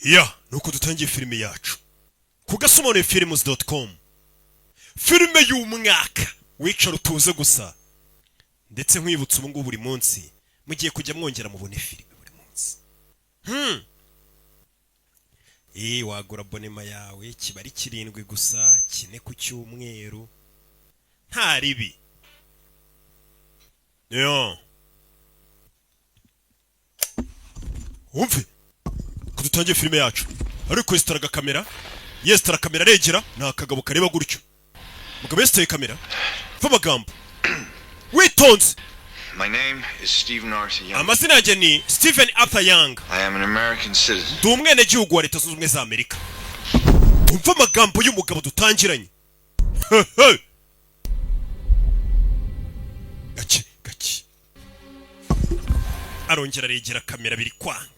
Ya, nuko dutangiye filime yacu. Ku gasumone-films.com. Filime y'umwaka. Wicara utuze gusa. Ndetse nkwibutsa ubu ngubu buri munsi mugiye kujya mwongera mubone filime buri munsi. Wagura abonema yawe kibari 7 gusa, 4 ku cyumweru. Nta ribi. Yo. Umve. Kudutangiye filime yacu. Ariko yestaraga kamera. Yestara kamera regera na kagabo kareba gutyo. Mugabo yestaye kamera. Fa magambo. Witonze. My name is Stephen Arthur Young. Amazina yanjye ni Stephen Arthur Young. I am an American citizen. Ndi umwene gihugu wa Leta Zunze Ubumwe za Amerika. Umva amagambo y'umugabo dutangiranye. Gaki. Arongera regera kamera biri kwanga.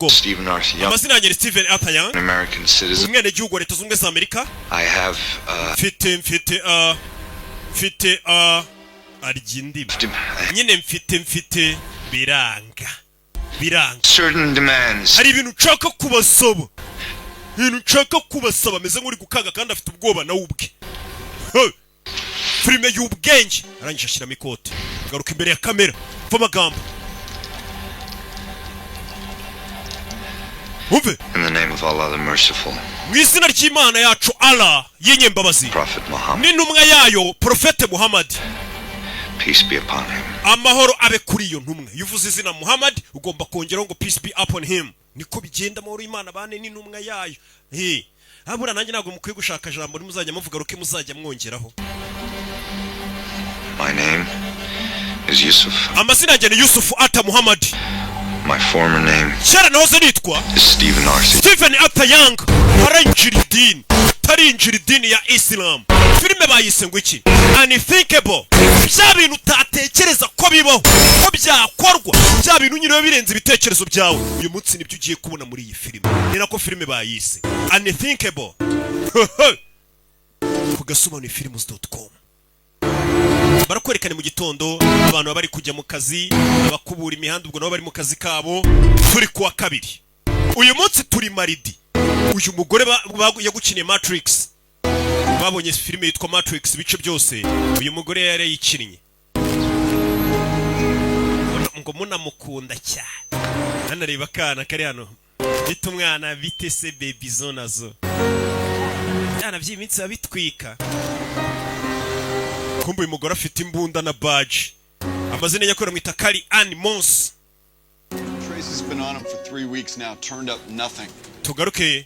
Stephen Arthur Young. Amazina yanjye ni Stephen Arthur Young. An American citizen. Umwene gihugu wa Leta Zunze Ubumwe za Amerika. I have mfite arigindimi. Nyine mfite biranga. Certain demands. Hari ibintu nshaka kubasaba. Meze nk'uri gukanga kandi afite ubwoba na ubwe. Filime y'ubwenge. Arangije ashyiramo ikote. Garuka imbere ya kamera. Fa magambo. Umve. In the name of Allah the merciful. Mwizina ry'Imana yacu Allah y'inyembabazi. Prophet Muhammad. N'intumwa yayo Profete Muhammad. Peace be upon him. Amahoro abe kuri iyo ntumwa. Yuvuze izina Muhammad ugomba kongeraho ngo peace be upon him. Niko bigenda amahoro y'Imana bane n'intumwa yayo. Abura nanjye ntabwo mukwiye gushaka jambo muzajya muvuga ruke muzajya mwongeraho. My name is Yusuf. Amazina yanjye ni Yusuf Arthur Muhammad. My former name is Stephen Arthur Young. Tarinjira idini ya Islam. Filime bayise ngo iki? Unthinkable. Bya bintu utatekereza ko bibaho, ko byakorwa. Bya bintu nyine birenze ibitekerezo byawe. Uyu munsi nibyo ugiye kubona muri iyi filime. Ni nako filime bayise Unthinkable. Ku gasumone-films.com. Barakwerekana mu gitondo abantu bari kujya mu kazi, abakubura imihanda ubwo nabo bari mu kazi kabo. Turi kuwa kabiri. Uyu munsi turi maridi. Uyu mugore yagukiniye Matrix. Babonye filime yitwa Matrix bice byose. Uyu mugore yari yikinnye. Ngo munamukunda cyane. Nanareba kana kari hano. Bita umwana bite se baby zonazo. Cyana by'imitsi babitwika. Kumbu uyu mugore afite imbunda na badge. Amazina yakora mwita Kari Ann Moss. Tracy's been on him for 3 weeks now, turned up nothing. Tugaruke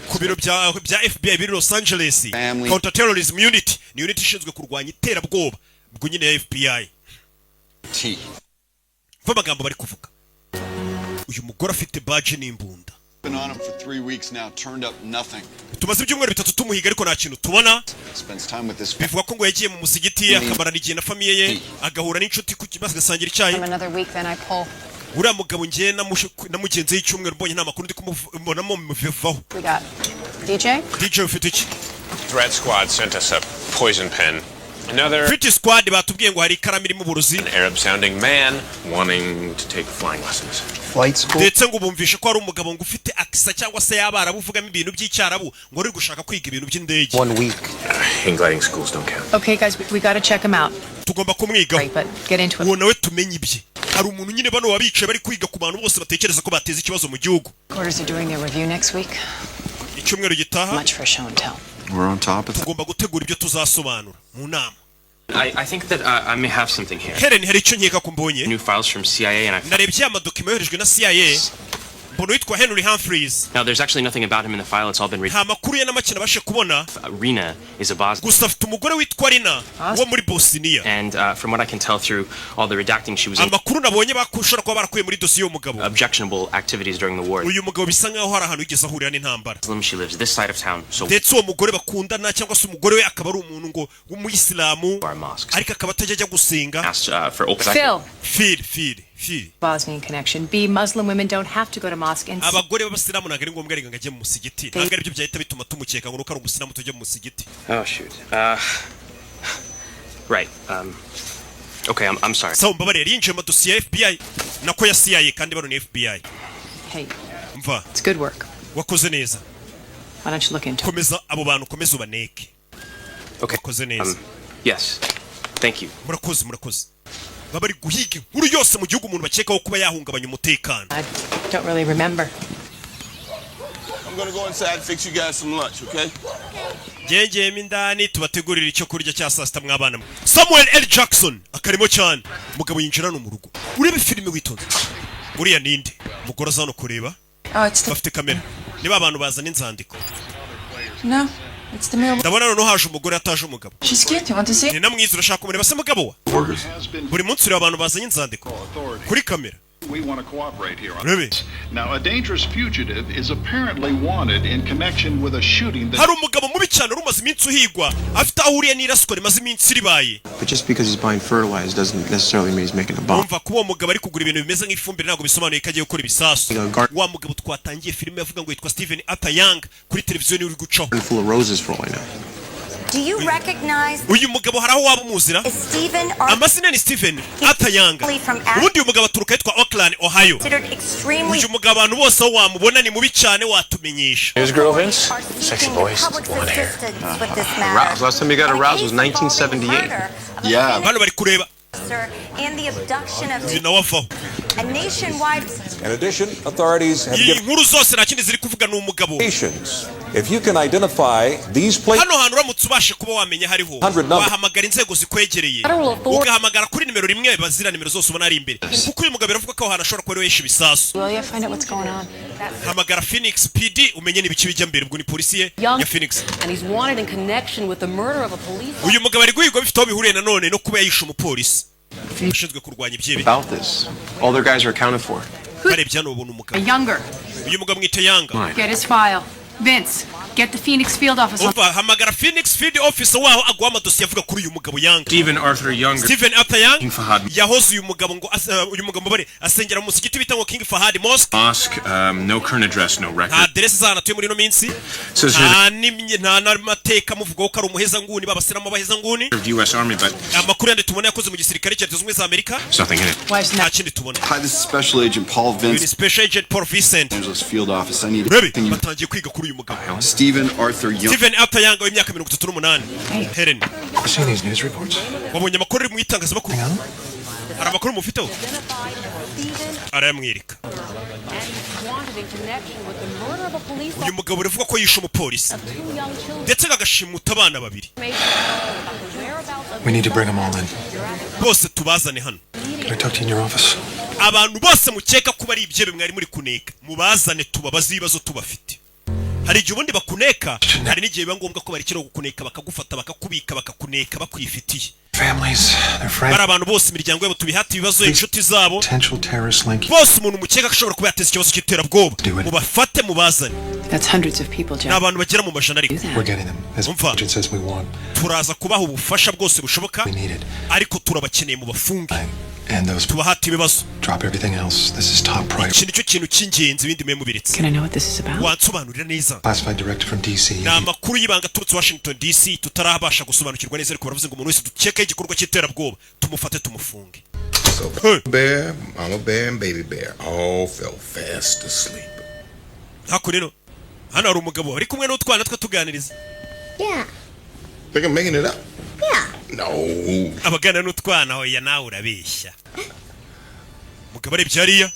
ku biro bya FBI biri Los Angeles. Counter Terrorism Unit. Ni unit ishinzwe kurwanya iterabwoba. Ubwo nyine ya FBI. Fa magambo bari kuvuga. Uyu mugore afite badge n'imbunda. Been on him for 3 weeks now, turned up nothing. Tumaze ibyumweru 3 tumuhiga ariko nta kintu tubona. Spends time with this. Bivuga ko ngo yagiye mu musigiti akamarana igihe na famiye ye, agahura n'inshuti ku kibazo gasangira icyayi. Another week then I pull. Uriya mugabo ngiye namugenze y'icyumweru mbonye nta makuru ndi kumubonamo muvevaho. We got DJ ufite iki? Threat Squad sent us a poison pen. Another Threat Squad batubwiye ngo hari ikaramu irimo uburozi. An Arab sounding man wanting to take flying lessons. Flight school. Ndetse ngo bumvishe ko ari umugabo ngo ufite akisa cyangwa se yabarabu uvugamo ibintu by'icyarabu ngo ari gushaka kwiga ibintu by'indege. 1 week. Gliding schools don't count. Okay guys, we got to check him out. Tugomba kumwigaho. Right, but get into it. Uwo nawe tumenye ibye. Hari umuntu nyine bano wabicaye bari kwiga ku bantu bose batekereza ko bateza ikibazo mu gihugu. Quarters are doing their review next week. Icyumweru gitaha. Much for show and tell. We're on top of it. Tugomba gutegura ibyo tuzasobanura mu nama. I think that I may have something here. Helen hari icyo nkeka ko mbonye. New files from CIA and I narebye amadokima yoherejwe na CIA. Mbono yitwa Henry Humphreys. Now there's actually nothing about him in the file, it's all been written. Nta makuru ye n'amakina bashe kubona. Rina is a Bosnian. Gusa afite umugore witwa Rina wo muri Bosnia. And from what I can tell through all the redacting she was amakuru nabonye bakushora kwa barakuye muri dosiye y'umugabo. Objectionable activities during the war. Uyu mugabo bisa nkaho hari ahantu yigeze ahurira n'intambara. She lives this side of town. So ndetse uwo mugore bakundana cyangwa se umugore we akaba ari umuntu ngo w'umuyisilamu ariko akaba atajya gusenga. Phil. Bosnian connection. B, Muslim women don't have to go to mosque and abagore b'abasilamu nagari ngombwa ari ngajye mu musigiti. Nagari byo byahita bituma tumukeka ngo ari umusilamu tujye mu musigiti. Oh shoot. Right. Okay, I'm sorry. So mbabare yinjiye mu dosiye ya FBI nako ya CIA kandi bano ni FBI. Hey, mva it's good work. wakoze neza Why don't you look into it? komeza abo bantu komeza ubaneke Okay. wakoze neza Yes. Thank you. murakoze baba bari guhiga inkuru yose mu gihugu umuntu bakekaho kuba yahungabanya umutekano. I don't really remember. I'm gonna go inside and fix you guys some lunch, okay? ngengeyemo indani tubategurira icyo kurya cya saa sita mwabana mwe. Samuel L. Jackson akarimo cyane umugabo yinjira no mu rugo urebe filime witonze uriya ninde umugore aza hano kureba Oh, it's the... bafite kamera niba abantu bazana inzandiko No, it's the mail. ndabona noneho haje umugore ataje umugabo She's cute. You want to see? ni namwiza urashaka kumureba se mugabo wa buri munsi ureba abantu bazanye inzandiko kuri kamera We want to cooperate here on Really? this. Now, a dangerous fugitive is apparently wanted in connection with a shooting that... hari umugabo mubi cyane urumaze iminsi uhigwa afite aho uriye n'iraswa rimaze iminsi ribaye. But just because he's buying fertilizer doesn't necessarily mean he's making a bomb. umva kuba uwo mugabo ari kugura ibintu bimeze nk'ifumbire ntabwo bisobanuye ko agiye gukora ibisasu. Wa mugabo twatangiye filime yavuga ngo yitwa Stephen Arthur Young kuri televiziyo niwe uri gucaho. Full of roses for all I know. Do you recognize uyu mugabo hari aho waba umuzira? Stephen amazina ni Stephen Arthur Young. ubundi uyu mugabo aturuka yitwa Oakland, Ohio. uyu mugabo abantu bose aho wamubona ni mubi cyane watumenyesha. News girl, Vince? Sexy voice, blonde hair. Last time he got aroused was 1978. Yeah. Bano bari kureba and the abduction of uyu nawe avaho. a nationwide. In addition, authorities have iyi given nkuru zose nta kindi ziri kuvuga ni umugabo. indications. If you can identify these places, hano hantu uramutse ubashe kuba wamenya hariho 100 number. wahamagara inzego zikwegereye ugahamagara kuri nimero rimwe bazira nimero zose ubona ari imbere kuko uyu mugabo biravuga ko aho hantu ashobora kuba ariwe yishe ibisasu. Will you find out what's going on? hamagara Phoenix PD umenye n'ibiki bijya mbere ubwo ni polisi ye Young. ya Phoenix. And he's wanted in connection with the murder of a police uyu mugabo ari guhigwa bifite aho bihuriye nanone no kuba yishe umupolisi ushinzwe kurwanya ibyibi. About this, all their guys are accounted for. barebye hano babona A umugabo younger. uyu mugabo mwita Yanga. Get his file. Vince, get the Phoenix field office. umva hamagara Phoenix Field Officer waho aguha amadosiye avuga kuri uyu mugabo Yanga. Stephen Arthur Young. Stephen Arthur Young King Fahad. yahoze uyu mugabo ngo uyu mugabo bare asengera mu musigiti bita ngo King Fahad Mosque. Mosque, no current address, no nta record. aderesi z'ahantu atuye muri ino minsi Says here nta n'amateka amuvugaho ko ari umuhezanguni babasiramo abahezanguni. the U.S. Army, but amakuru yandi tubona yakoze mu gisirikare cya Leta Zunze Ubumwe za Amerika there's nothing in it. Why isn't nta that? kindi tubona. Hi, this is Special Agent Paul uyu ni Vince, Special Agent Paul Vincent. Angeles Field Office. I need urebe everything you... batangiye kwiga kuri uyu mugabo Stephen Arthur Young. Stephen Arthur Young w'imyaka 38. Helen I've seen these news reports. wabonye amakuru ari mu itangazamakuru hari amakuru mufiteho arayamwereka. wanted in connection with the murder of a police uyu mugabo uravuga ko yishe umupolisi of 2 young children. ndetse agashimuta abana babiri About the whereabouts of We need to bring them all in. bose tubazane hano. Can I talk to you in your office? abantu bose mukeka kuba ari ibyebe mwari muri kuneka mubazane tubabaze ibibazo tubafite. hari igihe ubundi bakuneka hari n'igihe biba ngombwa ko barekera gukuneka bakagufata bakakubika bakakuneka bakwifitiye. Families, their bari friends, abantu bose imiryango yabo tubihata ibibazo inshuti zabo potential terrorist link. bose umuntu mukeka ko ashobora kuba yateza ikibazo cy'iterabwoba mubafate mubazane. That's hundreds of people, ni Jack. abantu bagera mu majana ariko We're getting them, as Umva. agent says we want. turaza kubaha ubufasha bwose bushoboka We need it. ariko turabakeneye mu bafunge And those tubahate ibibazo. drop everything else. This is top priority. iki nicyo kintu cy'ingenzi ibindi mwe mubiretse. Can I know what this is about? wansobanurira neza. Classified directive from DC. ni amakuru y'ibanga aturutse Washington DC tutarabasha gusobanukirwa neza ariko baravuze ngo umuntu wese dukekaho igikorwa cy'iterabwoba tumufate tumufunge. Bear, Mama Bear, and Baby Bear all fell fast asleep. hakurino hano hari umugabo ari kumwe n'utwana twe tuganiriza. Think I'm making it up? No. abagana n'utwana hoya nawe urabeshya. mugabo arebye hariya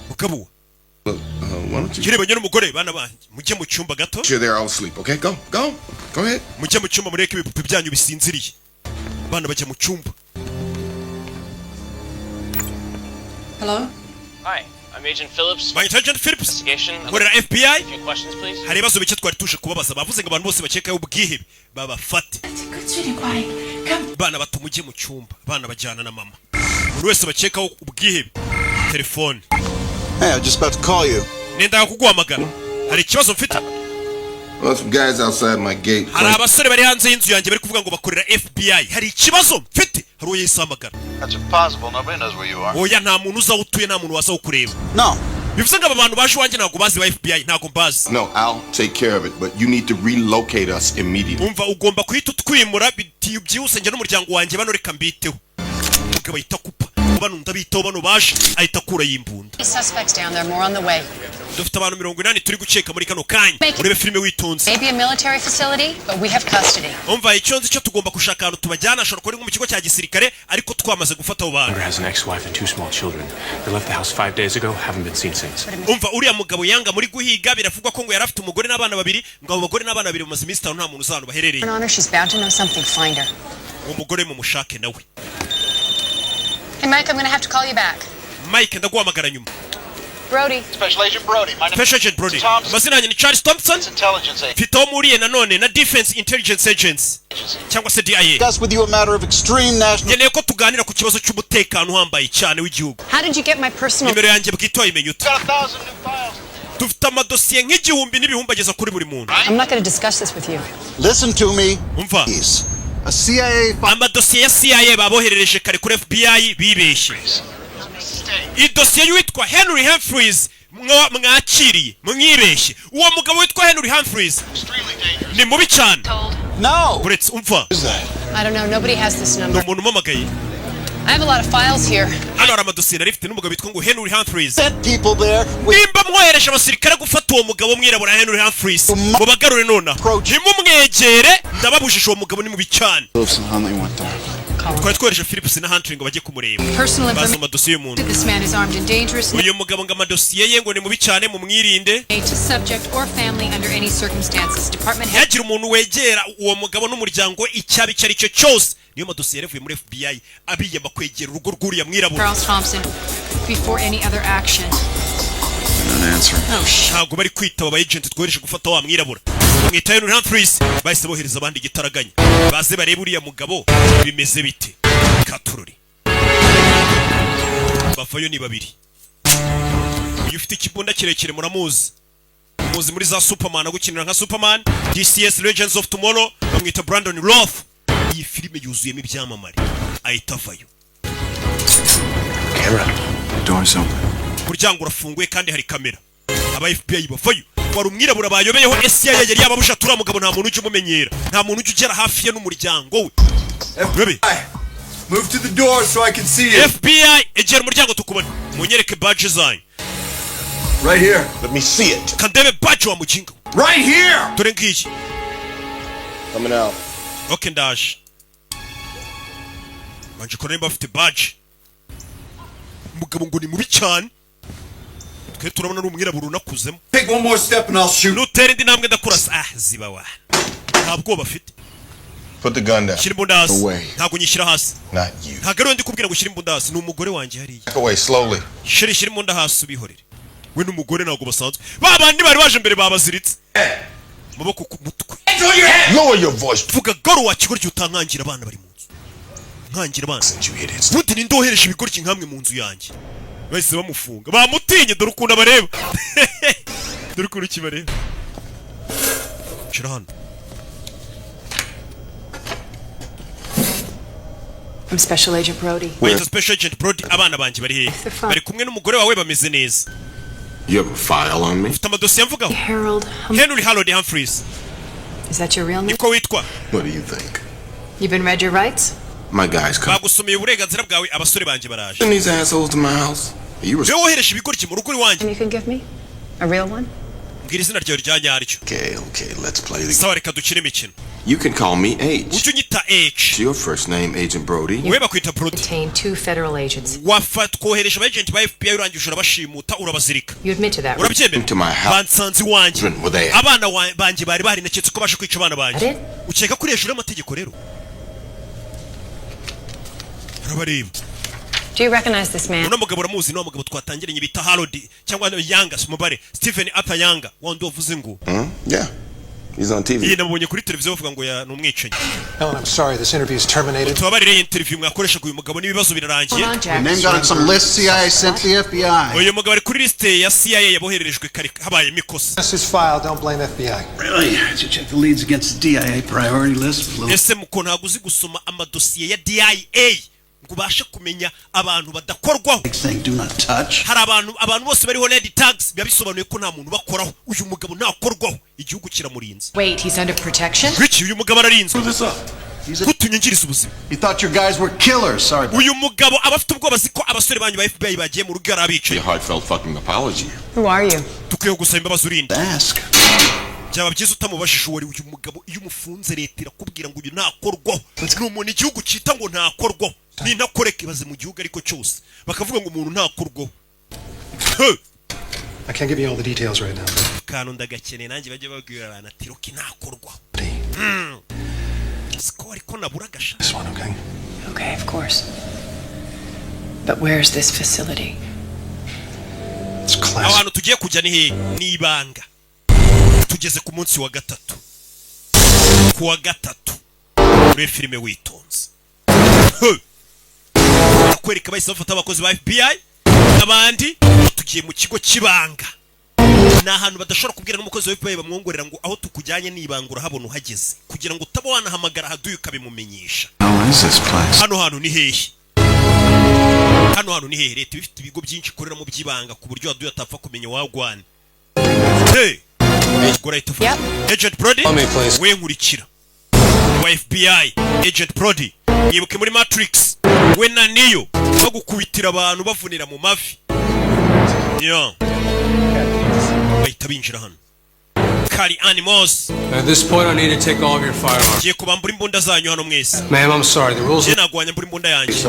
mugabo Look, why don't you kirebanye n'umugore bana banjye mujye mu cyumba gato sure they're all asleep, okay? Go ahead. mujye mu cyumba mureke ibipupe byanyu bisinziriye. bana bajya mu cyumba. Hello? Hi, I'm Agent Phillips. By Agent Phillips Investigation. nkorera FBI. A few questions, please. hari ibibazo bike twari tuje kubabaza bavuze ngo abantu bose bakekaho ubwihebe babafate. Good, sweetie pie. Come. bana bato mujye mu cyumba bana bajyana na mama. buri wese bakekaho ubwihebe telefone. Hey, I was just about to call you. nenda kuguhamagara hari ikibazo mfite. Well, some guys outside my gate. hari abasore bari hanze y'inzu yanjye bari kuvuga ngo bakorera FBI. hari ikibazo mfite hari uwo yisamagara. That's impossible. Nobody knows where you are. oya nta muntu uza utuye nta muntu waza ukureba. No. bivuze ngo aba bantu baje iwanjye ntabwo bazi ba FBI ntabwo mbazi. No, I'll take care of it, but you need to relocate us immediately. umva ugomba kuhita utwimura byihuse njye n'umuryango wanjye bano reka mbiteho. umugabo ahita kupa bano ndabitaho bano baje ahita akura yimbunda. Suspects down there, more on the way. Dufite abantu 80 turi guceka muri kano kanya. Urebe filime witonze. Maybe a military facility, but we have custody. Umva icyo nzi cyo tugomba kushaka ahantu tubajyana ashobora kuba mu kigo cya gisirikare ariko twamaze gufata abo bantu. Has an ex-wife and 2 small children. They left the house 5 days ago, haven't been seen since. Umva uriya mugabo yanga muri guhiga biravugwa ko ngo yarafite umugore n'abana babiri ngo abo bagore n'abana babiri bamaze iminsi 5 nta muntu uzano baherereye. Honor, she's bound to know something. Find her. Umugore mu mushake nawe. Hey Mike, I'm going to have to call you back. Mike ndaguhamagara nyuma. Brody. Special Agent Brody. My name Special Agent Brody. Mazina yanjye ni Charles Thompson. Intelligence Agent. Fito muriye nanone na Defense Intelligence Agents. Cyangwa se DIA. Discuss with you a matter of extreme national. Ngeneye ko tuganira ku kibazo cy'umutekano uhambaye cyane w'igihugu. How did you get my personal? Nimero yanjye bwito imenye ute. Got 1,000 new files. Dufite amadosiye nk'igihumbi n'ibihumbageza kuri buri muntu. I'm not going to discuss this with you. Listen to me. Umva. A CIA. Amadosiye ya CIA baboherereje kare kuri FBI bibeshye. Idosiye y'uwitwa Henry Humphreys mwakiriye mwibeshye. Uwo mugabo witwa Henry Humphreys ni mubi cyane. No. Buretse umva. I don't know. Nobody has this number. Umuntu umamagaye. I have a lot of files here. Hano hari amadosiye narifite n'umugabo witwa ngo Henry Humphreys. Sent people there. Nimba mwohereje abasirikare gufata uwo mugabo mwirabura Henry Humphreys ngo bagarure nona. Ntimumwegere ndababujije uwo mugabo ni mubi cyane. Kwa twohereje Phillips na Hunter ngo bajye kumureba. Bazo amadosiye y'umuntu. This man is armed and dangerous. Uyu mugabo ngo amadosiye ye ngo ni mubi cyane mu mwirinde. To subject or family under any circumstances. Department yagira umuntu wegera uwo mugabo n'umuryango icyabi cyari cyo cyose. Niyo madosiye yarevuye muri FBI abiyamba kwegera urugo rw'uriya mwirabura. Charles Thompson before any other action. Ntabwo bari kwitaba aba agent twohereje gufata wa mwirabura. Mwita Henry Humphreys bahise bohereza abandi gitaraganya. Baze barebe uriya mugabo bimeze bite. Katururi. Bafayo ni babiri. Uyu ufite ikibunda kirekire muramuzi. Muzi muri za Superman agukinira nka Superman, DCS Legends of Tomorrow, bamwita Brandon Roth. Iyi filime yuzuyemo ibyamamare. Ahita avayo. Camera. Door's open. Umuryango urafunguye kandi hari kamera. Aba FBI bavayo. Wari umwirabura bayobeyeho CIA yari yababusha tura mugabo nta muntu uje umumenyera. Nta muntu uje ugera hafi ye n'umuryango we. FBI. Move to the door so I can see you. FBI egera umuryango tukubona. Munyereke badge zanyu. Right here. Let me see it. Kandebe badge wa mujinga. Right here. Dore ngiki. Coming out. Okay ndaje. Manje ko nemba afite badge. Mugabo ngo ni mubi cyane. Twe turabona ari umwirabura unakuzemo. Take one more step and I'll shoot. Nutera indi ntambwe ndakurasa. Ziba wa. Ntabwo bafite. Put the gun down. Shira imbunda hasi. Ntabwo nyishyira hasi. Not you. Ntabwo ari ndi kubwira ngo shira imbunda hasi. Ni umugore wanjye hariya. Back away slowly. Shira imbunda hasi ubihorere. We n'umugore ntabwo basanzwe. Babandi bari baje mbere babaziritse. Maboko ku mutwe. Lower your voice. Vuga garo wakigoryo utankangira abana bari mu nzu. Nkangira abana. Buti ni ndohereje ibigoryi nkamwe mu nzu yanjye. Bahise bamufunga. Bamutinye dore ukunda bareba. Dore ukuntu kibareba. Shira hano. I'm Special Agent Brody. Wait, Special Agent Brody abana banje bari hehe? Bari kumwe n'umugore wawe bameze neza. You have a file on me? Ufite amadosiye mvugaho. Henry Humphreys. Is that your real name? Niko witwa. What do you think? You've been read your rights? My guys come. Bagusomeye uburenganzira bwawe abasore banje baraje. Send these assholes to my house. You wohereje ibigoryi mu rugo iwanjye. And you can give me a real one? Mbwira izina ryawe rya nyaryo. Okay, let's play the. Sawa reka dukine imikino. You can call me H. Ujye unyita H. Your first name, Agent Brody. We bakwita Brody. Detain 2 federal agents. Kohereje aba agent ba FBI urangije urabashimuta urabazirika. You admit to that? Urabyemera? To my house. Bansanze iwanjye. Abana banje bari bari naketse ko bashe kwica abana banje. Ukeka kuri hejuru y'amategeko rero. Urabareba. Do you recognize this man? Uno mugabo uramuzi no mugabo twatangiranye bita Harold cyangwa Yanga Smubare Stephen Arthur Yanga wandi wavuze ngo. Yeah. He's on TV. Yeye nabonye kuri televiziyo bavuga ngo ya numwicanyi. Helen, I'm sorry, this interview is terminated. Tubabarire interview mwakoresha uyu mugabo n'ibibazo birarangiye. Name got on some list CIA sent to the FBI. Uyu mugabo ari kuri liste ya CIA yabohererejwe kare habaye mikosa. This is file, don't blame FBI. Really? Did you check the leads against the DIA priority list? Ese muko ntago uzi gusoma amadosiye ya DIA ngo ubashe kumenya abantu badakorwaho. Do not touch. Hari abantu bose bariho red tags bisobanuye ko nta muntu bakoraho. Uyu mugabo ntakorwaho igihugu kiramurinze. Wait, he's under protection? Rich uyu mugabo ararinze. kutunyingiriza ubuzima. You thought your guys were killers. Sorry. Uyu mugabo abafite ubwoba ziko abasore banyu ba FBI bagiye mu rugo arabicaye. A heartfelt fucking apology. Who are you? Tukwiye gusaba imbabazi urinde. Ask. Byaba byiza utamubashije uwo uyu mugabo iyo umufunze leta irakubwira ngo uyu ntakorwaho. Ni umuntu igihugu cyita ngo ntakorwaho. Ni ntakoreke baze mu gihugu ariko cyose. Bakavuga ngo umuntu ntakorwaho. I can't give you all the details right now. Kantu ndagakeneye nanjye bajye babwira abantu ati roki ntakorwaho. Siko ariko nabura gasha. This one, okay? Okay, of course. But where's this facility? It's class. Ahantu tugiye kujya ni he? Ni ibanga. Tugeze ku munsi wa gatatu. Ku wa gatatu. Muri filime witonze. Kwereka bahise bafata abakozi ba FBI n'abandi tugiye mu kigo kibanga. Na ahantu badashobora kubwira n'umukozi wa FBI bamwongorera ngo aho tukujyanye nibangura habona uhageze kugira ngo utaba wanahamagara haduye ukabimumenyesha. Hano hantu ni hehe? Hano hantu ni hehe? Leta bifite ibigo byinshi ikorera mu byibanga ku buryo haduye atapfa kumenya wagwane. Hey! Agent Brody, we nkurikira. Wa FBI, Agent Brody, yibuke muri Matrix. We na Neo bagukubitira abantu bavunira mu mavi. Yeah. Bahita binjira hano. Kari animals. At this point, I need to take all of your firearms. Giye kubambura imbunda zanyu hano mwese. Ma'am, I'm sorry. The rules. Je nagwanya mbura imbunda yanjye.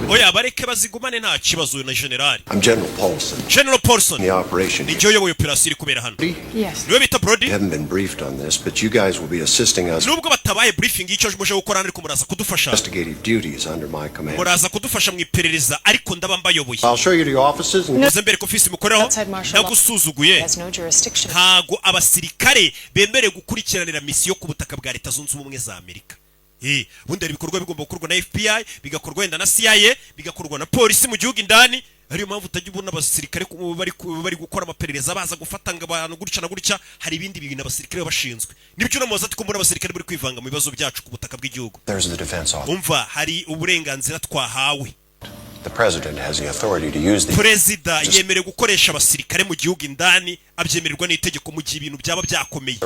Oya bareke bazigumane nta kibazo na general. I'm General Paulson. General Paulson. The operation. Ni cyo yoboye operation iri kubera hano. Yes. Niwe bita Brody. We haven't been briefed on this, but you guys will be assisting us. Nubwo batabaye briefing icyo muje gukora ariko muraza kudufasha. Investigative duties under my command. Muraza kudufasha mu iperereza ariko ndabamba yoboye. I'll show you to your offices and Muzembere ko office mukoreho. Nagusuzuguye. Ntago abasirikare bemere gukurikiranira misiyo ku butaka bwa Leta Zunze Ubumwe za Amerika. Bundi ari bikorwa bigomba gukorwa na FBI, bigakorwa wenda na CIA, bigakorwa na polisi mu gihugu indani. Ariyo mpamvu utajya ubona abasirikare bari gukora amaperereza baza gufatanga abantu gutya na gutya. Hari ibindi bintu abasirikare bashinzwe. Nibyo namubaza ati ko muri abasirikare bari kwivanga mu bibazo byacu ku butaka bw'igihugu. Umva hari uburenganzira twahawe. The president has the authority to use the Perezida yemerewe gukoresha abasirikare mu gihugu indani abyemererwa n'itegeko mu gihe ibintu byaba byakomeye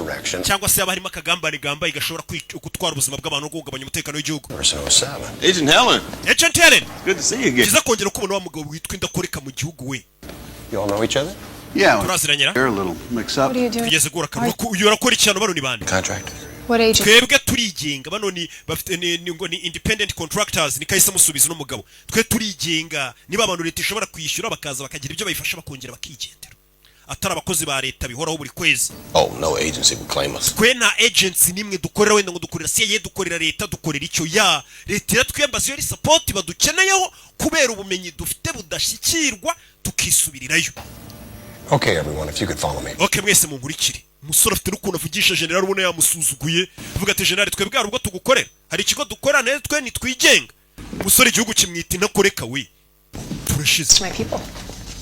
cyangwa se harimo akagambane gamba igashobora gutwara ubuzima bw'abantu no kugabanya umutekano w'igihugu. Agent Helen. Agent Helen. Good to see you again. Kiza kongera kubona wa mugabo witwa indakoreka mu gihugu we. You all know each other? Yeah. Turaziranyira. They're a little mixed up. What are you doing? Tugeze gura kanwa uyu arakora ikintu bano ni bande. Contract. What agent? Twebwe turigenga bano ni bafite ni independent contractors ni kahise musubiza n'umugabo. Twe turigenga niba abantu leta ishobora kwishyura bakaza bakagira ibyo bayifasha bakongera bakigendera. Atari abakozi ba leta bihoraho buri kwezi. Oh, no agency will claim us. Twe na agency nimwe dukorera wenda ngo dukorera CIA dukorera leta dukorera icyo ya leta iratwembaza yo support badukeneyeho kubera ubumenyi dufite budashyikirwa tukisubirirayo. Okay everyone, if you could follow me. Okay mwese munkurikire. Umusore afite n'ukuntu avugisha general ubona yamusuzuguye avuga ati general twebwe ubwo tugukorera hari ikigo dukorana neza twe nitwigenga. Umusore igihugu kimwita intakoreka we. Turashize.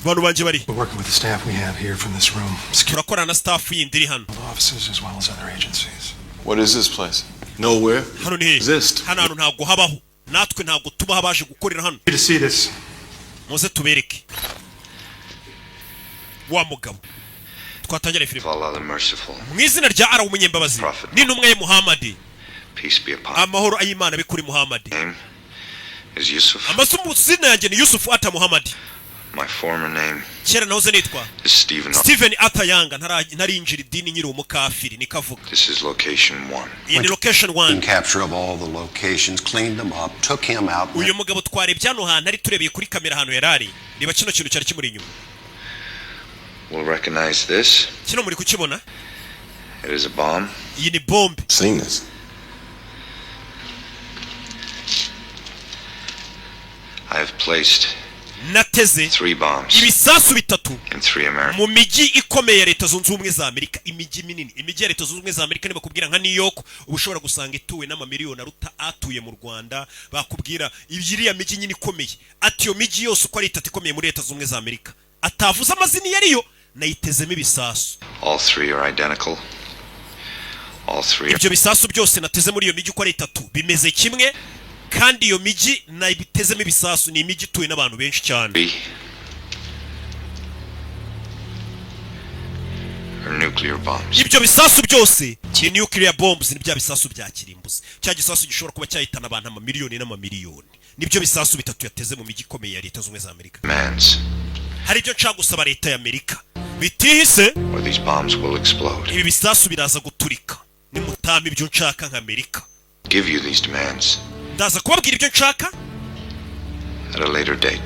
Abantu banje bari. We're working with the staff we have here from this room. Turakorana na staff yindi iri hano. Offices as well as other agencies. What is this place? Nowhere. Hano ni Exist. hano hantu ntago habaho. Natwe ntago tuba habaje gukorera hano. To see this. Muze tubereke. Wa mugabo. Twatangira filime. Allah the merciful. Mu izina rya Allah umunyembabazi. N'intumwa ye Muhammad. Peace be upon Amahoro ay'Imana bikuri Muhammad. Name is Yusuf. Amasumu zina yanjye ni Yusuf ata Muhammad. My former name Kera nahoze nitwa Steven Atayanga ntarinjira idini nyiri umukafiri nikavuga. This is location 1. In location 1. Capture of all the locations, cleaned them up, took him out. Uyu mugabo twarebye hano hantu ari turebeye kuri kamera hano yarari. Niba kino kintu cyari kimuri inyuma. We'll recognize this. Kino muri kukibona? It is a bomb. Iyi ni bombe. Seen this. I have placed nateze 3 bombs ibisasu bitatu in 3 America. mu miji ikomeye ya Leta Zunze Ubumwe za Amerika. Imiji minini, imiji ya Leta Zunze Ubumwe za Amerika, niba kubwira nka New York ubushobora gusanga ituwe n'amamiliyoni aruta atuye mu Rwanda. Bakubwira ibyiriya miji nyine ikomeye ati yo miji yose uko ari itatu ikomeye muri Leta Zunze Ubumwe za Amerika atavuze amazina yariyo nayitezemo ibisasu. All 3 are identical. All 3. Ibyo bisasu byose nateze muri iyo miji uko ari itatu bimeze kimwe, kandi iyo miji nayibitezemo ibisasu ni imiji ituwe n'abantu benshi cyane. are nuclear bombs. ibyo bisasu byose ni nuclear bombs, ni bya bisasu bya kirimbuzi. Cya gisasu gishobora kuba cyahitana abantu amamiliyoni n'amamiliyoni. Nibyo bisasu bitatu yateze mu miji ikomeye ya Leta z'Ubumwe za Amerika. Hari ibyo nshaka gusaba Leta ya Amerika bitihise, These bombs will explode. ibi bisasu biraza guturika. Nimutama ibyo nshaka nka Amerika. Give you these demands Ndaza kubabwira ibyo nshaka at a later date.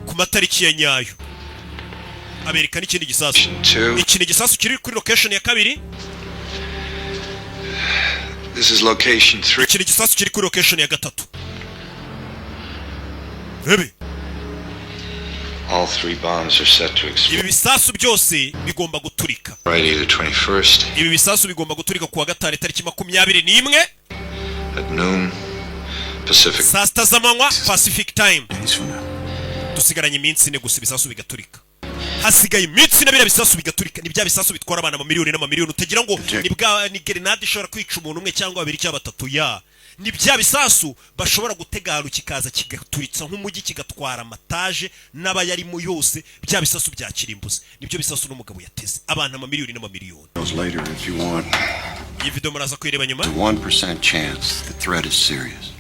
ku matariki ya nyayo. Amerika n'ikindi gisasu. Iki ni gisasu kiri kuri location ya kabiri. This is location 3. Iki ni gisasu kiri kuri location ya gatatu. Rebe. All 3 bombs are set to explode. Ibi bisasu byose bigomba guturika. Friday the 21st Ibi bisasu bigomba guturika kuwa gatanu tariki 21 at noon Pacific. saa sita z'amanywa Pacific time. Dusigaranye iminsi ine gusa ibisasu bigaturika. Hasigaye iminsi ine bira bisasu bigaturika. Ni bya bisasu bitwara abana amamiliyoni n'amamiliyoni. Utagira ngo ni grenade ishobora kwica umuntu umwe cyangwa babiri cyangwa batatu ya. Ni bya bisasu bashobora gutega ahantu kikaza kigaturitsa nk'umujyi kigatwara amataje n'abayarimo yose. Bya bisasu bya kirimbuzi nibyo bisasu n'umugabo yateze abantu amamiliyoni n'amamiliyoni. Later, if you want. Iyi video muraza kwireba nyuma. The 1% chance the threat is serious.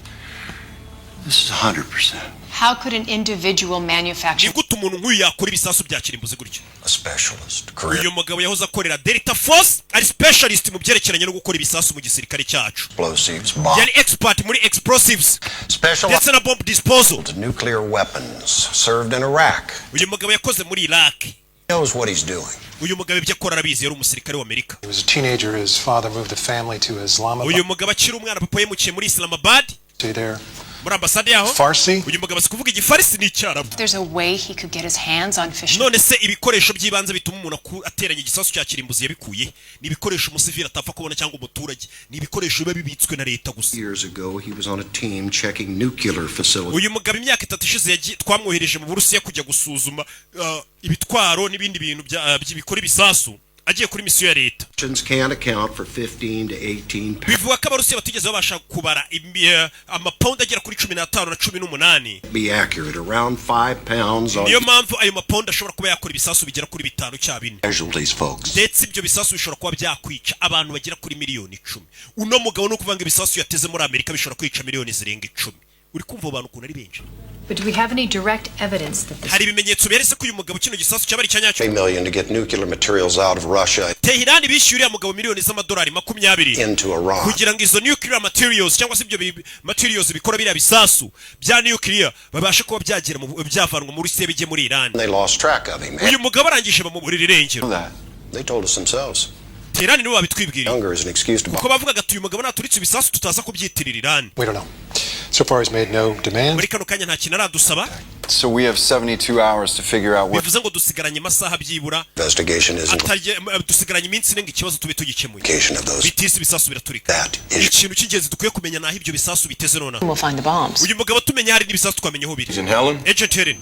This is 100%. How could an individual manufacture? Ni gute umuntu nk'uyu yakora ibisasu bya kirimbuzi gutyo? A specialist. Career Uyu mugabo yahoze akorera Delta Force, ari specialist mu byerekeranye no gukora ibisasu mu gisirikare cyacu. explosives. Yari expert muri explosives. Special Ndetse na bomb disposal. nuclear weapons served in Iraq. Uyu mugabo yakoze muri Iraq. Knows what he's doing. Uyu mugabo ibyo akora arabizi, yari umusirikare wa Amerika. He was a teenager. His father moved the family to Islamabad. Uyu mugabo akiri umwana, papa yemukiye muri Islamabad. Stay there. Muri ambasade yaho. Farsi. Uyu mugabo asikuvuga igifarisi n'icyarabu. There's a way he could get his hands on fish. None se ibikoresho by'ibanze bituma umuntu ateranya igisasu cya kirimbuzi yabikuye? Ni ibikoresho umusivili atapfa kubona cyangwa umuturage. Ni ibikoresho biba bibitswe na leta gusa. Years ago, he was on a team checking nuclear facilities. Uyu mugabo imyaka 3 ishize twamwohereje mu Burusiya kujya gusuzuma ibitwaro n'ibindi bintu by'ibikora ibisasu. Agiye kuri misiyo ya leta. Can't account for 15 to 18 pounds. Bivuga ko Abarusiya batigeze babasha kubara amapound agera kuri 15 na 18. Be accurate, around 5 pounds on. Niyo mpamvu ayo mapound ashobora kuba yakora ibisasu bigera kuri 5 cyangwa 4. Casualties, folks. Ndetse ibyo bisasu bishobora kuba byakwica abantu bagera kuri miliyoni 10. Uno mugabo no kuvanga ibisasu yateze muri Amerika bishobora kwica miliyoni zirenga 10. Uri kumva abantu ukuntu ari benshi. But do we have any direct evidence that this... Hari ibimenyetso byeretse ko uyu mugabo kino gisasu cyabari cyanyacyo. $1 million to get nuclear materials out of Russia. Tehran bishyuriye mugabo miliyoni z'amadolari 20 into Iran kugira ngo izo nuclear materials cyangwa se ibyo materials bikora biriya bisasu bya nuclear babashe kuba byagera mu byavanwa mu Rusiya bijye muri Iran. They lost track of him. Uyu mugabo arangije bamuburira irengero. They told us themselves. Tehran niwe babitwibwiriye. Younger is an excuse to. Kuko bavuga ati uyu mugabo naturitse ibisasu tutaza kubyitirira Iran. We don't know. So far he's made no demand. Muri kano kanya nta kintu aradusaba. So we have 72 hours to figure out what. Bivuze ngo dusigaranye amasaha byibura. Investigation isn't. Dusigaranye iminsi nenga ikibazo tube tugikemuye. Those. Bitise ibisasu biraturika. Ikintu cy'ingenzi dukwiye kumenya naho ibyo bisasu biteze nona. We'll find the bombs. Uyu mugabo tumenya hari n'ibisasu twamenyeho biri. Agent Helen.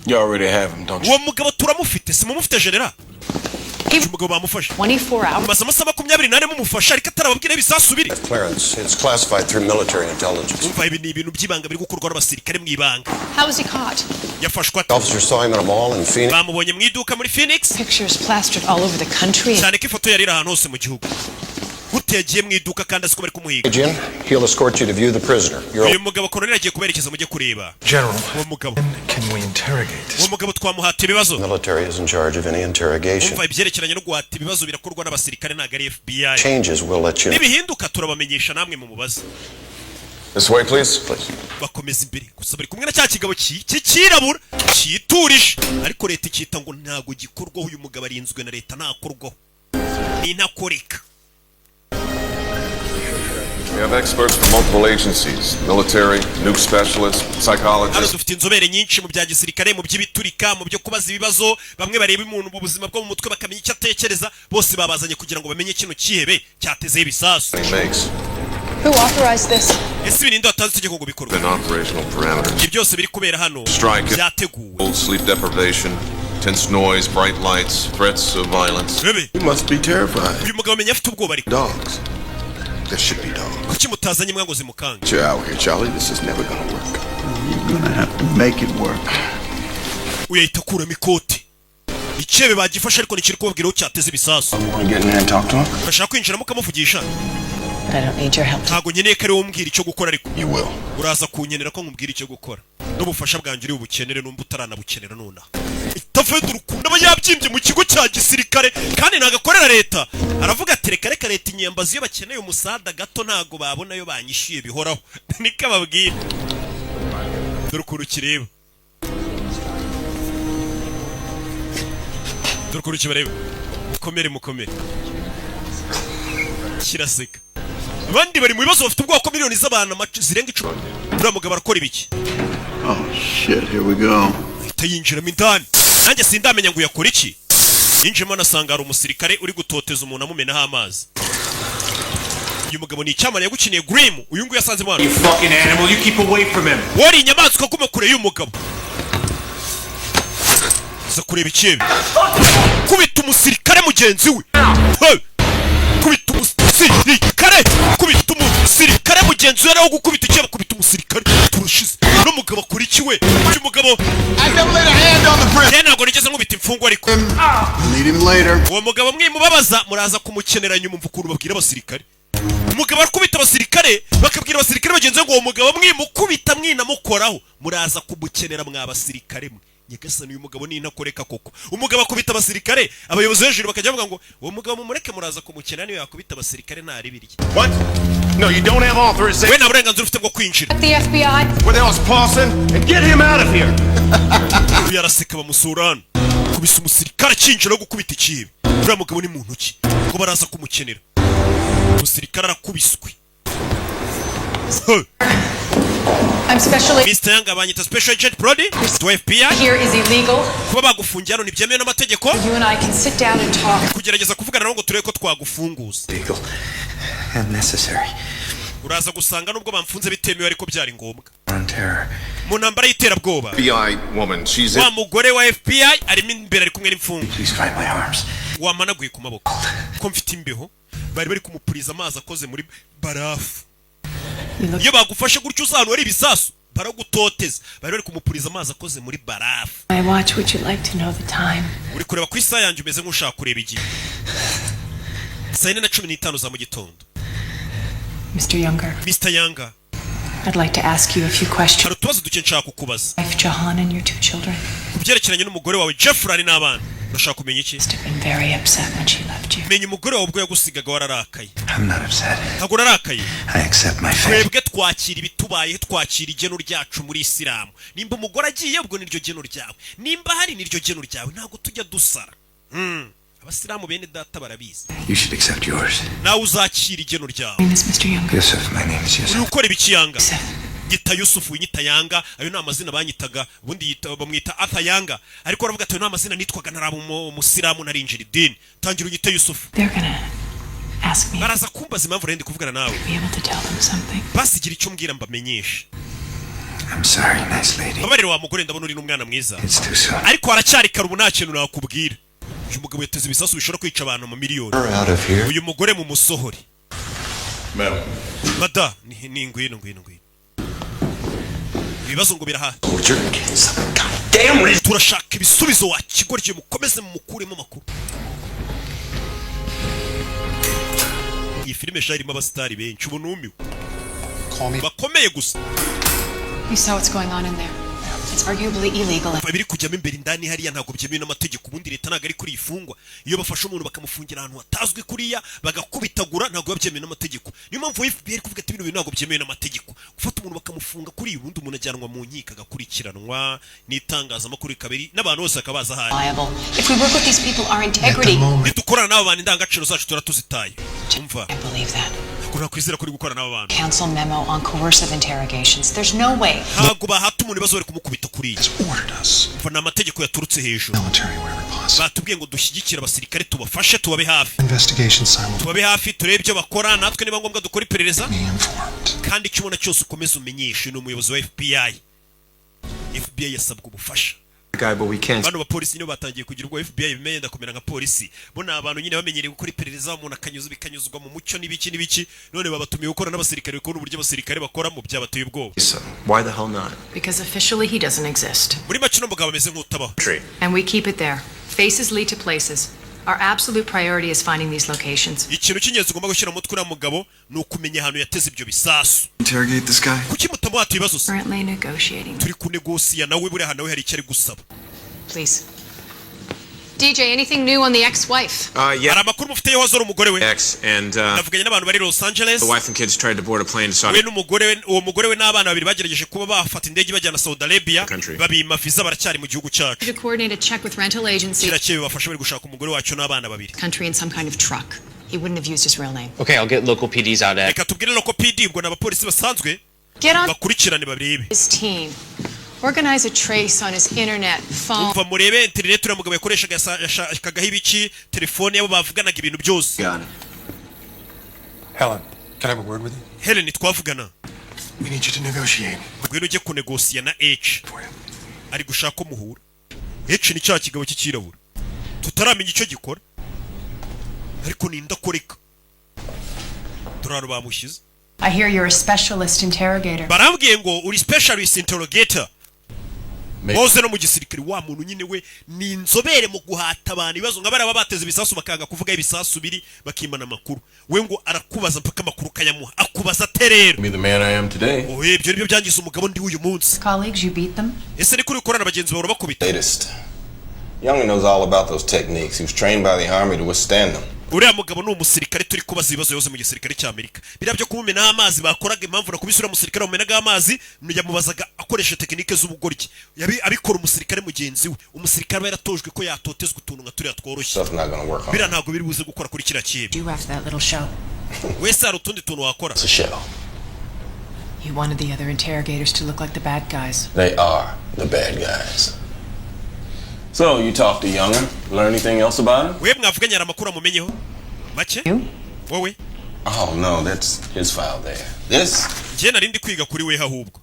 You already have him, don't you? Uwo mugabo turamufite, simumufite general. Uyu mugabo bamufashe. 24 hours. Maze amasaha 24 mumufasha ariko atarababwira ibisasu biri. Clearance. It's classified through military intelligence. Umva ibi ni ibintu by'ibanga biri gukorwa n'abasirikare mu ibanga. How was he caught? Yafashwe ate. Officers saw him at a mall in Phoenix. Bamubonye mu iduka muri Phoenix. Pictures plastered all over the country. Cyane ko ifoto yari ahantu hose mu gihugu. Gutegiye mu iduka kandi asiko bari kumuhiga. Jim, he'll escort you to view the prisoner. Uyu mugabo Colonel agiye kuberekeza mujye kureba. General, uwo mugabo. Can we interrogate? Uwo mugabo twamuhata ibibazo. Military is in charge of any interrogation. Umva ibyerekeranye no guhata ibibazo birakorwa n'abasirikare ntago ari FBI. Changes will let you know. Nibihinduka turabamenyesha namwe mu mubaza. This way, please. Bakomeza imbere gusa bari kumwe na cya kigabo cyirabura cyiturije ariko leta ikita ngo ntago gikorwaho uyu mugabo arinzwe na leta ntakorwaho. Ni ntakoreka. We have experts from multiple agencies, military, nuke specialists, psychologists. Dufite inzobere nyinshi mu bya gisirikare mu by'ibiturika mu byo kubaza ibibazo bamwe bareba umuntu mu buzima bwo mu mutwe bakamenya icyo atekereza bose babazanye kugira ngo bamenye kino kihebe cyateze ibisasu. Who authorized this? Ese bininde watanze itegeko ngo bikorwe. An operational parameters. Byose biri kubera hano. Byateguwe. Sleep deprivation, tense noise, bright lights, threats of violence. You must be terrified. Uyu mugabo amenya afite ubwoba ariko. Dogs. There should be dogs. Kuki mutazanye mwango zimukanga? You're out here, Charlie. This is never gonna work. You're gonna have to make it work. Uyahita kuramo ikoti. icyebe bagifashe ariko nikiri kubabwira aho cyateze ibisasu. Urashaka kwinjiramo ukamuvugisha? Ntago nkeneye ko ari wowe umbwira icyo gukora ariko uraza kunyenera ko nkubwira icyo gukora n'ubufasha bwanjye uri bukenere n'umba utaranabukenera nonaha. Tafedo urukundo aba yabyimbye mu kigo cya gisirikare kandi ntagakorera leta. Aravuga ati reka leta inyambazi iyo bakeneye umusada gato ntago babona yo banyishyuye bihoraho. Niko ababwira. Dore ukuntu kireba. Dore ukuntu kibareba. Mukomere. Kiraseka. Abandi bari mu bibazo bafite ubwoko miliyoni z'abantu zirenga 10. Uriya mugabo arakora ibiki? Oh shit, here we go. Yinjiramo indani. Nanjye sindamenya ngo yakora iki. Yinjiramo anasanga ari umusirikare uri gutoteza umuntu amumenaho amazi. Uyu mugabo ni icyamane yagukiniye Grim. Uyu nguyu yasanze mwana. You fucking animal, you keep away from him. Wari inyamaswa kuma kure y'umugabo. Za kureba icyebe. Kubita umusirikare mugenzi we. Kubita umusirikare. Kubita umusirikare mugenzi we nawo gukubita icyebe kubita umusirikare. Turushize. No mugabo akora iki we? Uyu mugabo I never laid a hand on the president. ntabwo nigeze nkubita imfungwa ariko. Meet him later. Uwo mugabo mwimubabaza muraza kumukenera nyuma mvukuru babwira abasirikare. Umugabo akubita abasirikare bakabwira abasirikare bagenzi ngo uwo mugabo mwimukubita mwinamukoraho muraza kumukenera mw'abasirikare mwe. Nyagasani uyu mugabo ni intakoreka koko. Umugabo akubita abasirikare abayobozi hejuru bakajya bavuga ngo uwo mugabo mumureke muraza kumukenera niyo yakubita abasirikare nta ribirye. What? No, you don't have authorization. We nta burenganzira ufite bwo kwinjira. The FBI. Where the hell's Paulson? And get him out of here. Uyu araseka bamusurana. Kubisa umusirikare akinjira no gukubita ikibi. Uriya mugabo ni muntu ki? Ngo baraza kumukenera. Umusirikare arakubiswe. I'm specially. Mr. Yanga banyita Special Agent Brody to FBI. Here is illegal. Kuba bagufungiye hano ntibyemewe n'amategeko. You and I can sit down and talk. Kugerageza kuvugana nawe ngo turebe ko twagufunguza. Legal and necessary. Uraza gusanga nubwo bamfunze bitemewe ariko byari ngombwa. On terror. Mu ntambara y'iterabwoba. FBI woman, she's Wa mugore wa FBI arimo imbere ari kumwe n'imfungwa. Please find my arms. Wamanaguye ku maboko. Ko mfite imbeho bari kumupuriza amazi akoze muri barafu. Iyo bagufashe gutyo usano ari ibisasu baragutoteza bari kumupuriza amazi akoze muri barafu. My watch, would you like to know the time? Uri kureba ku isaha yanjye umeze nk'ushaka kureba igihe. Saa 4:15 za mu gitondo. Mr. Younger. Mr. Younger. I'd like to ask you a few questions. Hari utubazo duke nshaka kukubaza. Wife Jahan and your 2 children. Kubyerekeranye n'umugore wawe Jeffrey n'abana. Urashaka kumenya iki? Must have been very upset when she left you. Menya umugore wawe ubwo yagusigaga wararakaye. I'm not upset. Ntabwo narakaye. I accept my fate. Twebwe twakira ibitubaye twakira igeno ryacu muri Isilamu. Nimba umugore agiye ubwo niryo geno ryawe. Nimba hari niryo geno ryawe ntabwo tujya dusara. Abasilamu bene data barabizi. You should accept yours. Nawe uzakira igeno ryawe. My name is Mr. Younger. Yusuf, my name is Yusuf. Uri ukora ibiki Yanga? Nyita Yusufu nyita Yanga, ayo ni amazina banyitaga ubundi bamwita Arthur Yanga, ariko aravuga ati ayo ni amazina nitwaga naraba umusiramu narinjira idini. Tangira unyite Yusufu. They're gonna ask me. Baraza kumbaza impamvu rendi kuvugana nawe. Be able to tell them something. Basigira icyo mbwira mbamenyesha. I'm sorry, nice lady. Babarira wa mugore ndabona uri n'umwana mwiza. It's too soon. Ariko haracyari karubu nta kintu nakubwira. Uyu mugabo yateze ibisasu bishobora kwica abantu mu miliyoni. Out of here. Uyu mugore mu musohori. Madam. Bada ni ngwino. Ibibazo ngo biraha. Turashaka ibisubizo wa kigorye mukomeze mukuremo makuru. Iyi filime sharimo abastari benshi ubunumiwe. Bakomeye gusa. You saw what's going on in there. It's arguably illegal. Babiri kujyamo imbere indani hariya ntabwo byemewe n'amategeko ubundi leta ntabwo ari kuri ifungwa. Iyo bafashe umuntu bakamufungira ahantu hatazwi kuriya bagakubitagura ntabwo byemewe n'amategeko. Niyo mpamvu FBI kuvuga ati ibintu ntabwo byemewe n'amategeko. Gufata umuntu bakamufunga kuri ubundi umuntu ajyanwa mu nkiko agakurikiranwa n'itangazamakuru kabiri n'abantu bose akabaza hari. If we work with these people, our integrity. Nidukorana n'abo bantu indangagaciro zacu turatuzitaye. Umva. I believe that. Kuna kwizera kuri gukorana n'abo bantu. Council memo on coercive interrogations. There's no way. Ntabwo bahata umuntu bazore kumukubita kuri. Umva na amategeko yaturutse hejuru. Batubwiye ngo dushyigikire abasirikare tubafashe tubabe hafi. Tubabe hafi turebe ibyo bakora natwe niba ngombwa dukora iperereza. Kandi icyo ubona cyose ukomeza umenyeshe n'umuyobozi wa FBI. FBI yasabwe ubufasha. Bano bapolisi niyo batangiye kugira ubwo FBI bimenye ndakomera nka polisi. Bona abantu nyine bamenyereye gukora iperereza umuntu akanyuza bikanyuzwa mu mucyo n'ibiki none babatumiye gukora n'abasirikare bakora uburyo abasirikare bakora mu byabateye ubwoba. Why the hell not? Because officially he doesn't exist. Muri make no mugabo ameze nk'utabaho. And we keep it there. Faces lead to places. Our absolute priority is finding these locations. ikintu cy'ingenzi ugomba gushyira mu mutwe uriya mugabo ni ukumenya ahantu yateze ibyo bisasu. Interrogate this guy? Kuki mutamuha ibibazo se? Currently negotiating. Turi kunegosiya nawe buriya hano hari icyo ari gusaba. Please. DJ, anything new on the ex-wife? Yeah. Hari amakuru mufite y'uwazo ari umugore we. Ex and navuganye n'abantu bari Los Angeles. the wife and kids tried to board a plane to Saudi. we n'umugore we uwo mugore we n'abana babiri bagerageje kuba bafata indege bajyana Saudi Arabia babima visa baracyari mu gihugu cyacu. To coordinate a check with rental agency. Kirakeye bafasha bari gushaka umugore wacu n'abana babiri. Country in some kind of truck. He wouldn't have used his real name. Okay, I'll get local PDs out at. Reka tubwire local PD ubwo n'abapolisi basanzwe bakurikirane babirebe. His team. Organize a trace on his internet phone. Umva murebe internet uriya mugabo yakoreshaga yashakagaho ibiki telefone yabo bavuganaga ibintu byose. Helen, can I have a word with you? Helen twavugana. We need you to negotiate. Ngwino ujye kunegosiya na H. Ari gushaka ko muhura. H ni cya kigabo cy'ikirabura. Tutaramenya icyo gikora. Ariko ni ndakoreka. Turaro bamushize. I hear you're a specialist interrogator. Barambwiye ngo uri specialist interrogator. Boze no mu gisirikare wa muntu nyine we ni inzobere mu guhata abantu ibibazo nk'abari bateze ibisasu bakanga kuvuga ibisasu biri bakimana amakuru. We ngo arakubaza mpaka amakuru kayamuha. Akubaza terero. Me the man I am today. Oh, ibyo nibyo byangiza umugabo ndi uyu munsi. Colleagues, you beat them? Ese ni kuri ukorana bagenzi bawe bakubita. Latest. Young knows all about those techniques. He was trained by the army to withstand them. Uriya mugabo ni umusirikare turi kubaza ibibazo yose mu gisirikare cy'Amerika. Bira byo kumumena amazi bakoraga impamvu nakubisura umusirikare mumenaga amazi yamubazaga akoresha tekinike z'ubugoryi. Abikora umusirikare mugenzi we. Umusirikare yaratojwe ko yatotezwa utuntu nka turiya tworoshye. Bira ntago biri buze gukora kuri kira kibi. You after that little show. Wese ari utundi tuntu wakora. It's a show. You wanted the other interrogators to look like the bad guys. They are the bad guys. So, you talked to Younger? Learn anything else about him? We mwavuganye amakuru amumenyeho. Make? Wowe? Oh, no, that's his file there. This? Je narindi kwiga kuri we ahubwo.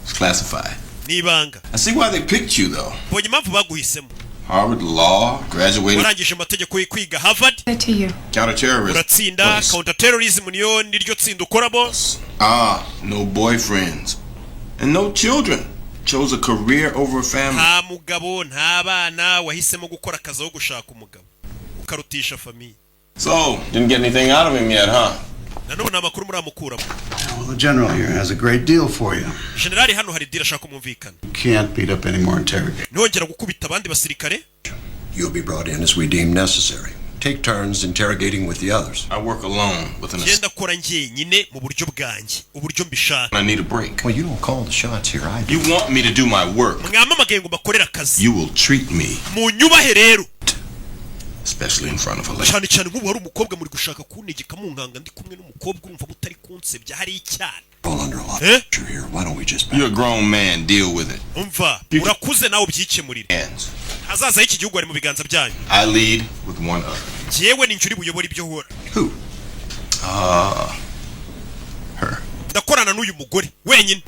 It's classified. Nibanga. I see why they picked you, though. Bonye impamvu baguhisemo. Harvard Law, graduated. Warangije amategeko kwiga Harvard. To you. Counterterrorism. Uratsinda counterterrorism niyo niryo tsinda ukoramo. No boyfriends. And no children. Chose a career over a family. Nta mugabo nta bana wahisemo gukora akazi aho gushaka umugabo. Ukarutisha famille. So, didn't get anything out of him yet, huh? Nanone amakuru muramukuramo. Well, the general here has a great deal for you. Generali hano hari deal ashaka kumvikana. You can't beat up any more interrogators. Nongera gukubita abandi basirikare. You'll be brought in as we deem necessary. Take turns interrogating with the others. I work alone with an Genda kora njyenyine mu buryo bwanjye, uburyo mbishaka. I need a break. Well, you don't call the shots here, I do. You want me to do my work. Mwamamagaye ngo bakorera akazi. You will treat me. Mu nyubahe rero. Especially in front of a lady. Cyane cyane nk'ubu hari umukobwa muri gushaka kuntegeka mu nkanga ndi kumwe n'umukobwa urumva mutari kunsebya hari icyane. All under a lot of pressure here. Why don't we just You're a grown man, deal with it. Umva, urakuze nawe ubyikemurire. Hazaza iki gihugu ari mu biganza byanyu. I lead with one other. Jewe ni njuri buyobora ibyo hora. Who? Her. Ndakorana n'uyu mugore wenyine.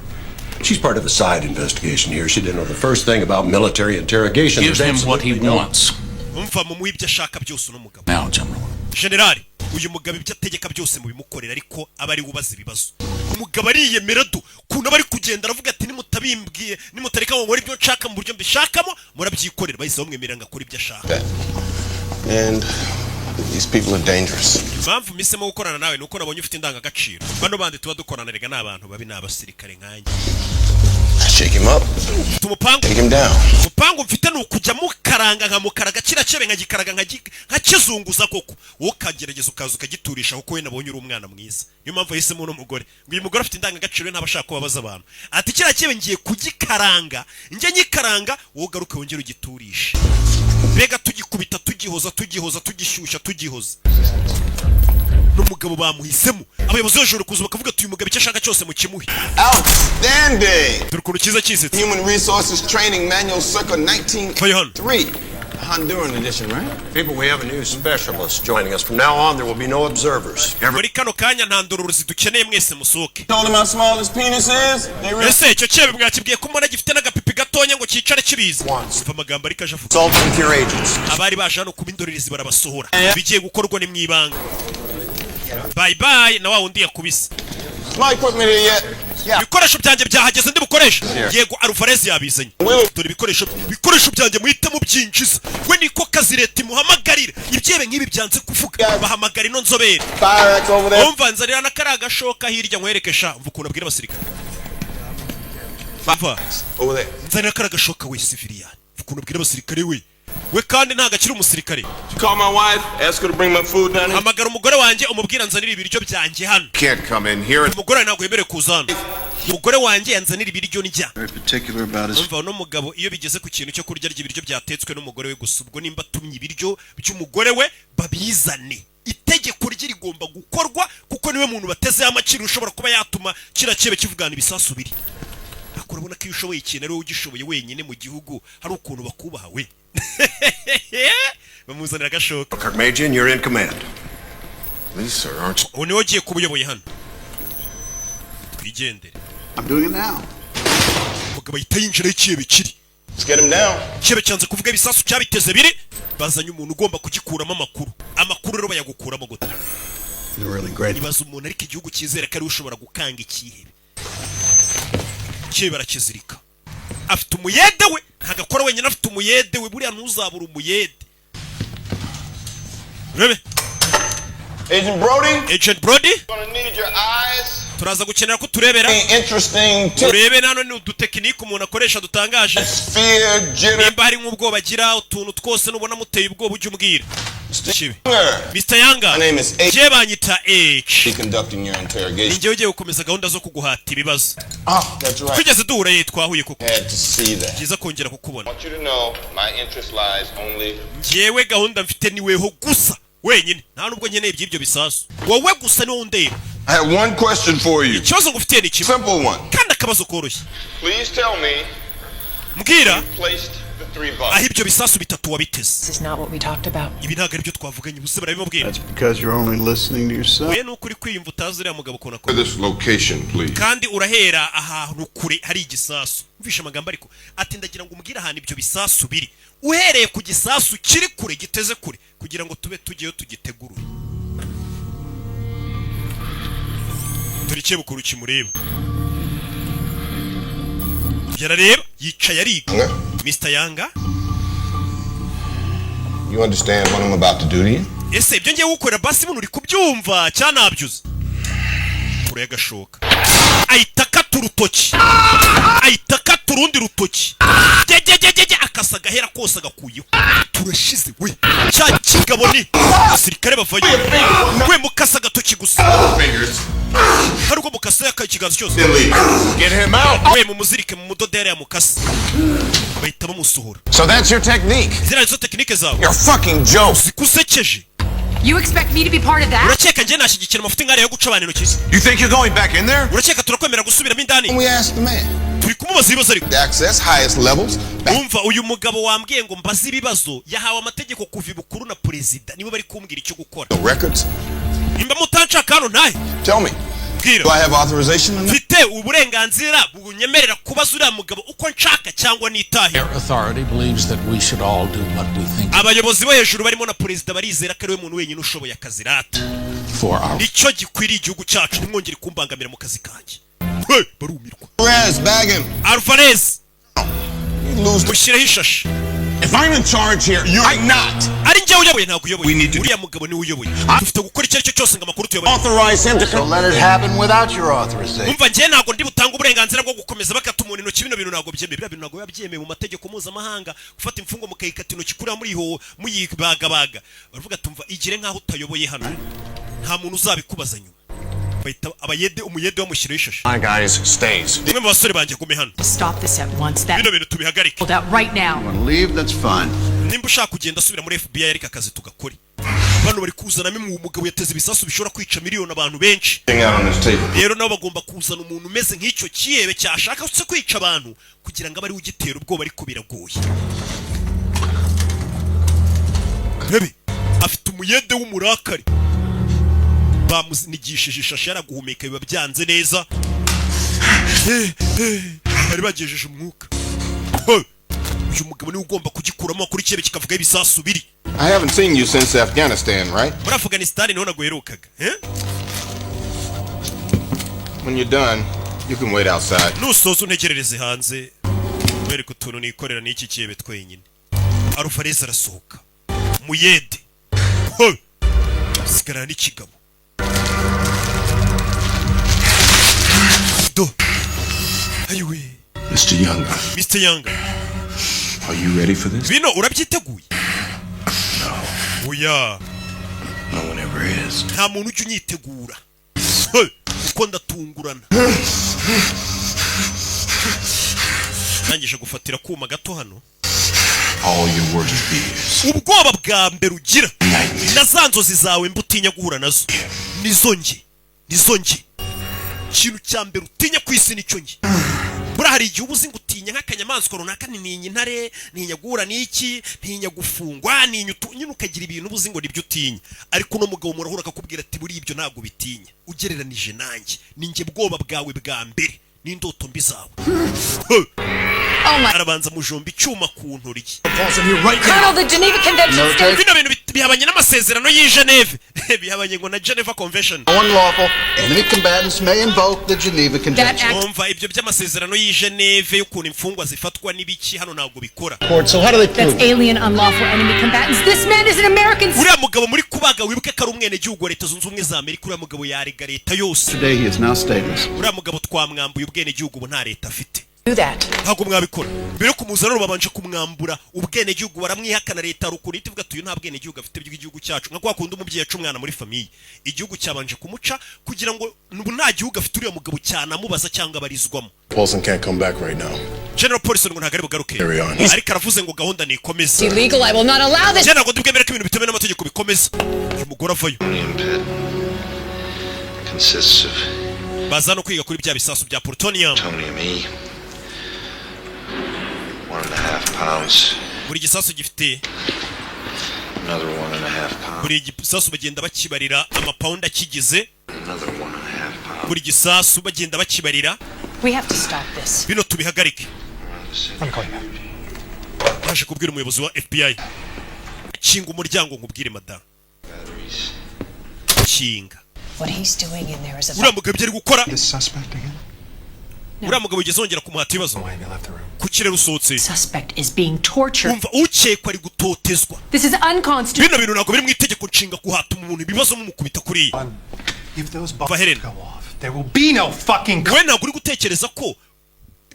She's part of the side investigation here. She didn't know the first thing about military interrogation. Give him what he wants. Umva mu ibyo ashaka byose n'umugabo. Now, General. Generali, uyu mugabo ibyo ategeka byose mu bimukorera ariko abari ubaza ibibazo. Umugabo ariyemera du kuntu bari kugenda aravuga ati nimutabimbwiye nimutareka ngo nkore ibyo nshaka mu buryo mbishakamo murabyikorera bahise bamwemerera ngakora ibyo ashaka. And these people are dangerous. Impamvu misemo gukorana nawe nuko nabonye ufite indangagaciro. Bano bandi tuba dukorana rega n'abantu babi n'abasirikare nkanjye. Shake him up. Tumupangu. Take him down. Mupangu mfite nukujya mukaranga nka mukaraga kiracebe nkagikaraga nkakizunguza koko. Wowe kagerageza ukaza ukagiturisha kuko we nabonye uri umwana mwiza. Niyo mpamvu yahisemo no mugore. Ngo uyu mugore afite indangagaciro ntabashaka kubabaza abantu. Ati kiracebe ngiye kugikaranga. Nje nyikaranga wowe garuke wongere ugiturisha. Bega tugikubita tugishyushya tugihoza. N'umugabo bamuhisemo abayobozi b'ijoro kuza bakavuga ati uyu mugabo icyo ashaka cyose mu kimuhe. Outstanding. Turukuru cyiza cyizetse. Human Resources Training Manual circa 1983. Honduran edition, right? People, we have a new specialist joining us. From now on, there will be no observers. Muri kano kanya nta ndororezi dukeneye mwese musoke. Told him how small his penis is. Ese icyo cyebe mwakibwiye ko mbona gifite n'agapipi gatonya ngo cyicare kibiza. Umva amagambo ariko ajavuga. Consult with your agents. Abari baje hano kuba indorerezi barabasohora. Bigiye gukorwa ni mwibanga. Bye bye na wa wundi yakubise. My equipment here yet? ibikoresho byanjye byahageze ndi bukoresha yego Alvarez yabizanye dore ibikoresho byanjye muhite mubyinjiza we niko kazi leta imuhamagarira ibyebe nk'ibi byanze kuvuga bahamagara ino nzobere umva nzanira na kari agashoka hirya nkwerekesha mva ukuntu abwira abasirikare nzanira kari agashoka we civilian mva ukuntu abwira abasirikare we kandi ntago akiri umusirikare. Call my wife, ask her to bring my food down here. Hamagara umugore wanjye umubwira nzanira ibiryo byanjye hano. Can't come in here. Umugore ntago yemerewe kuza hano. Umugore wanjye yanzanira ibiryo njya. Very particular about his. Umva no mugabo iyo bigeze ku kintu cyo kurya ibiryo byatetswe n'umugore we gusa ubwo nimba tumye ibiryo by'umugore we babizane. Itegeko rye rigomba gukorwa kuko niwe muntu bateze amaciro ushobora kuba yatuma kira cyebe kivugana ibisasu biri. Akurabona ko iyo ushoboye ikintu ari wowe ugishoboye wenyine mu gihugu hari ukuntu bakubaha we. Bamuzanira agashoka. Major, you're in command. Please, sir, aren't you? Ubu wagiye kubuyoboye hano. Twigendere. I'm doing it now. Mugabo yitayinjira ikibe kiri. Let's get him down. Kibe cyanze kuvuga ibisasu cyabiteze biri. Bazanye umuntu ugomba kugikuramo amakuru. Amakuru rero bayagukuramo gute. Really great. Ibaza umuntu ariko igihugu cyizera ko ari ushobora gukanga ikihebe. Kibe barakizirika. Afite umuyede we ntagakora wenyine afite umuyede we buriya ntuzabura umuyede. Rebe Agent Brody Gonna need your eyes. turaza gukenera ko turebera turebe nano ni udutekinike umuntu akoresha dutangaje nimba hari nk'ubwoba agira utuntu twose nubona muteye ubwoba ujye umbwira. Mr. Yanga je banyita H ninjye ugiye gukomeza gahunda zo kuguhata ibibazo tugeze duhura twahuye kuko byiza kongera kukubona njyewe gahunda mfite niweho gusa wenyine nta nubwo nkeneye iby'ibyo bisasu wowe gusa niwo ndeba. I have one question for you. Ikibazo ngufitiye ni kimwe. Simple one. Kandi akabazo koroshye. Please tell me. Mbwira. Placed the 3 bucks. Aho ibyo bisasu bitatu wabiteze. This is not what we talked about. Ibi ntabwo aribyo twavuganye buse barabimubwira. That's because you're only listening to yourself. We nukuri kwiyumva utazi uriya mugabo kona ko. This location, please. Kandi urahera ahantu kure hari igisasu. Mvisha amagambo ariko ati ndagira ngo umbwire ahantu ibyo bisasu biri. Uhereye ku gisasu kiri kure giteze kure kugira ngo tube tugiyeyo tugitegurure. Turikiye bukuru kimureba. Yarareba yicaye ariga. Mr. Yanga. You understand what I'm about to do to you? Ese ibyo ngiye gukorera basi buno uri kubyumva cyanabyuze. Kure yagashoka. Ayitaka urutoki. Ayitaka turundi rutoki. Jejejeje akasaga hera kose agakuyeho. Turashize we. Cya kigabo ni abasirikare bavaye. We mukasa gatoki gusa. Hari uko mukasa yakakiganza cyose. Get him out. We mumuzirike mu mudodere ya mukasa. Bahita bamusohora. So that's your technique. Zira izo technique zawe. You're fucking joke. Zikusekeje. You expect me to be part of that? Uracheka nje nashigikira amafuti ngare yo guca abantu intoki. You think you're going back in there? Uracheka turakwemera gusubiramo indani. We asked the man. Turi kumubaza ibibazo ariko. The access highest levels. Umva uyu mugabo wambwiye ngo mbaze ibibazo yahawe amategeko kuva ibukuru na president nibo bari kumbwira icyo gukora. The records. Imba mutanca kano naye. Tell me. Do I have authorization? Mfite uburenganzira bunyemerera kubaza uriya mugabo uko nshaka cyangwa nitahe. Authority believes that we should all do what we think. Abayobozi bo hejuru barimo na president barizera ko ari we muntu wenyine ushoboye akazi rata. Nicyo gikwiriye igihugu cyacu nimwongere kumbangamira mu kazi kanjye. We barumirwa. Alvarez, bag him. Alvarez. Mushireho ishashi. If I'm in charge here, you're not. Ari njye uyoboye ntabwo uyoboye. Uriya mugabo ni uyoboye. Dufite gukora icyo aricyo cyose ngo amakuru tuyoboye. Authorize him to so let it happen without your authorization. Umva njye ntabwo ndi butanga uburenganzira bwo gukomeza bakata umuntu intoki bino bintu ntabwo byemeye. Biriya bintu ntabwo yabyemeye mu mategeko mpuzamahanga gufata imfungo mukayikata intoki kuri muri ho muyibagabaga. Baravuga tumva igire nkaho utayoboye hano. Nta muntu uzabikubaza nyuma. Bayita abayede umuyede wamushyiraho ishashi. My guys stays. Nimwe mu basore banjye gume hano. Stop this at once. That bino bintu tubihagarike. Hold out right now. Want to leave? That's fine. Nimba ushaka kugenda asubira muri FBI ariko akazi tugakore. Bano bari kuzana mu mugabo yateze ibisasu bishobora kwica miliyoni abantu benshi. Rero nabo bagomba kuzana umuntu umeze nk'icyo kiyebe cyashaka se kwica abantu kugira ngo abari ugitera ubwoba ariko biragoye. Rebe afite umuyede w'umurakari. Bamuzinigishije ishashi yaraguhumeka biba byanze neza. Bari bagejeje umwuka. Uyu mugabo ni ugomba kugikuramo kuri kibe kikavuga ibisasu biri. I haven't seen you since Afghanistan, right? Muri Afghanistan niho naguherukaga. When you're done, You can wait outside. Nusoza untegerereze hanze. Wereka utuntu nikorera n'iki kiyebe twenyine. Alvarez arasohoka. Muyede. Sigara n'ikigabo. Do. Ayiwe. Mr. Younger. Mr. Younger. Are you ready for this? Bino urabyiteguye? No. Oya. No one ever is. Nta muntu ujya unyitegura. Uko ndatungurana. Nangije gufatira kuma gato hano. All your worst fears. Ubwoba bwa mbere ugira. Na za nzozi zawe mbutinya guhura nazo. Nizo nge. Ikintu cya mbere utinya ku isi nicyo nge. Bura hari igihe ubuzi ngo utinya nk'akanyamaswa runaka, ntinya intare, ntinya guhura n'iki, ntinya gufungwa, nyine ukagira ibintu ubuzi ngo nibyo utinya. Ariko no mugabo murahura akakubwira ati buri ibyo ntabwo bitinya. Ugereranije nanjye, ninjye bwoba bwawe bwa mbere n'indoto mbi zawe. Arabanza mujomba icyuma ku ntoryi. Colonel, the Geneva Convention states... Bino bintu bihabanye n'amasezerano y'i Geneve. Bihabanye ngo na Geneva Convention. Unlawful. Enemy combatants may invoke the Geneva Convention. Umva ibyo by'amasezerano y'i Geneve y'ukuntu imfungwa zifatwa n'ibiki hano ntabwo bikora. So how do they prove That's alien unlawful enemy combatants. This man is an American... Uriya mugabo muri kubaga wibuke ko ari umwenegihugu wa Leta Zunze Ubumwe za Amerika. Uriya mugabo yarega leta yose. Today he is now stateless. Uriya mugabo twamwambuye ubwenegihugu nta leta afite. Do that. Ntabwo mwabikora. Mbere yo kumuzana rero babanje kumwambura ubwenegihugu, baramwihakana leta rukuntu itivuga tuyu nta bwenegihugu afite by'igihugu cyacu. Nka kwa kundi umubyeyi aca umwana muri famiye. Igihugu cyabanje kumuca kugira ngo nta gihugu afite uriya mugabo cyanamubaza cyangwa barizwamo. Paulson can't come back right now. General Paulson ngo ntagari bugaruke. Ariko aravuze ngo gahunda ni ikomeza. Illegal, I will not allow this. General ngo ndibwemere ko ibintu bitemewe n'amategeko bikomeza. Uyu mugore avayo. Consists of baza no kwiga kuri bya bisasu bya plutonium. plutonium E, 1.5 pounds. Buri gisasu gifite Another 1.5 pounds. buri gisasu bagenda bakibarira amapawundi akigize. Another 1.5 pounds. Buri gisasu bagenda bakibarira. We have to stop this. Bino tubihagarike. I'm going back. Baje kubwira umuyobozi wa FBI. Kinga umuryango ngubwire madam. Kinga. What he's doing in there is a... Uriya mugabo byari gukora. This suspect again? Uriya mugabo ugeze wongera kumuhata ibibazo. Kukirera usohotse. Suspect is being tortured. Umva ukekwa ari gutotezwa. This is unconstitutional. Bino bintu ntabwo biri mu itegeko nshinga kuhata umuntu ibibazo mumukubita kuri. If those bombs go off, there will be no fucking... We ntabwo uri gutekereza ko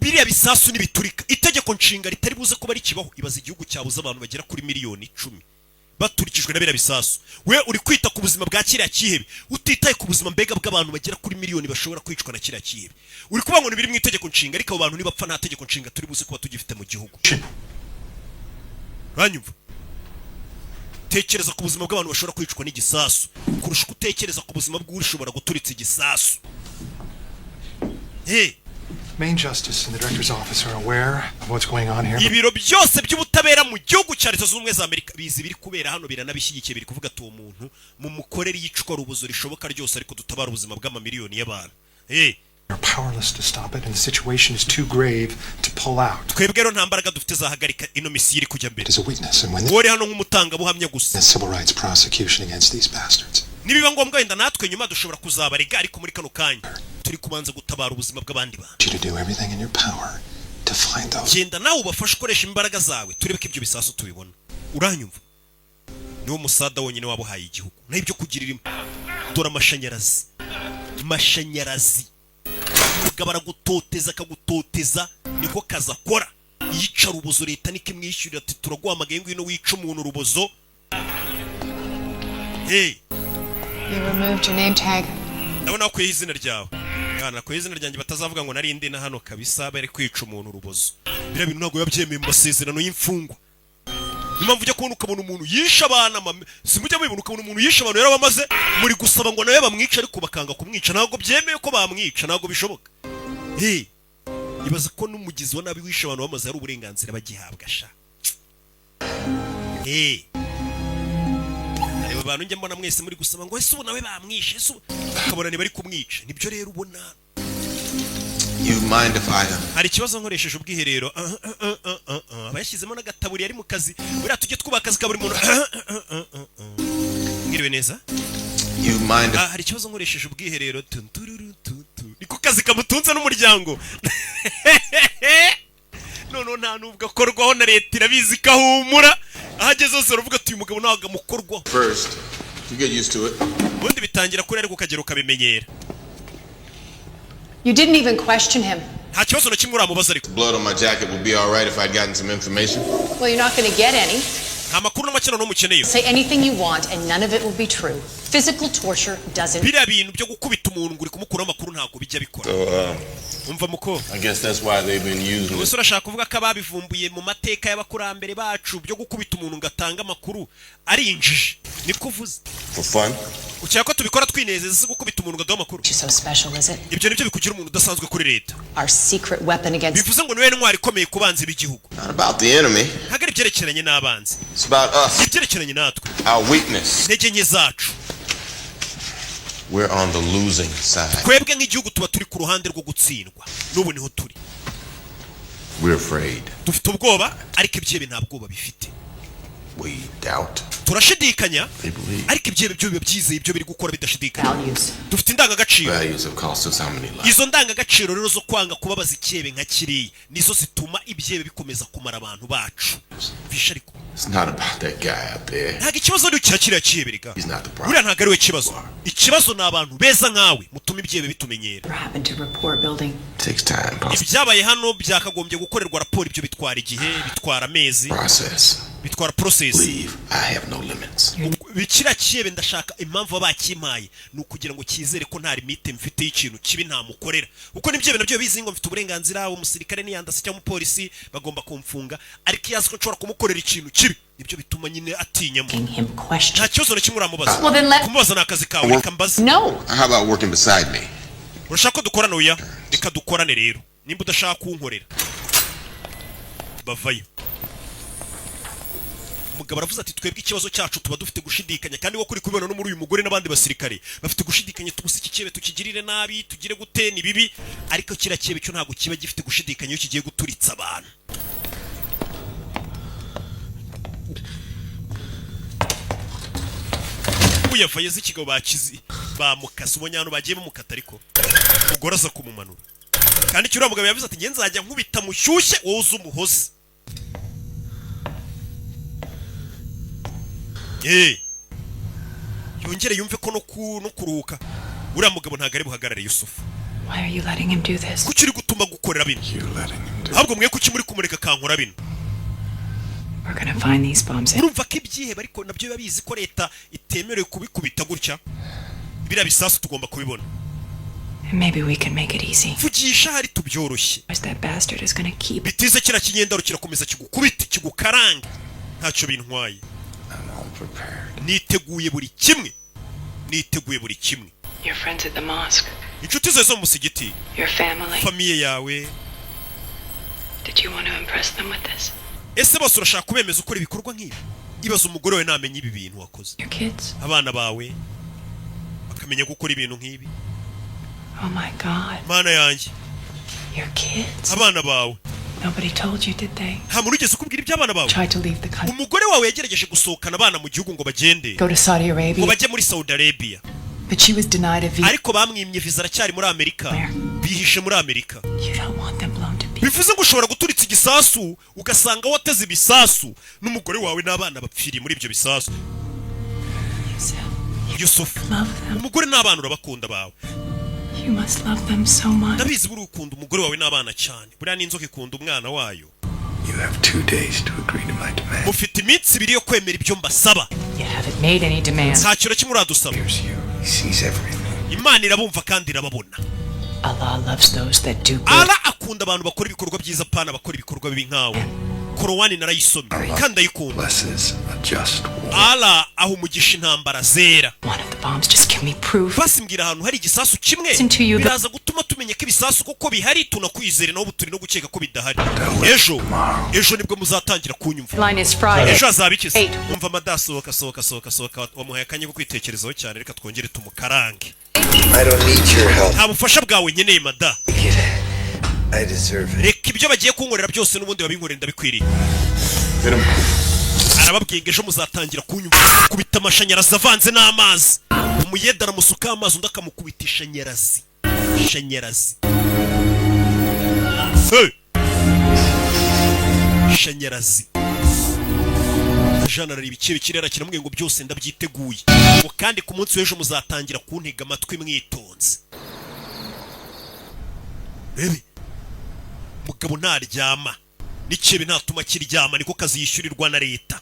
biriya bisasu nibiturika itegeko nshinga ritari buze kuba rikibaho. Ibaza igihugu cyabuze abantu bagera kuri miliyoni 10 baturikijwe na biriya bisasu. We uri kwita ku buzima bwa kiriya kihebe, utitaye ku buzima mbega bw'abantu bagera kuri miliyoni bashobora kwicwa na kiriya kihebe. Uri kuvuga ngo biri mu itegeko nshinga, ariko abo bantu nibapfa nta tegeko nshinga turi buze kuba tugifite mu gihugu. Ranyumva? Tekereza ku buzima bw'abantu bashobora kwicwa n'igisasu kurusha gutekereza ku buzima bw'ushobora guturitsa igisasu. Main Justice and the Director's Office are aware of what's going on here. Ibiro byose by'ubutabera mu gihugu cya Leta Zunze Ubumwe za Amerika bizi biri kubera hano, biranabishyigikiye, biri kuvuga ati uwo muntu mu mukorere yicwa rubuzo rishoboka ryose ariko dutabara ubuzima bw'amamiliyoni y'abantu. We're powerless to stop it and the situation is too grave to pull out. Twebwe rero nta mbaraga dufite zahagarika ino misiyo iri kujya mbere. As a witness and when Wori hano nk'umutangabuhamya gusa. civil rights prosecution against these bastards. Nibiba ngombwa wenda natwe nyuma dushobora kuzabarega, ariko muri kano kanya turi kubanza gutabara ubuzima bw'abandi bantu. You to do everything in your power to find those. Genda nawe ubafashe ukoresha imbaraga zawe turebe ko ibyo bisasu tubibona. Uranyumva? Niwo musada wonyine wabuhaye igihugu. Na ibyo kugirira dora amashanyarazi. Mashanyarazi. Gabara gutoteza akagutoteza niko kaza kora. Yica rubozo leta niko imwishyurira ati turaguhamagaye ngwino wica umuntu rubozo. You removed your name tag. Ndabona ko izina ryawe. Yana ko izina ryanjye batazavuga ngo nari ndi na hano kabisa bari kwica umuntu rubozo. Bira bintu ntabwo yabyemeye mu masezerano y'imfungwa. Impamvu ujya kubona ukabona umuntu yisha abana simujya mubibona ukabona umuntu yisha abantu yarabamaze muri gusaba ngo nawe bamwica ariko bakanga kumwica, ntabwo byemeye ko bamwica, ntabwo bishoboka. Ibaza ko n'umugizi wa nabi wisha abantu bamaze ari uburenganzira bagihabwa sha. Abantu njye mbona mwese muri gusaba ngo ese ubu nawe bamwishe, ese ukabona ni bari kumwica. Nibyo rero ubona. You mind if I hari ikibazo nkoresheje ubwiherero abayashyizemo n'agataburi yari mu kazi. Buriya tujye twubaha akazi ka buri muntu. Mwiriwe neza. You mind hari ikibazo nkoresheje ubwiherero niko kazi akazi kamutunze n'umuryango none nta nubwo akorwaho na leta irabizi kahumura ahageze hose uravuga ati uyu mugabo ntabwo amukorwaho First, you get used to it. ubundi bitangira kuri ariko ukagera ukabimenyera. You didn't even question him. Nta kibazo na kimwe uramubaza ariko. Blood on my jacket would be all right if I'd gotten some information. Well, you're not going to get any. Nta makuru n'amakino n'umukeneye. Say anything you want and none of it will be true. Physical torture doesn't. Biriya bintu byo gukubita umuntu nguri kumukuraho amakuru ntabwo bijya bikora. Umva muko. I guess that's why they've been using it. Gusa urashaka kuvuga ko ababivumbuye mu mateka y'abakurambere bacu byo gukubita umuntu ngatanga amakuru ari injiji. Niko uvuze. For fun? Ucyaka ko tubikora twinezeza se gukubita umuntu ngadaho amakuru. So special is it? Ibyo nibyo bikugira umuntu udasanzwe kuri leta. Our secret weapon against. Bivuze ngo niwe ntwari ikomeye kubanza b'igihugu. Not about the enemy. Ntabwo ari byerekeranye n'abanzi. It's about us. Ibyerekeranye natwe. Our weakness. Intege nke zacu. We're on the losing side. Twebwe nk'igihugu tuba turi ku ruhande rwo gutsindwa. N'ubu niho turi. We're afraid. Dufite ubwoba ariko ibyebe nta bwoba bifite. We doubt. Turashidikanya ariko ibyebe byo biba byizeye ibyo biri gukora bidashidikanya. Dufite indangagaciro. Values have cost us how many lives? Izo ndangagaciro rero zo kwanga kubabaza icyebe nka kiriya nizo zituma ibyebe bikomeza kumara abantu bacu. Bisha ariko. It's not about that guy out there. Ntabwo ikibazo ari kiriya cyebe rega. He's not the problem. Buriya ntabwo ari we kibazo. Ikibazo ni abantu beza nkawe mutuma ibyebe bitumenyera. Takes time. Ibyabaye hano byakagombye gukorerwa raporo, ibyo bitwara igihe, bitwara amezi. Process. Bitwara process. Leave. I have no limits. Bikira cyebe ndashaka impamvu abakimaye ni ukugira ngo kizere ko nta limite mfite y'ikintu kibi ntamukorera. Uko nibyebe nabyo bizi ngo mfite uburenganzira umusirikare niyandase cyangwa umupolisi bagomba kumfunga ariko yazi ko nshobora kumukorera ikintu kibi. Nibyo bituma nyine atinyamo. Nta kibazo na kimwe uramubaza. Kumubaza ni akazi kawe reka mbaze. No. How about working beside me? Urashaka ko dukorana oya? Reka dukorane rero. Nimba udashaka kunkorera. Bavayo. Umugabo aravuze ati twebwe ikibazo cyacu tuba dufite gushidikanya kandi wo kuri kubibona no muri uyu mugore n'abandi basirikare bafite gushidikanya tugusa iki cyebe tukigirire nabi tugire gute ni bibi ariko kira cyebe cyo ntago kiba gifite gushidikanya iyo kigiye guturitsa abantu. Uyavaye z'ikigabo bakizi bamukasa ubonye hano bagiye bamukata ariko umugore aza kumumanura kandi cyura mugabo yavuze ati nge nzajya nkubita mushyushye wowe uzi umuhozi. Yongere yumve ko no kuruka uriya mugabo ntabwo ari buhagarare Yusufu. Why are you letting him do this? Kuki uri gutuma gukorera bino? Ahubwo mwe kuki muri kumureka kankora bino? We're gonna find these bombs. Urumva ko ibyihebe ariko nabyo biba bizi ko leta itemerewe kubikubita gutya. Biriya bisasu tugomba kubibona. Maybe we can make it easy. Vugisha hari tubyoroshye. That bastard is gonna keep. Bitize kira kinyenda kirakomeza kigukubita kigukaranga. Ntacyo bintwaye. Niteguye buri kimwe. Niteguye buri kimwe. Your friends at the mosque. Inshuti zawe zo mu musigiti. Your family. Famiye yawe. Did you want to impress them with this? Ese bose urashaka kubemeza ukora ibikorwa nk'ibi? Ibaza umugore we namenye ibi bintu wakoze. Your kids. Abana bawe bakamenya gukora ibintu nk'ibi. Oh my God. Mana yanjye. Your kids. Abana bawe. Nobody told you, did they? Nta muntu ugeze ukubwira iby'abana bawe. Tried to leave the country. Umugore wawe yagerageje gusohokana abana mu gihugu ngo bagende. Go to Saudi Arabia. Ngo bajye muri Saudi Arabia. But she was denied a visa. Ariko bamwimye visa aracyari muri Amerika. Bihishe muri Amerika. You don't want them blown to pieces. Bivuze ngo ushobora guturitsa igisasu ugasanga wateze ibisasu n'umugore wawe n'abana bapfiriye muri ibyo bisasu. Yusuf. Umugore n'abana urabakunda bawe. You must love them so much. Ndabizi buri ukunda umugore wawe n'abana cyane. Buriya n'inzoka ikunda umwana wayo. You have 2 days to agree to my demand. Mufite iminsi 2 yo kwemera ibyo mbasaba. You haven't made any demands. Nta kintu kimwe uradusaba. He sees everything. Imana irabumva kandi irababona. Allah loves those that do good. Allah akunda abantu bakora ibikorwa byiza pana bakora ibikorwa bibi nkawe. Korowani narayisomye kandi ayikunda. Blesses a just war. Allah aho umugisha intambara zera. One of the bombs, just give me proof. Basimbwira ahantu hari igisasu kimwe. Biraza gutuma tumenya ko ibisasu kuko bihari tunakwizere naho buturi no gukeka ko bidahari. Ejo nibwo muzatangira kunyumva. Line is Friday. Ejo azabikize. Umva madasohoka wamuhaye akanya ko kwitekerezaho cyane reka twongere tumukarange. I don't need your help. Nta bufasha bwawe nkeneye mada. I deserve it. Reka ibyo bagiye kunkorera byose n'ubundi babinkorera ndabikwiriye. Arababwiye ejo muzatangira kunyumva kubita amashanyarazi avanze n'amazi. Umuyeda aramusuka amazi undi akamukubitisha nyarazi. shanyarazi shanyarazi Jean arareba ikibe kirera kiramubwiye ngo byose ndabyiteguye ngo kandi ku munsi w'ejo muzatangira kuntega amatwi mwitonze bebe mugabo ntaryama n'ikebe ntatuma kiryama niko kazi yishyurirwa na leta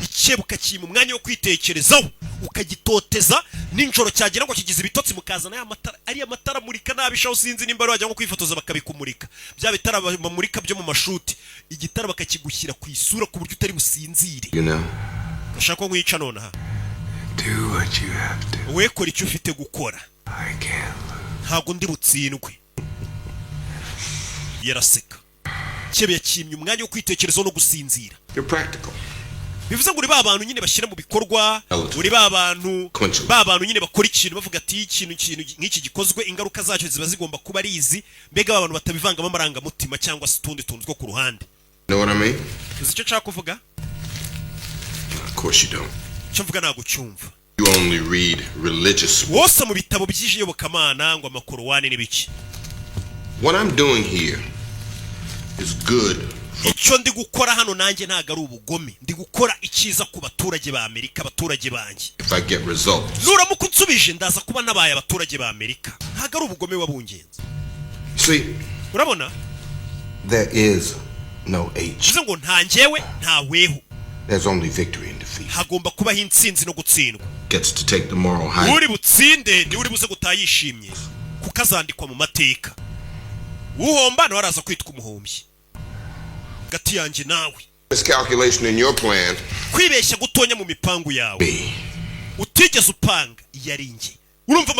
ikebe ukakima umwanya wo kwitekerezaho ukagitoteza ninjoro cyagera ngo kigize ibitotsi mukazana y'amatara ari amatara murika nabishaho sinzi nimba bajya ngo kwifotoza bakabikumurika bya bitara bamurika byo mu mashuti igitara bakakigushyira ku isura ku buryo utari businzire gashaka ko nkwica none ha we kora icyo ufite gukora ntago ndi butsindwe yaraseka kebe yakimye umwanya wo kwitekerezaho no gusinzira bivuze ngo uri ba bantu nyine bashyira mu bikorwa uri ba bantu nyine bakora ikintu bavuga ati ikintu nk'iki gikozwe ingaruka zacyo ziba zigomba kuba ari izi mbega abantu batabivangamo amarangamutima cyangwa se utundi tuntu two ku ruhande uzi icyo nshaka kuvuga icyo mvuga ntabwo cyumva wose mu bitabo by'iyobokamana ngo amakorowani n'ibiki icyo ndi gukora hano nanjye ntago ari ubugome ndi gukora icyiza ku baturage ba Amerika abaturage banjye nuramuka unsubije ndaza kuba nabaye abaturage ba Amerika ntago ari ubugome wabungenze urabona bivuze ngo nta njyewe nta weho hagomba kubaho intsinzi no gutsindwa uri butsinde ni uri buze gutayishimye kuko azandikwa mu mateka uhomba nawe araza kwitwa umuhombyi gati yanjye nawe kwibeshya gutonya mu mipangu yawe utigeze upanga yarinjye urumva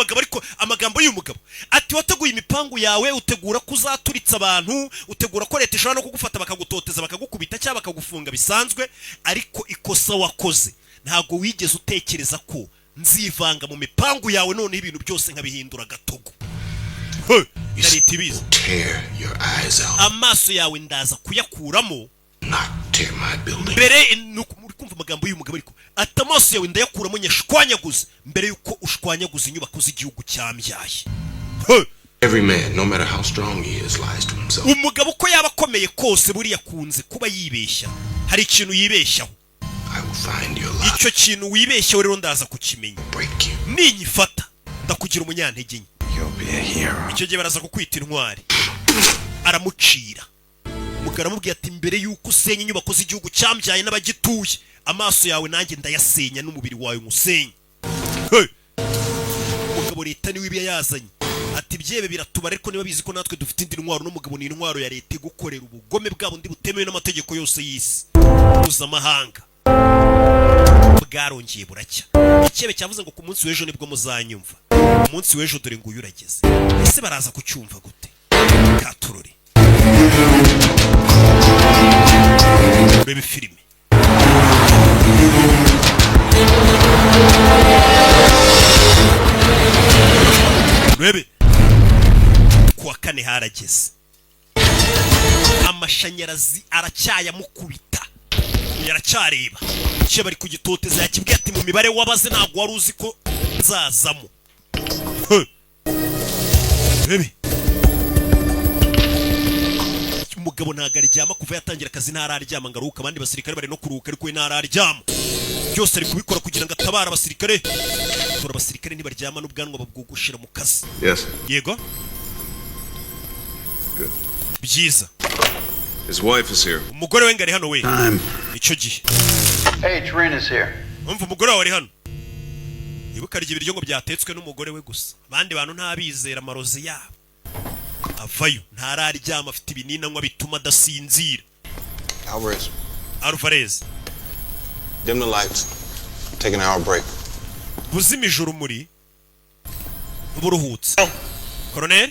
amagambo y'uyu mugabo ati wateguye imipangu yawe utegura kuzaturitsa abantu utegura ko leta ishobora no kugufata bakagutoteza bakagukubita cyangwa bakagufunga bisanzwe ariko ikosa wakoze ntago wigeze utekereza ko nzivanga mu mipangu yawe none ibintu byose nkabihindura gatogo na leta ibizi amaso yawe ndaza kuyakuramo mbere muri kumva amagambo y'uyu mugabo ariko ati amaso yawe ndayakuramo nyashwanyaguze mbere yuko ushwanyaguza inyubako z'igihugu cyambyaye umugabo uko yaba akomeye kose buriya akunze kuba yibeshya hari ikintu yibeshyaho icyo kintu wibeshyaho rero ndaza kukimenya ninyifata ndakugira umunyantege nke icyo gihe baraza kukwita intwari aramucira umugabo aramubwiye ati mbere yuko usenya inyubako z'igihugu cyambyaye n'abagituye amaso yawe nanjye ndayasenya n'umubiri wawe musenya umugabo leta niwe ibi yazanye ati byebe biratubara ariko niba bizi ko natwe dufite indi ntwaro n'umugabo ni intwaro ya leta igukorera ubugome bwabo ndi butemewe n'amategeko yose y'isi mpuzamahanga bwarongeye buracya ikebe cyavuze ngo ku munsi w'ejo nibwo muzanyumva umunsi w'ejo dore ngo uyurageze ese baraza kucyumva gute katurore urebe filime urebe kuwa kane harageze amashanyarazi aracyayamukubita yaracyareba icyo bari kugitoteza yakibwiye ati mu mibare wabaze ntabwo wari uzi ko nzazamo urebe umugabo ntago aryama kuva yatangira akazi ntararyama ngo aruhuke abandi basirikare bari no kuruhuka ariko we ntararyama byose ari kubikora kugira ngo atabare abasirikare dore abasirikare ntibaryama n'ubwanwa babwogoshera mu kazi yego byiza umugore we ngari hano we icyo gihe umva umugore wawe ari hano ibuka arya ibiryo ngo byatetswe n'umugore we gusa abandi bantu ntabizera amarozi yabo avayo ntararyama afite ibinini anywa bituma adasinzira Alvarez dim the lights, take an hour break. buzimije urumuri uburuhutse Colonel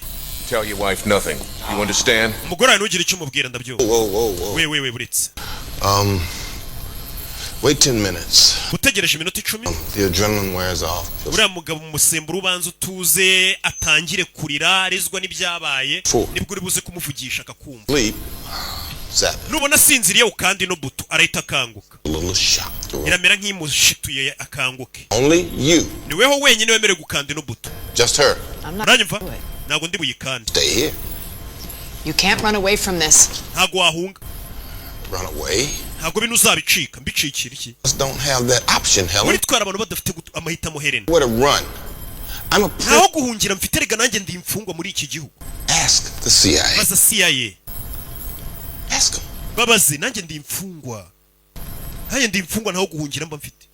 Tell your wife nothing. You understand? umugore wawe ntugire icyo umubwira ndabyumva we buritse Wait 10 minutes. utegereje iminota 10 The adrenaline wears off. uriya mugabo umusemburo ubanza utuze atangire kurira arizwa n'ibyabaye nibwo uri buze kumuvugisha akakumva nubona asinziriye kandi no buto arahita akanguka iramera nk'imushituye akanguke Only you. niweho wenyine wemerewe gukanda no buto Just her. uranyumva ntago ndi buyikane. Stay here. You can't run away from this. Ntago wahunga. Run away? Ntago bino uzabicika, mbicikira iki? Just don't have that option, Helen. Muri twara abantu badafite amahitamo Helen. Where to run? I'm a Ntaho guhungira mfite rega nanjye ndi imfungwa muri iki gihugu. Ask the CIA. Baza CIA. Ask them. Babaze nanjye ndi imfungwa. Haye ndi imfungwa ntaho guhungira mba mfite.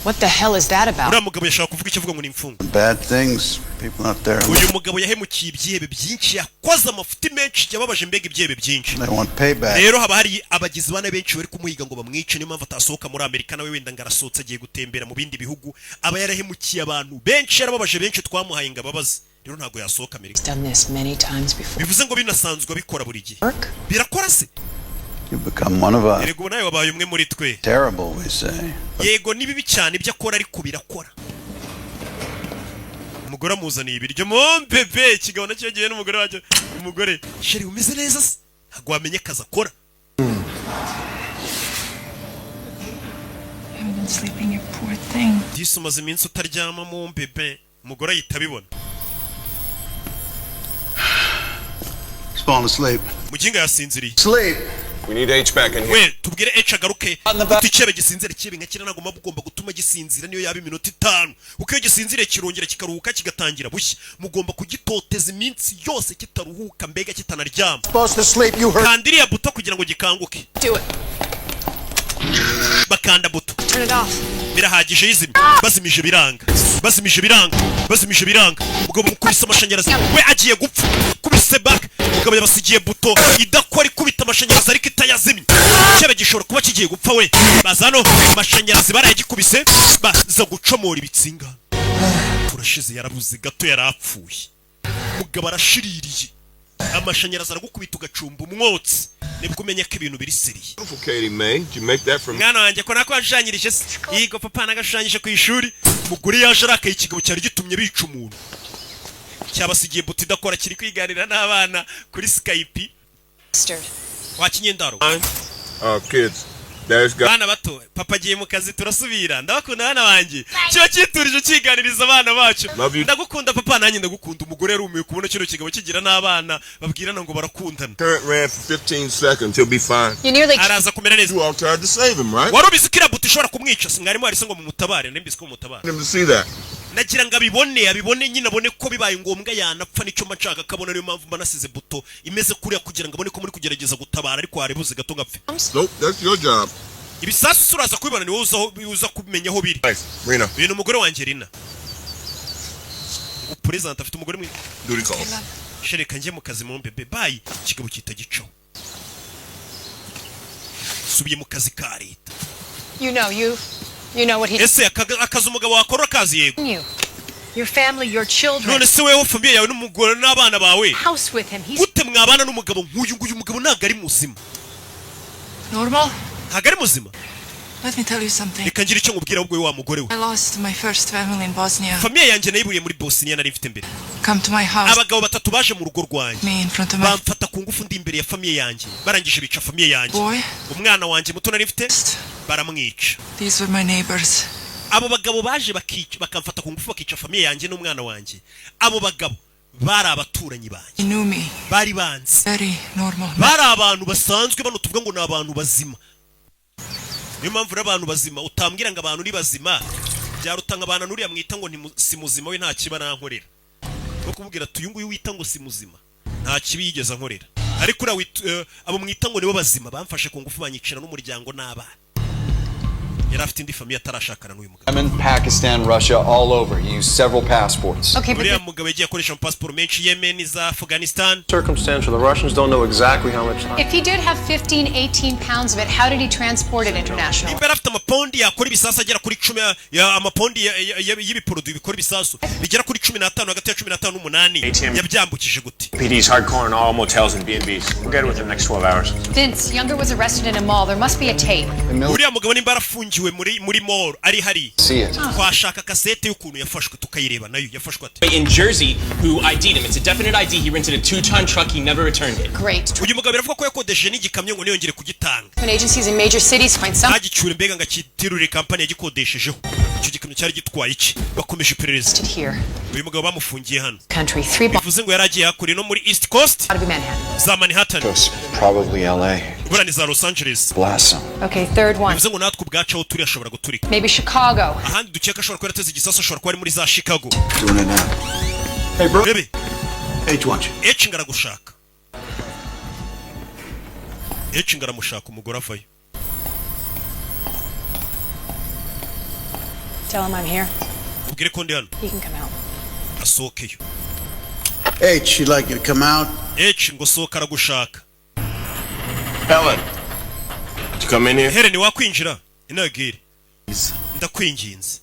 What the hell is that about? Uriya mugabo yashaka kuvuga icyo avuga ngo ni imfungwa. Bad things, people out there. Uyu mugabo yahemukiye ibyebe byinshi, yakoze amafuti menshi, yababaje mbega ibyebe byinshi. They want payback. Rero haba hari abagizi bana benshi bari kumuhiga ngo bamwice, niyo mpamvu atasohoka muri Amerika nawe wenda ngarasohotse agiye gutembera mu bindi bihugu. Aba yarahemukiye abantu benshi, yarababaje benshi twamuhaye ngo ababaze. Rero ntago yasohoka Amerika. Done this many times before. Bivuze ngo binasanzwe abikora buri gihe. Birakora se? You become one of us. Yego nawe wabaye umwe muri twe. Terrible, we say. Yego ni bibi cyane ibyo akora ariko birakora. Umugore amuzaniye ibiryo mombebe kigabo nacyo gihe n'umugore wacyo. Umugore sheri umeze neza se? Ntago wamenye kaza akora. Haven't been sleeping, you poor thing. Disumaze iminsi utaryama mombebe. Umugore yitabibona. He's falling asleep. Muginga yasinziriye. Sleep. We need H back in here. We tubwire H agaruke. Uticebe gisinzire kibe nkakira nagomba bugomba gutuma gisinzira niyo yaba iminota 5. Uko gisinzire kirongera kikaruhuka kigatangira bushya. Mugomba kugitoteza iminsi yose kitaruhuka mbega kitanaryama. Supposed to sleep, you heard. Kandiri ya buto kugira ngo gikanguke. Do it. Bakanda buto. Turn it off. Birahagije yizimye. Bazimije biranga. Bazimije biranga. Bazimije biranga. Mugabo mukubise amashanyarazi. We agiye gupfa. Kubise back. Mugabo yabasigiye buto idakora ikubita amashanyarazi ariko itayazimye. Cyebe gishobora kuba kigiye gupfa we. Bazano amashanyarazi barayagikubise baza gucomora ibitsinga. Turashize yarabuze gato yarapfuye. Mugabo arashiririye. Amashanyarazi aragukubita ugacumba umwotsi. Nibwo umenya ko ibintu biri seriye. Katie May, did you make that from Mwana wanjye ko nako yashanyirije se. Yigo papa nagashushanyije ku ishuri. Mugore yaje arakaye ikigabo cyari gitumye bica umuntu. Cyabasigiye buti idakora kiri kwiganira n'abana kuri Skype. Wakinyendaro. Kids. There's got Bana bato, papa agiye mu kazi turasubira. Ndabakunda bana banjye. Cyo kiturije kiganiriza abana bacu. Ndagukunda papa nanjye ndagukunda. Umugore yarumiye kubona kino kigabo kigira n'abana babwirana ngo barakundana. Current ran for 15 seconds. He'll be fine. Araza kumera neza. You all tried to save him, right? Warubizi kira buti ishobora kumwica. Singarimo ari se ngo mumutabare, nembise ko mumutabare. Him to see that. Nagira ngo abibone nyine abone ko bibaye ngombwa yanapfa nicyo macaka kabona niyo mpamvu banasize buto imeze kuriya kugira ngo abone ko muri kugerageza gutabara ariko harebuze gato ngapfe. Nope, that's your job. Ibisasu suraza kubibona ni wowe uza kumenya aho biri. Rena. Uyu umugore wanjye Rina. President afite umugore mwiza. Duty call. Shereka nje mu kazi mu mbebe bye kigabo kita gico. Subiye mu kazi ka leta. You know what he Ese akazi umugabo wakora kazi yego. Your family, your children. None se wewe family yawe n'umugore n'abana bawe. House with him. He's Gute mwabana n'umugabo nk'uyu nguyu umugabo ntago ari muzima. Normal? Ntago ari muzima. Let me tell you something. Reka ngira icyo nkubwira ubwo wa mugore we. I lost my first family in Bosnia. Family yanjye nayiburiye muri Bosnia nari mfite mbere. Come to my house. Abagabo batatu baje mu rugo rwanjye. Me in front of my bamfata ku ngufu ndi imbere ya family yanjye. Barangije bica family yanjye. Umwana wanjye muto nari mfite baramwica. These were my neighbors. Abo bagabo baje bakamfata ku ngufu bakica family yanjye n'umwana wanjye. Abo bagabo bari abaturanyi banjye. You knew me. Bari banzi. Very normal. Bari abantu basanzwe bano tuvuga ngo ni abantu bazima. Niyo mpamvu abantu bazima utambwira ngo abantu ni bazima byarutanga abantu nuriya mwita ngo ni si muzima we nta kiba nankorera. No kubwira tuyunguyu wita ngo si muzima nta kibi yigeza nkorera. Ariko abo mwita ngo nibo bazima bamfashe ku ngufu banyicira n'umuryango n'abana. Yari afite indi famille atarashakana n'uyu mugabo. Yemen, Pakistan, Russia, all over. He used several passports. Okay, but mugabo yagiye akoresha passport menshi Yemen za Afghanistan. Circumstantial. The Russians don't know exactly how much time. If he did have 15, 18 pounds of it, how did he transport it internationally? Ibera afite amapondi yakora ibisasu agera kuri 10 ya amapondi y'ibiproduit bikora ibisasu bigera kuri 15 hagati ya 15 n'umunani yabyambukije gute. PD's hardcore in all motels and B&Bs. We'll get it within the next 12 hours. Vince, Younger was arrested in a mall. There must be a tape. Uriya mugabo nimba arafungiwe muri mall ari hari. Twashaka kasete y'ukuntu yafashwe tukayireba nayo yafashwe ate. In Jersey, who ID'd him. It's a definite ID. He rented a 2-ton truck. He never returned it. Great. Uyu mugabo biravuga ko yakodeje n'igikamyo ngo niyongere kugitanga. When agencies in major cities find some. Agicyure mbega ngaki gitirure kampani yagikodeshejeho. Icyo gikamyo cyari gitwaye iki? Bakomeje iperereza. Uyu mugabo bamufungiye hano. Bivuze ngo yaragiye hakuri no muri East Coast. Za Manhattan. Probably LA. Burani za Los Angeles. Blast him. Okay, third one. Bivuze ngo natwe ubwacu aho turi ashobora guturika. Maybe Chicago. Ahandi dukeka ashobora kuba yarateze igisasu ashobora kuba ari muri za Chicago. Doing it now. Hey bro. Baby. H watch. H ngaragushaka. H ngaramushaka umugore avayo. Tell him I'm here. Ubwire ko ndi hano. He can come out. Asohokeyo. H, she'd like you to come out. H ngo sohoka aragushaka. Helen. You come in here? Helen wakwinjira. Inagire. Ndakwinginze.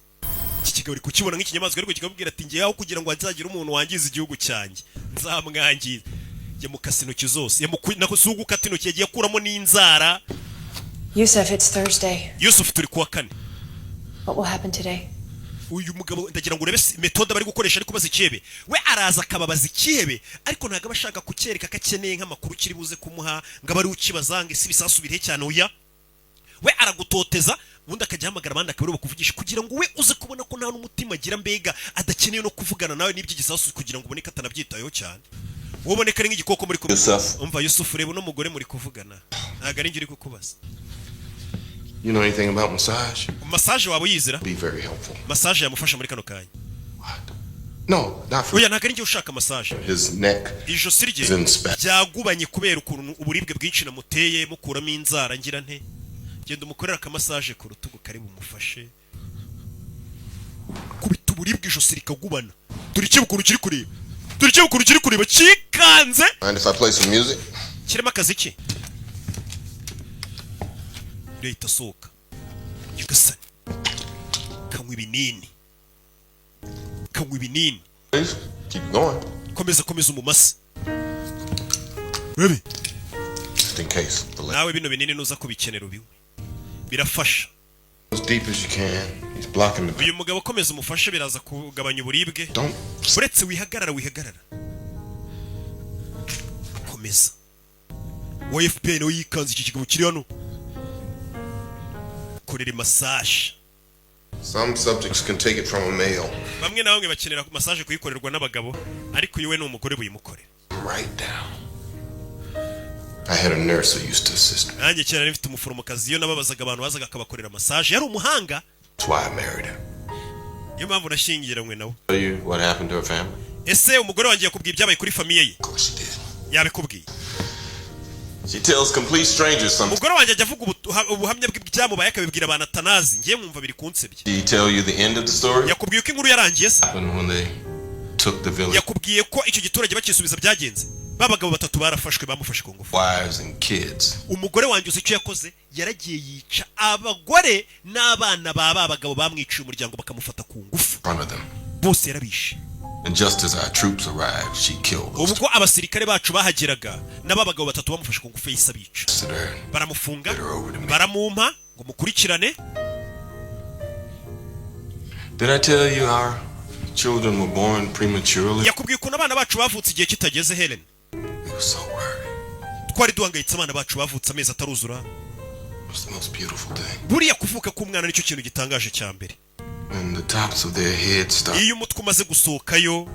Iki kigabo uri kukibona nk'ikinyamaswa ariko kikabwira ati ngiye aho kugira ngo azagira umuntu wangiza igihugu cyanjye. Nzamwangiza. Yamukasa intoki zose. Nakusugu kata intoki yagiye kuramo n'inzara. Yusuf, it's Thursday. Yusuf turi kuwa kane. What will happen today? Uyu mugabo ndagira ngo urebe metode bari gukoresha ariko bazikebe. We araza akababaza ikihebe ariko ntago abashaka kucyereka kakeneye nk'amakuru kiri buze kumuha ngo abari ukibazange si bisasubire cyane uya. We aragutoteza ubundi akajyahamagara abandi akabiri bakuvugisha kugira ngo we uze kubona ko nta n'umutima agira mbega adakeneye no kuvugana nawe n'ibyo gisasu kugira ngo uboneke atanabyitayeho cyane. Woboneka ari nk'igikoko muri kuvuga. Umva Yusuf reba no mugore muri kuvugana. Ntago ari ngiri kukubaza. You know anything about massage? Massage wabo yizira? Be very helpful. Massage yamufasha muri kano kanya. No, not for. Oya ntago ari ngiye ushaka massage. His neck. Ijosi rye byagubanye kubera ukuntu uburibwe bwinshi namuteye mukuramo inzara ngira nte. Genda umukorera ka massage ku rutugu kari bumufashe. Kubita uburibwe ijosi rikagubana. Turikiye ukuntu kiri kureba. Turikiye ukuntu kiri kureba kikanze. Mind if I play some music? Kirema akazi ki? Leta soka. Yugasani. Kanywa ibinini. Kanywa ibinini. Please keep going. Komeza umumasa. Baby. Just in case. Nawe bino binini nuza kubikenera ubiwe. Birafasha. As deep as you can. He's blocking the. Uyu mugabo komeza umufashe biraza kugabanya uburibwe. Uretse wihagarara. Komeza. Wa FPN no yikanze iki kigabo kiri hano. Korera massage. Some subjects can take it from a male. Bamwe na bamwe bakenera massage kuyikorerwa n'abagabo ariko yewe n'umugore buyimukorera. Right down. I had a nurse who used to assist me. Nanjye cyane nifite umuforomokazi iyo nababazaga abantu bazaga akabakorera massage yari umuhanga. That's why I married her. Iyo mpamvu nashyingiranywe nawe. Tell you what happened to her family? Ese umugore wanjye yakubwiye ibyabaye kuri famiye ye? Of course she did. Yabikubwiye. She tells complete strangers something. Umugore wanjye ajya avuga ubuhamya bw'ibyamubaye akabibwira abantu atanazi ngiye mwumva biri kunsebye. She tell you the end of the story? Yakubwiye ko inkuru yarangiye se? When they took the village. Yakubwiye ko icyo giturage bakisubiza byagenze. Babagabo batatu barafashwe bamufashe ku ngufu. Wives and kids. Umugore wanjye uzi icyo yakoze yaragiye yica abagore n'abana babagabo bamwiciye umuryango bakamufata ku ngufu. Bose yarabishe. And just as our troops arrived, she killed us. Ubwo abasirikare bacu bahageraga n'ababagabo batatu bamufashe ku ngufu yisabica. Baramufunga, baramumpa ngo mukurikirane. Did I tell you our children were born prematurely? Yakubwiye ko abana bacu bavutse igihe kitageze Helen. We were so worried. Twari duhangayitse abana bacu bavutse amezi ataruzura. It was the most beautiful thing. Buriya kuvuka k'umwana nicyo kintu gitangaje cya mbere. And the tops of their heads start. Iyo umutwe umaze gusohokayo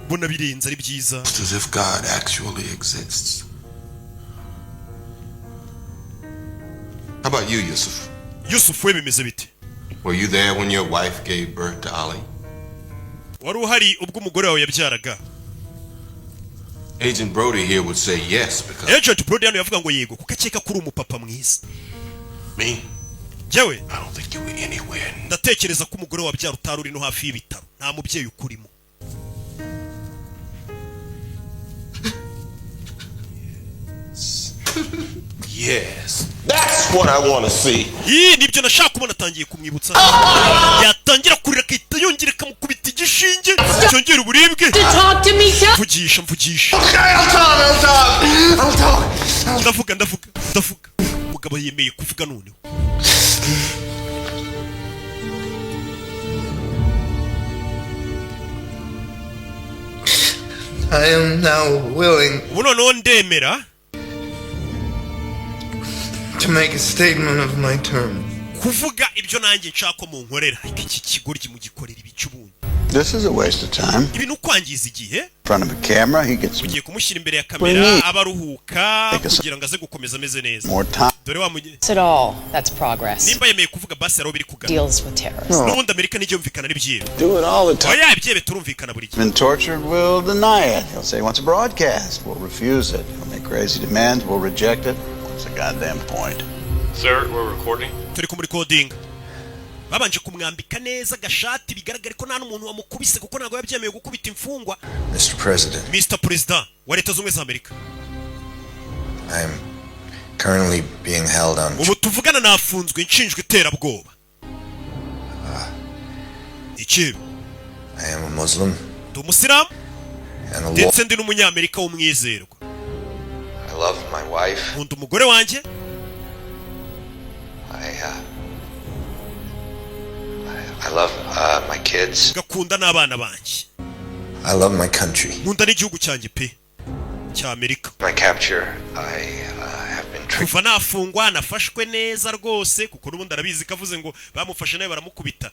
bona birenze ari byiza. It's as if God actually exists. How about you, Yusuf? Yusuf we bimeze bite? Were you there when your wife gave birth to Ali? Wari uhari ubwo umugore wawe yabyaraga? Agent Brody here would say yes because Agent Brody hano yavuga ngo yego kuko akeka kuri umupapa mwiza. Me? Jewe? I don't think you were anywhere. Ndatekereza ko umugore wabyara utari uri no hafi y'ibitaro. Nta mubyeyi ukurimo. Yes. That's what I want to see. Nibyo nashaka kubona atangiye kumwibutsa. Yatangira kurira akahita yongera akamukubita igishinge. Cyongera uburibwe. Mvugisha. Okay, I'll talk. Ndavuga. Umugabo yemeye kuvuga noneho. I am now willing ndemera to make a statement of my terms. kuvuga ibyo nanjye nshaka mu nkorera iki kigoryi mu gikorera ibicubundi. This is a waste of time. Ibintu kwangiza igihe. In front of a camera, he gets ugiye kumushyira imbere ya kamera abaruhuka kugira ngo aze gukomeza ameze neza. Dore wa at all. That's progress. Nimba yemeye kuvuga basi aro biri kugana. Deals with terrorists. N'ubundi Amerika nijye yumvikana n'ibyibe. Do it all the time. Oya ibyibe turumvikana buri gihe. Been tortured, will deny it. He'll say he wants a broadcast. We'll refuse it. He'll make crazy demands. We'll reject it. What's the goddamn point? Sir, we're recording. Turi ku recording. Babanje kumwambika neza gashati bigaragara ko nta n'umuntu wamukubise kuko ntago yabyemeye gukubita imfungwa. Mr. President. Mr. President wa Leta Zunze za Amerika. I'm currently being held on. Ubu tuvugana nafunzwe nshinjwe iterabwoba. Ikibi. I am a Muslim. Ndi Umusiramu. And ndetse ndi n'umunyamerika w'umwizerwa. I love my wife. Nkunda umugore wanjye. I love my kids. Gakunda n'abana banjye. I love my country. Nkunda n'igihugu cyanjye pe cya Amerika. My capture, I have been tricked. Kuva nafungwa nafashwe neza rwose kuko n'ubundi arabizi kavuze ngo bamufashe nawe baramukubita.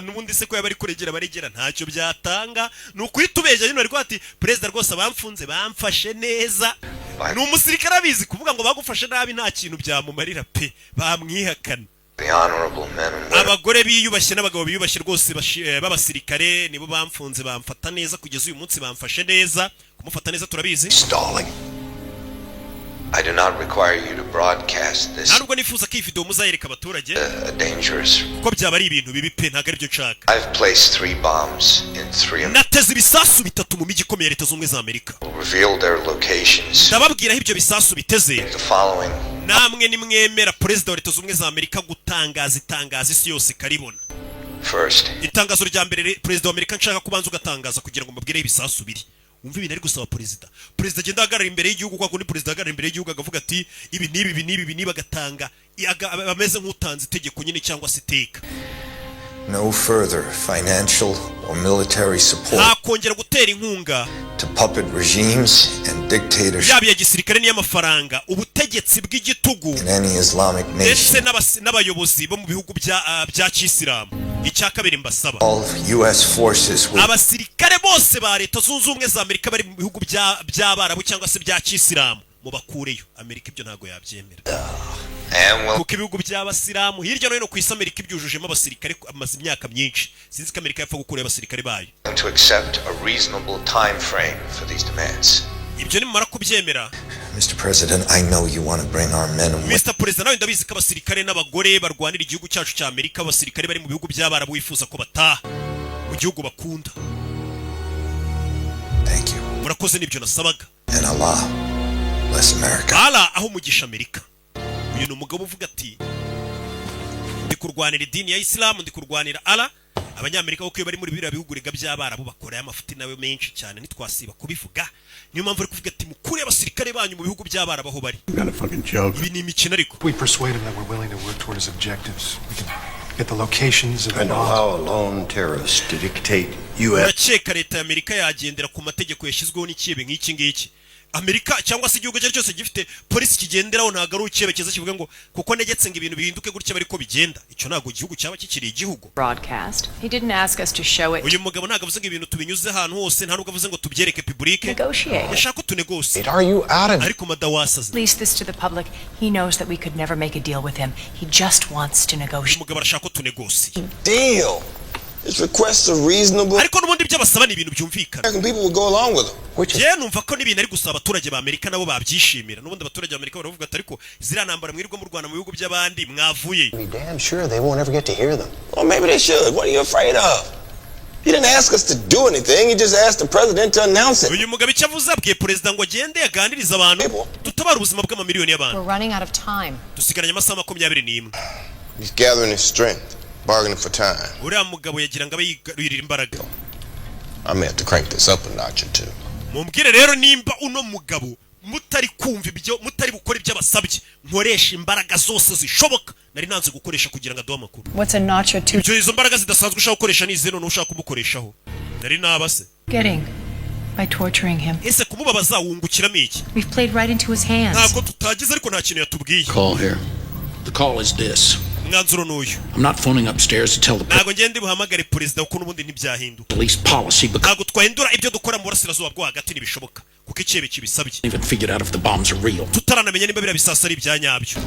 N'ubundi se ko yabari kuregera baregera ntacyo byatanga. Nukwitubeje nyine ariko ati president rwose bamfunze bamfashe neza. Ni umusirikare abizi kuvuga ngo bagufashe nabi nta kintu byamumarira pe bamwihakana. Abagore biyubashye n'abagabo biyubashye rwose b'abasirikare nibo bamfunze bamfata neza kugeza uyu munsi bamfashe neza kumufata neza turabizi. I do not require you to broadcast this. Ntabwo nifuza ko iyi video muzayereka abaturage. Dangerous. Ko byaba ari ibintu bibi pe ntago ari byo nshaka. I've placed 3 bombs in 3. Nateze ibisasu bitatu mu mijyi ikomeye Leta Zunze za Amerika. Reveal their locations. Ndababwira ibyo bisasu biteze. The following. Namwe nimwemera President wa Leta Zunze za Amerika gutangaza isi yose karibona. First. Itangazo rya mbere President wa Amerika nshaka kubanza ugatangaza kugira ngo mbabwire ibisasu biri. Umva ibintu ari gusaba President agenda ahagarara imbere y'igihugu kwa kundi President ahagarara imbere y'igihugu agavuga ati ibi nibi bagatanga bameze nk'utanze itegeko nyine cyangwa se iteka. No further financial or military support. Hakongera gutera inkunga to puppet regimes and dictatorship. Yabi ya gisirikare n'iy'amafaranga ubutegetsi bw'igitugu. In any Islamic nation. Ndetse n'abayobozi bo mu bihugu bya Kisilamu. Icyakabiri mbasaba. All US forces will. Abasirikare bose ba Leta Zunze Ubumwe za Amerika bari mu bihugu by'Abarabu cyangwa se bya Kisilamu mu bakureyo. Amerika ibyo ntago yabyemera. Kuko ibihugu by'abasilamu hirya no hino ku isi Amerika ibyujujemo abasirikare amaze imyaka myinshi. Sinzi ko Amerika yapfa gukura abasirikare bayo. To accept a reasonable time frame for these demands. Ibyo nimara kubyemera. Mr. President, I know you want to bring our men and women. Mr. President, nawe ndabizi ko abasirikare n'abagore barwanira igihugu cyacu cya Amerika, abasirikare bari mu bihugu by'Abarabu wifuza ko bataha mu gihugu bakunda. Thank you. Murakoze nibyo nasabaga. And Allah bless America. Allah aho mugisha Amerika. Uyu ni umugabo uvuga ati ndi kurwanira idini ya Islam, ndi kurwanira Allah. Abanyamerika uko bari muri biriya bihugu rega by'Abarabu bakora amafuti nawe menshi cyane ntitwasiba kubivuga. Niyo mpamvu ari kuvuga ati mukure abasirikare banyu mu bihugu by'Abarabu aho bari. Ibi ni imikino ariko. We persuade him that we're willing to work toward his objectives. We can get the locations of the bombs. I know how a lone terrorist to dictate US. Urakeka leta ya Amerika yagendera ku mategeko yashyizweho n'ikibe nk'iki ngiki. Amerika cyangwa se igihugu cyose gifite polisi kigenderaho ntago ari ukebekeza kivuga ngo kuko negetse ngo ibintu bihinduke gutya bari ko bigenda. Icyo ntago igihugu cyaba kikiri igihugu. Broadcast. He didn't ask us to show it. Uyu mugabo ntago avuze ngo ibintu tubinyuze ahantu hose, nta nubwo avuze ngo tubyereke public. Yashaka tunegose. Are you out of? Ariko madawasaza. Release this to the public. He knows that we could never make a deal with him. He just wants to negotiate. Umugabo arashaka tunegose. Deal. His requests are reasonable. Ariko nubundi by'abasaba ni ibintu byumvikana. American people will go along with them. Je numva ko nibintu ari gusaba abaturage ba Amerika nabo babyishimira. Nubundi abaturage ba Amerika baravuga ati ariko zira nambara mwirirwa mu Rwanda mu bihugu by'abandi mwavuye. Be damn sure they won't ever get to hear them. Well, maybe they should. What are you afraid of? He didn't ask us to do anything. He just asked the president to announce it. Uyu mugabo icyo avuze abwiye president ngo agende yaganiriza abantu tutabara ubuzima bw'amamiliyoni y'abantu. We're running out of time. Dusigaranye amasaha 21. He's gathering his strength. Bargaining for time. Uriya mugabo yagira ngo abayirira imbaraga. I may have to crank this up a notch or two. Mumbwire rero nimba uno mugabo mutari kumva ibyo mutari bukora ibyo abasabye nkoresha imbaraga zose zishoboka nari nanze gukoresha kugira ngo aduhe amakuru. What's a notch or two? Ibyo izo mbaraga zidasanzwe ushaka gukoresha ni ize none ushaka kumukoreshaho. Nari nabase. Getting by torturing him. Ese kumubabaza wungukiramo iki? We've played right into his hands. Ntabwo tutagize ariko nta kintu yatubwiye. Call here. The call is this. umwanzuro n'uyu. I'm not phoning upstairs to tell the ntago ngende buhamagare perezida kuko n'ubundi ntibyahinduka. police policy ntago twahindura ibyo dukora mu burasirazuba bwo hagati ntibishoboka kuko icyebe kibisabye. even figured out if the bombs are real. tutaranamenya niba biriya bisasu ari ibyanyabyo.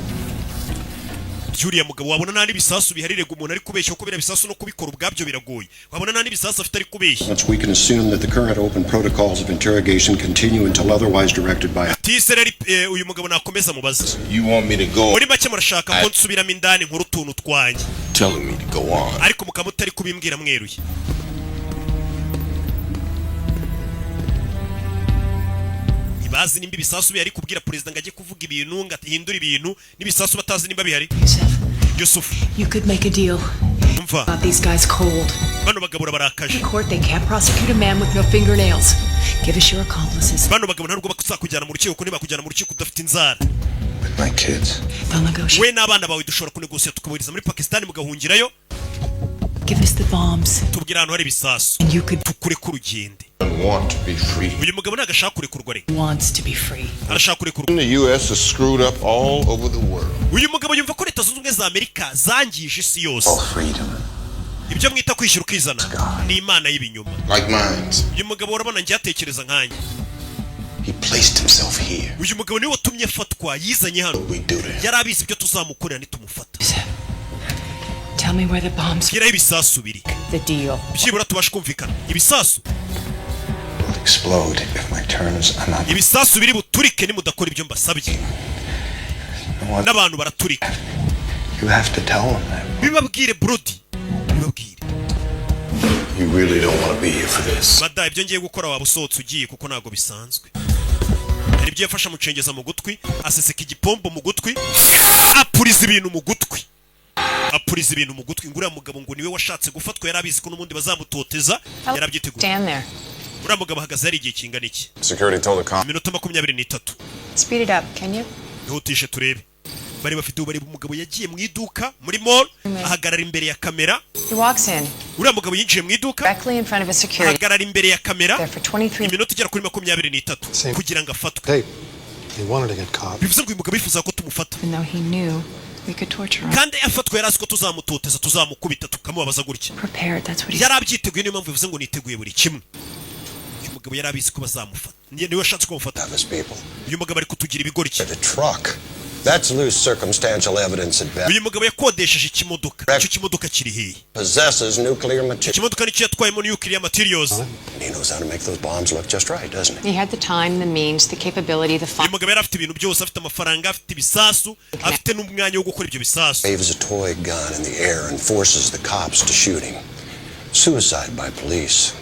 Juriya mugabo wabona nta n'ibisasu biharirega umuntu ari kubeshya ko biriya bisasu no kubikora ubwabyo biragoye. Wabona nta n'ibisasu afite ari kubeshya. We can assume that the current open protocols of interrogation continue until otherwise directed by Tisereri uyu mugabo nakomeza mubaza. You want me to go? Muri make murashaka ko nsubiramo indani nkuru tuntu twanjye. Telling me to go on. Ariko mukaba mutari kubimbwira mweruye. Bazi nimba ibisasu bihari kubwira perezida ngo ajye kuvuga ibintu ngo atihindura ibintu n'ibisasu batazi nimba bihari. Yusuf, you could make a deal. Umva. Got these guys cold. Bano bagabo barakaje. In court they can't prosecute a man with no fingernails. Give us your accomplices. Bano bagabo ntabwo bakuzakujyana mu rukiko ko niba kujyana mu rukiko udafite inzara. My kids. They'll negotiate. We n'abana bawe dushobora kunegosiya tukaburiza muri Pakistan mugahungirayo. Give us the bombs. Tubwira ahantu hari ibisasu. And you could tukure ku rugende. Want to be free. Uyu mugabo nagashaka kurekurwa re. Wants to be free. Arashaka kurekurwa. The US is screwed up all over the world. Uyu mugabo yumva ko leta zunze ubumwe za Amerika zangije isi yose. All freedom. Ibyo mwita kwishyura ukizana ni imana y'ibinyoma. Like minds. Uyu mugabo urabona njye atekereza nkanjye. He placed himself here. Uyu mugabo niwe watumye afatwa yizanye hano. Yari abizi ibyo tuzamukorera nitumufata. Tell me where the bombs. Gira ibisasu biri. The deal. Byibura tubasha kumvikana. Ibisasu. Explode if my turns are not. Ibisasu biri buturike ni mudakora ibyo mbasabye. N'abantu baraturika. You have to tell them that. Bibabwire Brody. Bibabwire. You really don't want to be here for this. Bada ibyo ngiye gukora waba usohotse ugiye kuko ntago bisanzwe. Hari ibyo yafasha mucengeza mu gutwi, aseseka igipombo mu gutwi, apuriza ibintu mu gutwi. Apuriza ibintu mu gutwi ngura mugabo ngo niwe washatse gufatwa yarabizi ko n'umundi bazamutoteza yarabyiteguye. Stand there. Ura mugabo hagaze ari igihe kingana iki? Security told the cop. Minota 23. Speed it up, can you? Ntutishe turebe. Bari bafite ubari umugabo yagiye mu iduka muri mall ahagarara imbere ya kamera. He walks in. Ura mugabo yinjiye mu iduka. Directly in front of a security. Ahagarara imbere ya kamera. There for 23 Iminota igera kuri 23 kugira ngo afatwe. They wanted to get caught. Bivuze ngo uyu mugabo yifuza ko tumufata. Even though he knew we could torture him. Kandi afatwa yarazi ko tuzamutoteza tuzamukubita tukamubabaza gutya. Prepared, that's what he yarabyiteguye niyo mpamvu bivuze ngo niteguye buri kimwe. Uyu mugabo yarabizi ko bazamufata. Niwe washatse ko bamufata. Uyu mugabo ari kutugira ibigori cye. That's loose circumstantial evidence at best. Uyu mugabo yakodesheje ikimodoka. Icyo kimodoka kiri hehe? Possesses nuclear material. Ikimodoka nicyo yatwayemo nuclear materials. He knows how to make those bombs look just right, doesn't he? He had the time, the means, the capability, the Uyu mugabo yarafite ibintu byose, afite amafaranga, afite ibisasu, afite n'umwanya wo gukora ibyo bisasu. Waves a toy gun in the air and forces the cops to shoot him. Suicide by police.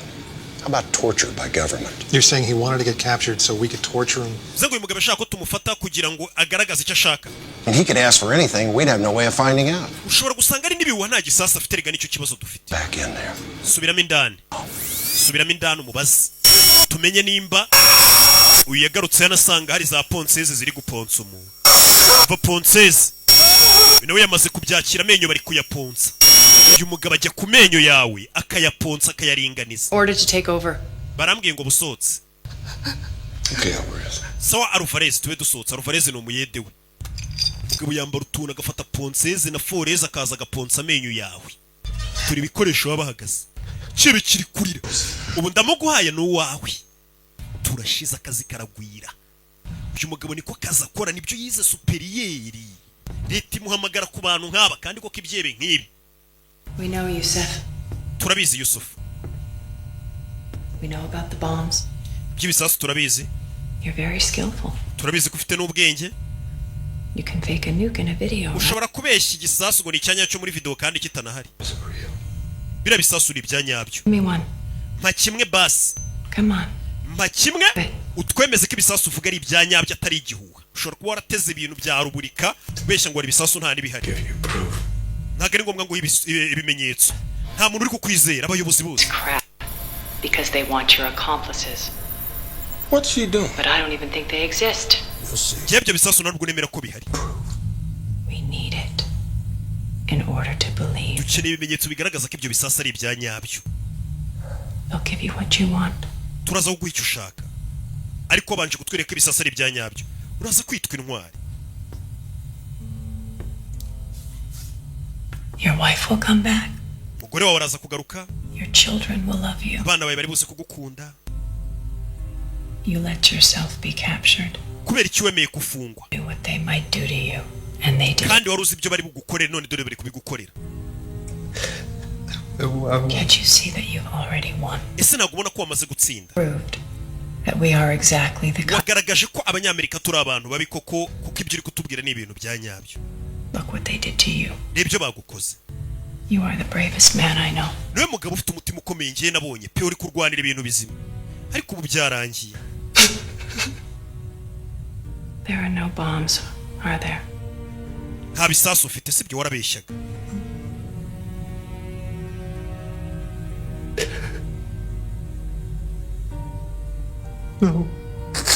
How about torture by government? You're saying he wanted to get captured so we could torture him? Zango uyu mugabo ashaka ko tumufata kugira ngo agaragaze icyo ashaka. And he could ask for anything, we'd have no way of finding out. Ushobora gusanga ari nibiwa nta gisasa afite rega nicyo kibazo dufite. Back in there. Subiramo indani. Subiramo indani umubazi. Tumenye nimba uyu yagarutse yanasanga hari za ponseze ziri guponsa umuntu. Va ponseze. Nawe yamaze kubyakira amenyo bari kuyaponsa. Uyu mugabo ajya ku menyo yawe akayaponsa akayaringaniza. Order to take over. Barambwiye ngo busotse. Okay, Alvarez. Sawa Alvarez tuwe dusotse. Alvarez ni umuyede we. Mugabo yambara utuntu agafata ponseze na foreze akaza agaponsa amenyo yawe. Turi bikoresho babahagaze. Kibe kiri kurira. Ubu ndamuguhaye no wawe. Turashiza akazi karagwira. Uyu mugabo niko kaza akora nibyo yize superiyeri. Leta imuhamagara ku bantu nk'aba kandi ko kibyebe nk'ibi. We know Yusuf. Turabizi Yusuf. We know about the bombs. By'ibisasu turabizi. You're very skillful. Turabizi ko ufite n'ubwenge. You can fake a nuke in a video. Ushobora kubeshya igisasu ngo ni icyanya cyo muri video kandi kitanahari. Bira bisasu ni byanyabyo. Me one. Mpa kimwe basi. Come on. Mpa kimwe utwemeze ko ibisasu uvuga ari ibyanyabyo atari igihuha. Ushobora kuba warateze ibintu bya ruburika ubeshya ngo ari ibisasu nta nibihari. Ntabwo ari ngombwa ngo ibimenyetso. Nta muntu uri kukwizera abayobozi bose. Because they want your accomplices. What's she doing? But I don't even think they exist. Byebyo bisasu ntabwo nemera ko bihari. We need it in order to believe. Dukeneye ibimenyetso bigaragaza ko ibyo bisasu ari ibyanyabyo. I'll give you what you want. Turaza kuguha icyo ushaka. Ariko banje kutwereka ibisasu ari ibyanyabyo. Uraza kwitwa intwari. Your wife will come back. Umugore wawe araza kugaruka. Your children will love you. Abana bawe bari buze kugukunda. You let yourself be captured. Kubera iki wemeye kufungwa? Do what they might do to you, and they did. Kandi waruzi ibyo bari bugukorera none dore bari kubigukorera. Can't you see that you've already won? Ese nagubona ko wamaze gutsinda. Proved that we are exactly the. Wagaragaje ko abanyamerika turi abantu babi koko kuko ibyo uri kutubwira ni ibintu bya nyabyo. Look what they did to you. Nibyo bagukoze. You are the bravest man I know. Niwe mugabo ufite umutima ukomeye ngiye nabonye pe uri kurwanira ibintu bizima. Ariko ubu byarangiye. There are no bombs, are there? Nta bisasu ufite sibyo warabeshyaga.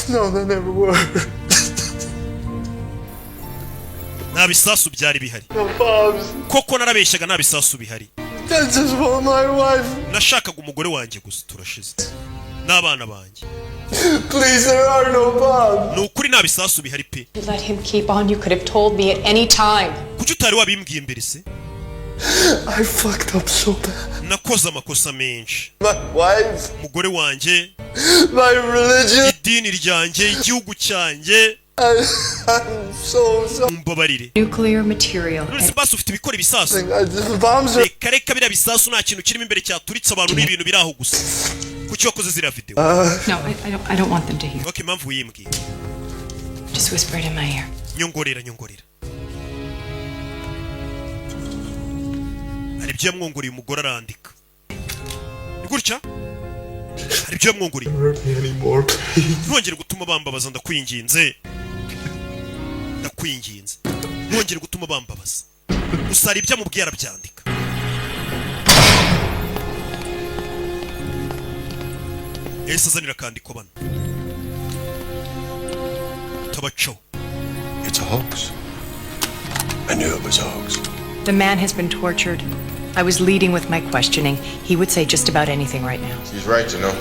No, that never worked. Nta bisasu byari bihari. No bombs. Koko narabeshyaga nta bisasu bihari. That's just for my wife. Nashakaga umugore wanjye gusa turashize. N'abana banjye. Please, there are no bombs. Nukuri nta bisasu bihari pe. You let him keep on. You could have told me at any time. Kuki utari wabimbwiye mbere se? I fucked up so bad. Nakoze amakosa menshi. My wife. Umugore wanjye. My religion. Idini ryanjye, igihugu cyanjye. I'm so Mbabarire. Nuclear material. None bisasu ufite ibikora ibisasu. Bombs are. Reka biriya bisasu nta kintu kirimo imbere cyaturitse abantu n'ibintu biri aho gusa. Kuki wakoze ziriya video? No, I don't want them to hear. Okay, mpamvu yimbwiye. Just whisper it in my ear. Nyongorera. Hari ibyo yamwongoreye umugore arandika. Ni gutya? Hari ibyo yamwongoreye. Ntongere gutuma bambabaza ndakwinginze. Ntongere gutuma bambabaza. Gusa hari ibyo amubwiye arabyandika. Ese azanira kandiko bana. Tabacho. It's a hoax. I knew it was a hoax. The man has been tortured. I was leading with my questioning. He would say just about anything right now. She's right, you know.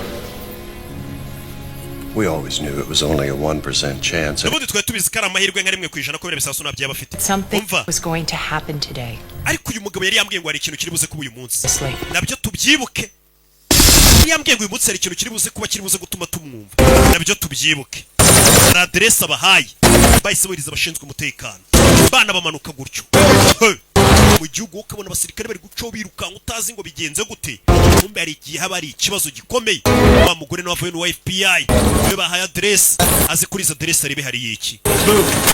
We always knew it was only a 1% chance. Ubundi twari tubizi ko ari amahirwe nka rimwe ku ijana ko biriya bisasu nabyo bafite. Something was going to happen today. Ariko uyu mugabo yari yambwiye ngo hari ikintu kiri buze kuba uyu munsi. Nabyo tubyibuke. Yambwiye ngo uyu munsi hari ikintu kiri buze kuba kiri buze gutuma tumwumva. Nabyo tubyibuke. Hari aderesi abahaye. Bahise buriza abashinzwe umutekano. Bana bamanuka gutyo. Mu gihugu ukabona abasirikare bari guco birukanka utazi ngo bigenze gute. Kumbe hari igihe haba ari ikibazo gikomeye. Wa mugore n'abavuye no FBI. We bahaye aderesi. Azi kuri izo aderesi ari bihari iki.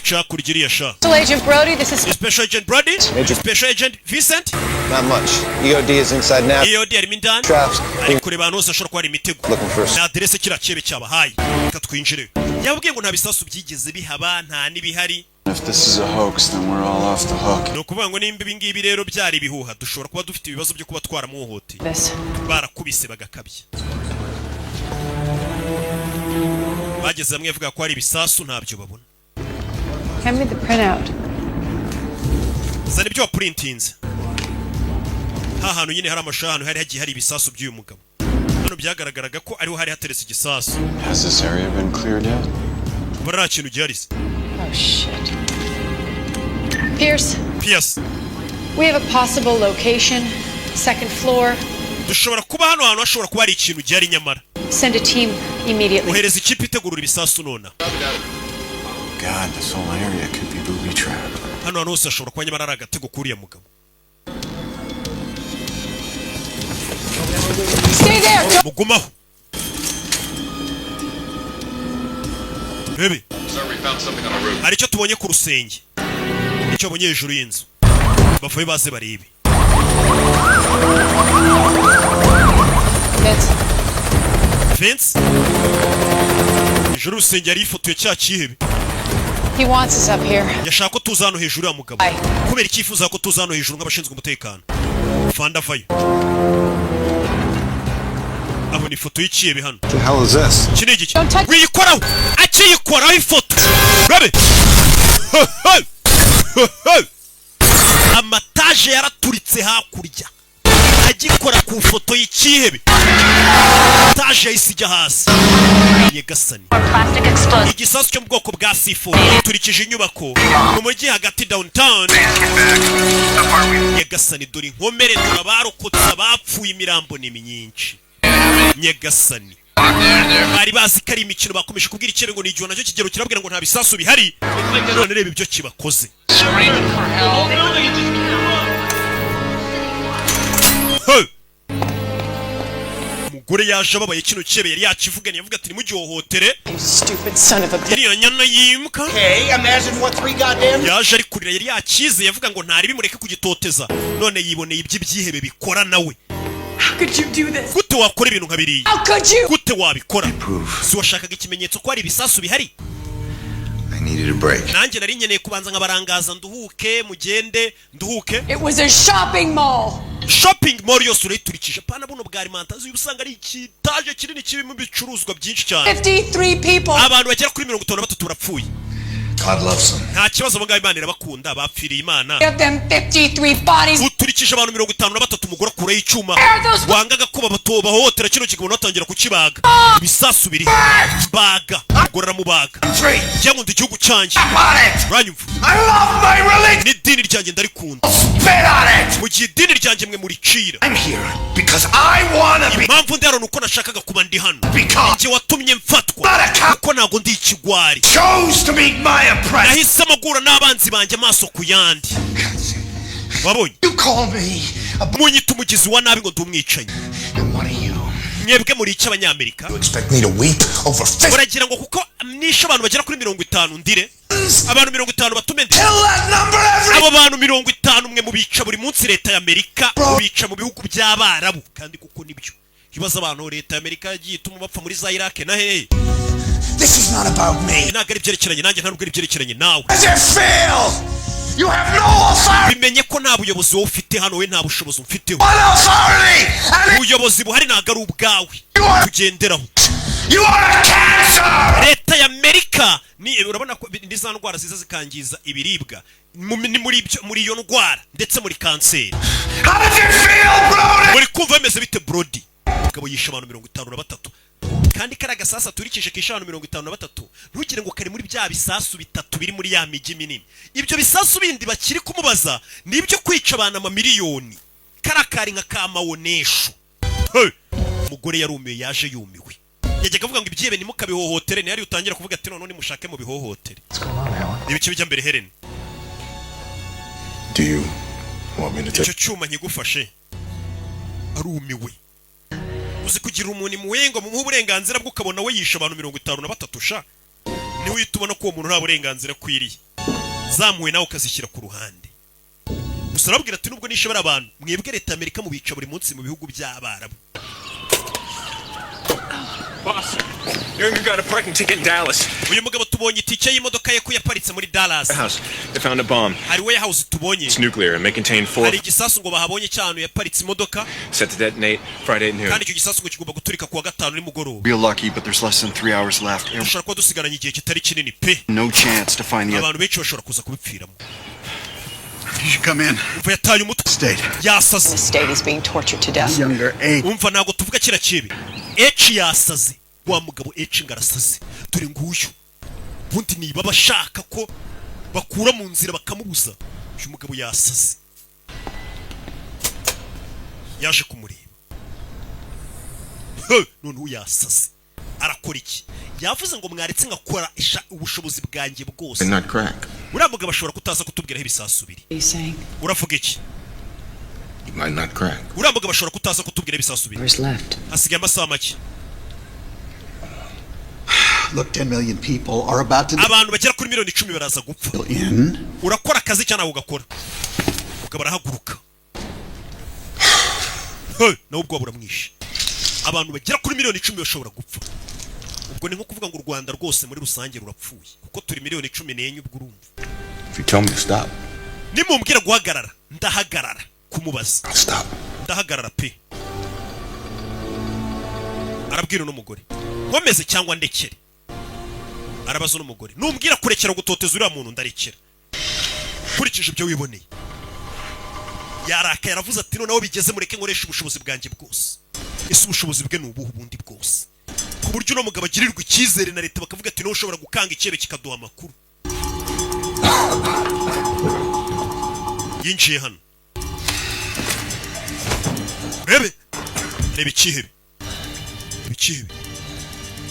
Chakurigiriya sha. Special Agent Brody, this is Special Agent Brody. Special Agent Vincent. Not much. EOD is inside now. EOD ari mindani. Traps. Ari kureba hano hose ashobora kuba ari imitego. Na aderesi kira cyebe cyabahaye. Reka twinjire. Yabwiye ngo nta bisasu byigeze bihaba nta nibihari. If this is a hoax, then we're all off the hook. No kuvuga ngo nimba ibi ngibi rero byari ibihuha dushobora kuba dufite ibibazo byo kuba twaramuhote. Barakubise bagakabye. Bageze hamwe avuga ko ari ibisasu ntabyo babona. Hand me the printout. Zana ibyo waprintinze. Hantu nyine hari amashusho hano hari hagiye hari ibisasu by'uyu mugabo. Hano byagaragaraga ko ariho hari hateretse igisasu. Has this area been cleared yet? Bara kintu giharize. Oh shit. Pierce. We have a possible location. Second floor. Dushobora kuba hano hantu hashobora kuba ari ikintu gihari nyamara. Send a team immediately. Ohereza ikipe itegurura ibisasu nona. God, this whole area could be booby trapped. Hano hantu hose hashobora kuba nyamara ari agatego kuriya mugabo. Stay there. Mugumaho. Baby. Hari icyo tubonye ku rusenge. Icyo abonye hejuru y'inzu. Bavuye baze barebe. Vince? Hejuru rusenge ari ifoto ya cya kihebe. He wants us up here. Yashaka ko tuza hano hejuru ya mugabo. Kubera icyifuza ko tuza hano hejuru nk'abashinzwe umutekano. Fanda vayo. Abona ifoto y'ikihebe hano. The hell is this? Kinigi. Wiyikoraho. Akiyikoraho ifoto. Babe. Amataje yaraturitse hakurya. Agikora ku foto y'ikihebe. Taje yisijya hasi. Nyegasani. Igisasu cyo mu bwoko bwa C4 turikije inyubako mu mujyi hagati downtown. nyagasani dore inkomere dore abarokotse abapfuye imirambo ni myinshi nyagasani bari bazi ko ari imikino bakomeje kubwira ikirere ngo ni igihe nacyo kigero kirabwira ngo nta bisasu bihari none reba ibyo kibakoze umugore yaje ababaye kino kirebe yari yakivuganye yavuga ati nimugihohotere iriya nyana yimuka yaje ari kurira yari yakize yavuga ngo ntari bimureke kugitoteza none yiboneye iby'ibyihebe bikora nawe gute wakora ibintu nka biriya gute wabikora si washakaga ikimenyetso ko hari ibisasu bihari nanjye nari nkeneye kubanza nkabarangaza nduhuke mugende nduhuke shopping mall yose urayiturikije pana buno bwa alimentaziyo usanga ari ikitaje kinini kirimo ibicuruzwa byinshi cyane abantu bagera kuri 53 barapfuye nta kibazo abo ngabo Imana irabakunda bapfiriye Imana uturikije abantu 53 umugore akura y'icyuma wangaga ko bahohotera kino kigabo natangira kukibaga ibisasu biri baga gorera mu baga cyangwa ndi gihugu cyanjye ranyumva ni dini ryanjye ndarikunda mu gihe dini ryanjye mwe muricira impamvu ndaro nuko nashakaga kuba ndi hano njye watumye mfatwa kuko ntago ndi ikigwari nahisemo guhura n'abanzi banjye amaso ku yandi wabonye munyita umugizi wa nabi ngo ndumwicanyi mwebwe muri iki abanyamerika uragira ngo kuko nishe abantu bagera kuri 50 ndire abantu 50 batume ndire abo bantu 50 mwe mubica buri munsi leta y'Amerika mubica mu bihugu by'abarabu kandi kuko nibyo kibaza abantu leta y'Amerika yagiye ituma bapfa muri za Iraq na hehe. This is not about me. Nagari byerekeranye nanjye ntabwo ari byerekeranye nawe. As you fail. You have no authority. Bimenye ko nta buyobozi wowe ufite hano we nta bushobozi ufiteho. What authority? Ubuyobozi buhari ntabwo ari ubwawe. Kugenderaho. You are a cancer. Leta y'Amerika ni urabona ko ndiza ndwara ziza zikangiza ibiribwa muri iyo ndwara ndetse muri kanseri. How did you feel, Brody? Muri kumva bimeze bite Brody? Kabo yisha abantu 53 kandi karaga sasa turikije kisha abantu 53 ntugire ngo kari muri bya bisasu bitatu biri muri ya migi minini. Ibyo bisasu bindi bakiri kumubaza nibyo kwica abantu amamiliyoni. Karakari nka kamawonesho. Umugore yarumiye yaje yumiwe. Yajyaga avuga ngo ibyebe nimukabihohotere ni yari utangira kuvuga ati none mushake mu bihohotere. Ibiki bijya mbere Helen. Do you want me to take icyo cyuma nkigufashe arumiwe uzi kugira umuntu imuwengo mu burenganzira bwo ukabona we yisha abantu 53 sha ni witubona ko uwo muntu nta burenganzira kwiriye zamuwe nawe ukazishyira ku ruhande gusa arabwira ati nubwo nishobora abantu mwebwe leta y'Amerika mu bica buri munsi mu bihugu by'abarabu. Boss, you got a parking ticket in Dallas. Uyu mugabo tubonye itike y'imodoka ye ko yaparitse muri Dallas. They found a bomb. Hari warehouse tubonye. It's nuclear and may contain 4. Hari igisasu ngo bahabonye cyane yaparitse imodoka. Set to detonate Friday at noon. Kandi icyo gisasu ngo kigomba guturika kuwa gatanu ni mugoroba. Real lucky, but there's less than 3 hours left. Ushaka ko dusigaranye igihe kitari kinini pe. No chance to find the abantu benshi bashobora kuza kubipfiramo. You should come in. Umva yataye umutwe. State. Yasaze. The state is being tortured to death. Younger H. Umva nago tuvuga kira kibi. H yasaze. Wa mugabo H ngarasaze. Dore nguyu. Bundi niba bashaka ko bakura mu nzira bakamubuza. Uyu mugabo yasaze. Yaje kumureba. None yasaze. Arakora iki? Yavuze ngo mwaretse ngakora ubushobozi bwanjye bwose. not crack? Uriya mugabo ashobora kutaza kutubwiraho ibisasu biri. Uravuga iki? You might not crack. Uriya mugabo ashobora kutaza kutubwira ibisasu biri. Hasigaye amasaha make. Look, 10 million people are about to abantu bagera kuri 10 baraza gupfa. Urakora akazi cyane ugakora. Ukabara haguruka. Nawe ubwo buramwishe. Abantu bagera kuri 10 bashobora gupfa. Ubwo ni nko kuvuga ngo u Rwanda rwose muri rusange rurapfuye kuko turi 14 ubwo urumva. If you tell me to stop. Nimumbwira guhagarara ndahagarara kumubaza. Stop. Ndahagarara pe. Arabwira n'umugore. Nkomeze cyangwa ndekere. Arabaza n'umugore. Numbwira kurekera gutoteza uriya muntu ndarekera. Kurikije ibyo wiboneye. Yaraka yaravuze ati noneho bigeze mureke nkoresha ubushobozi bwanjye bwose. Ese ubushobozi bwe nubuhu bundi bwose. Ku buryo no mugabo agirirwa icyizere na leta bakavuga ati no ushobora gukanga ikebe kikaduha amakuru. Yinjiye hano. urebe ikihebe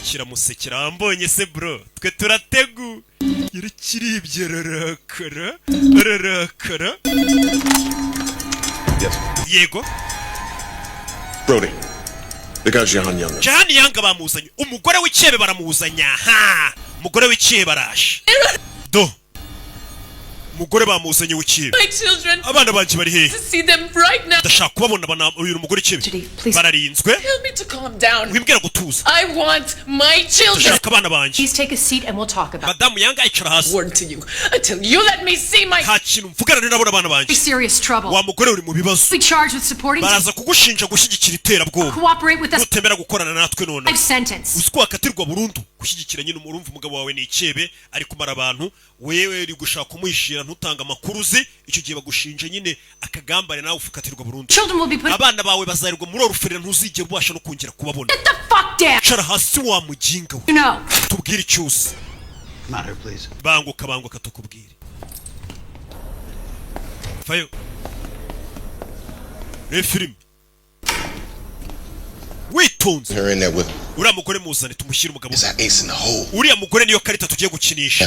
kiramusekera ambonye se bro twe turategu yarikiribye ararakara yego Brody, they got Jahan Young. Jahan Young bamuzanye umugore w'ikihebe baramuzanya ha umugore w'ikihebe araje do umugore bamuzanye w'ikihebe abana banje bari hehe ndashaka kubabona bana uyu mugore w'ikihebe bararinzwe wimbwira gutuza ndashaka abana banje Please take a seat and we'll talk about it. Madamu Young icara hasi nta kintu mvugana n'abona abana banje Serious trouble. wa mugore uri mu bibazo We charged with supporting baraza kugushinja gushyigikira iterabwoba cooperate with us. nutemera gukorana natwe none Life sentence. uzi ko wakatirwa burundu gushyigikira nyine umurumva umugabo wawe ni ikebe ari kumara abantu wewe uri gushaka kumuhishira ntutanga amakuru uzi icyo gihe bagushinje nyine akagambane nawe ufukatirwa burundu abana bawe bazarirwa muri orufere ntuzigera ubasha no kongera kubabona cara hasi wa mujinga we tubwire cyose banguka tukubwire fayo refilm witonze uriya mugore muzane tumushyire umugabo uriya mugore niyo karita tugiye gukinisha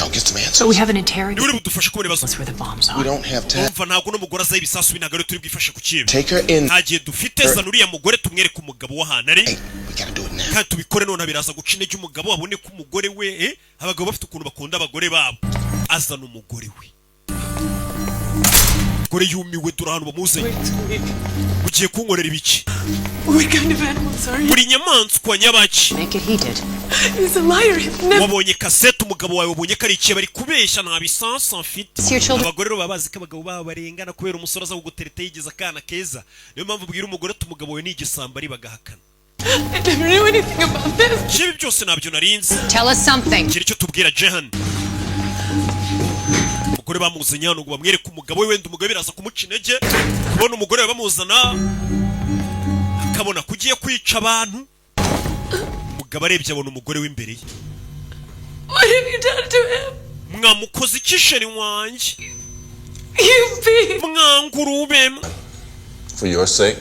So we have an interrogation. niwe budufasha kubona ibibazo That's where the bombs are. We don't have time. umva ntabwo n'umugore azaho ibisasu binagare turi bwifashe ku kibe Take her in. nta gihe dufite zana uriya mugore tumwereke umugabo w'ahantu ari kandi tubikore none biraza guca intege umugabo abone ko umugore we abagabo bafite ukuntu bakunda abagore babo azana umugore we umugore yumiwe dore ahantu bamuzanye ugiye kunkorera ibiki buri nyamaswa nyabaki wabonye kasete umugabo wawe wabonye ko ari ikihe bari kubeshya nta bisansi mfite abagore rero baba bazi ko abagabo babo barengana kubera umusore aza kugutereta yigize akana keza niyo mpamvu ubwira umugore ati umugabo wawe ni igisambo ari bagahakana ibi byose ntabyo narinzi kiri icyo tubwira Jahan umugore bamuzanye hano ngo bamwereke umugabo we wenda umugabo biraza kumuca intege kubona umugore we bamuzana akabona kugiye kwica abantu umugabo arebye abona umugore w'imbere ye mwamukoze ikisheri wanjye mwangurube For your sake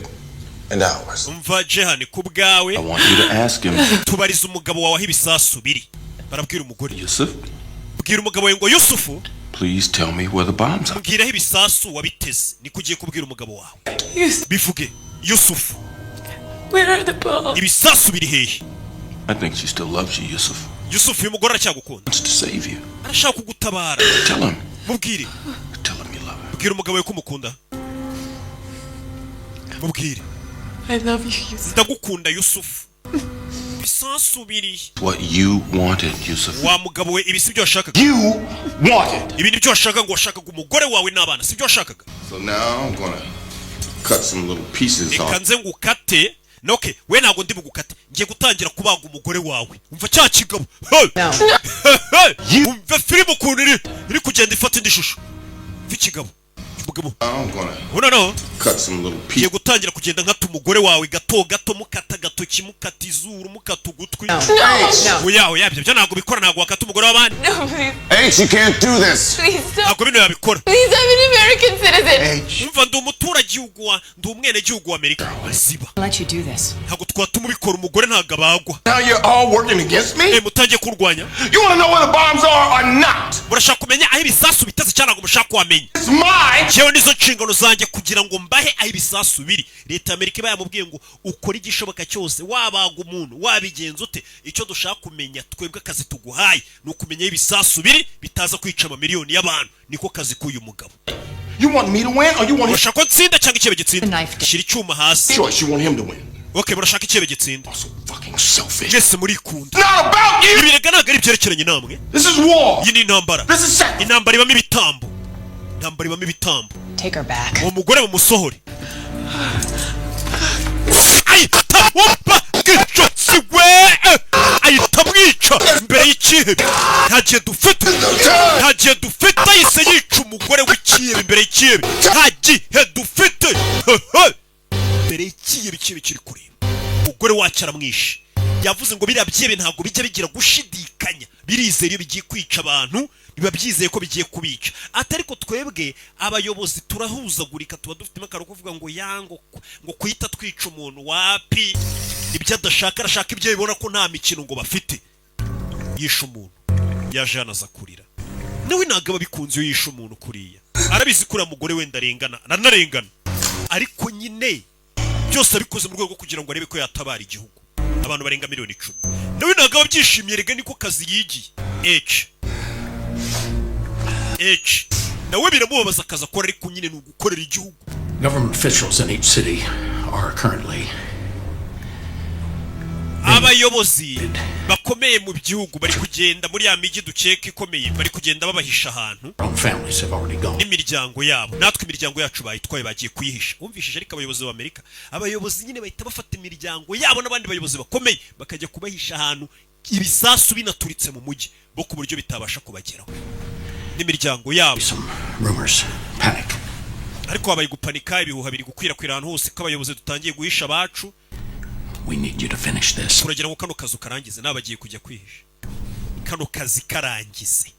and ours. umva Jahan ku bwawe I want you to ask him. tubariza umugabo wawe aho ibisasu biri barabwira umugore Yusuf, bwira umugabo we ngo Yusufu please tell me where the bombs are. mbwira aho ibisasu wabiteze niko ugiye kubwira umugabo wawe bivuge Yusufu ibisasu biri hehe I think she still loves you, Yusuf. Yusufu uyu mugore aracyagukunda Wants to save you. arashaka kugutabara Tell him. mubwire Tell him you love him. bwira umugabo we ko umukunda mubwire I love you, Yusuf. ndagukunda Yusufu ibisasu biri What you wanted, Yusuf. wa mugabo we ibi si byo washakaga You wanted. ibi ni byo washakaga ngo washakaga umugore wawe n'abana si byo washakaga So now I'm gonna cut some little pieces reka off. nze ngukate noke we ntabwo ndi bugukate ngiye gutangira kubaga umugore wawe umva cya kigabo umva filime ukuntu iri kugenda ifata indi shusho umva ikigabo umugabo no Cut some little ngiye gutangira kugenda nkata umugore wawe gato gato mukata gatoki mukata izuru mukata ugutwi oya ibyo ntabwo bikora ntabwo wakata umugore w'abandi H, you can't do this. ntabwo bino yabikora Please, I'm an American citizen. umva ndi umuturagihugu ndi umwenegihugu wa Amerika ziba Let you do this. ntabwo twatuma ubikora umugore ntabwo abagwa Now you're all working against me? mutangiye kurwanya You want to know where the bombs are or not? murashaka kumenya aho ibisasu biteze cyangwa ntabwo mushaka kuhamenya It's mine. jewe nizo nshingano zanjye kugira ngo mbahe aho ibisasu biri leta y'Amerika iba yamubwiye ngo ukore igishoboka cyose wabaga umuntu wabigenza ute icyo dushaka kumenya twebwe akazi tuguhaye ni ukumenya aho ibisasu biri bitaza kwica amamiliyoni y'abantu niko kazi k'uyu mugabo You want me to win or you want him? murashaka ko nsinda cyangwa ikibe gitsinda shyira icyuma hasi Choice, you want him to win. okay murashaka ikibe gitsinda Fucking selfish. mwese murikunda Not about you. ibirega ntabwo ari ibyerekeranye namwe This is war. iyi ni intambara This is sex. intambara ibamo ibitambo intambara ibamo ibitambo Take her back. uwo mugore mumusohore ahita wumva bwicotsi we ahita mwica imbere y'ikihebe nta gihe dufite ahise yica umugore w'ikihebe imbere y'ikihebe nta gihe dufite imbere y'ikihebe ikihebe kiri kureba umugore wacu aramwishe yavuze ngo biriya byihebe ntabwo bijya bigira gushidikanya birizera iyo bigiye kwica abantu biba byizeye ko bigiye kubica. Atari ko twebwe abayobozi turahuzagurika, tuba dufitemo akaro kuvuga ngo yango ngo kwita twica umuntu wapi, ibyo adashaka arashaka ibyo bibona ko nta mikino ngo bafite. Yisha umuntu yaje hanaza kurira, nawe ntabwo ababikunze iyo yisha umuntu kuriya, arabizi kuri mugore wenda arengana aranarengana, ariko nyine byose abikoze mu rwego kugira ngo arebe ko yatabara igihugu, abantu barenga miliyoni 10. Nawe ntabwo ababyishimiye, rega niko kazi yigiye. Nawe biramubabaza akazi akora, ariko nyine ni ugukorera igihugu. Government officials in each city are currently abayobozi bakomeye mu gihugu bari kugenda muri ya migi dukeka ikomeye, bari kugenda babahisha ahantu n'imiryango yabo. Natwe imiryango yacu bayitwaye bagiye kuyihisha. Wumvishije ariko abayobozi b'Amerika, abayobozi nyine bahita bafata imiryango yabo n'abandi bayobozi bakomeye bakajya kubahisha ahantu ibisasu binaturitse mu mujyi bo ku buryo bitabasha kubageraho n'imiryango yabo. Ariko habaye gupanika, ibihuha biri gukwirakwira ahantu hose ko abayobozi dutangiye guhisha abacu. We need you to finish this. Turagira ngo kano kazu karangize, nabagiye kujya kwihisha. Kano kazi karangize.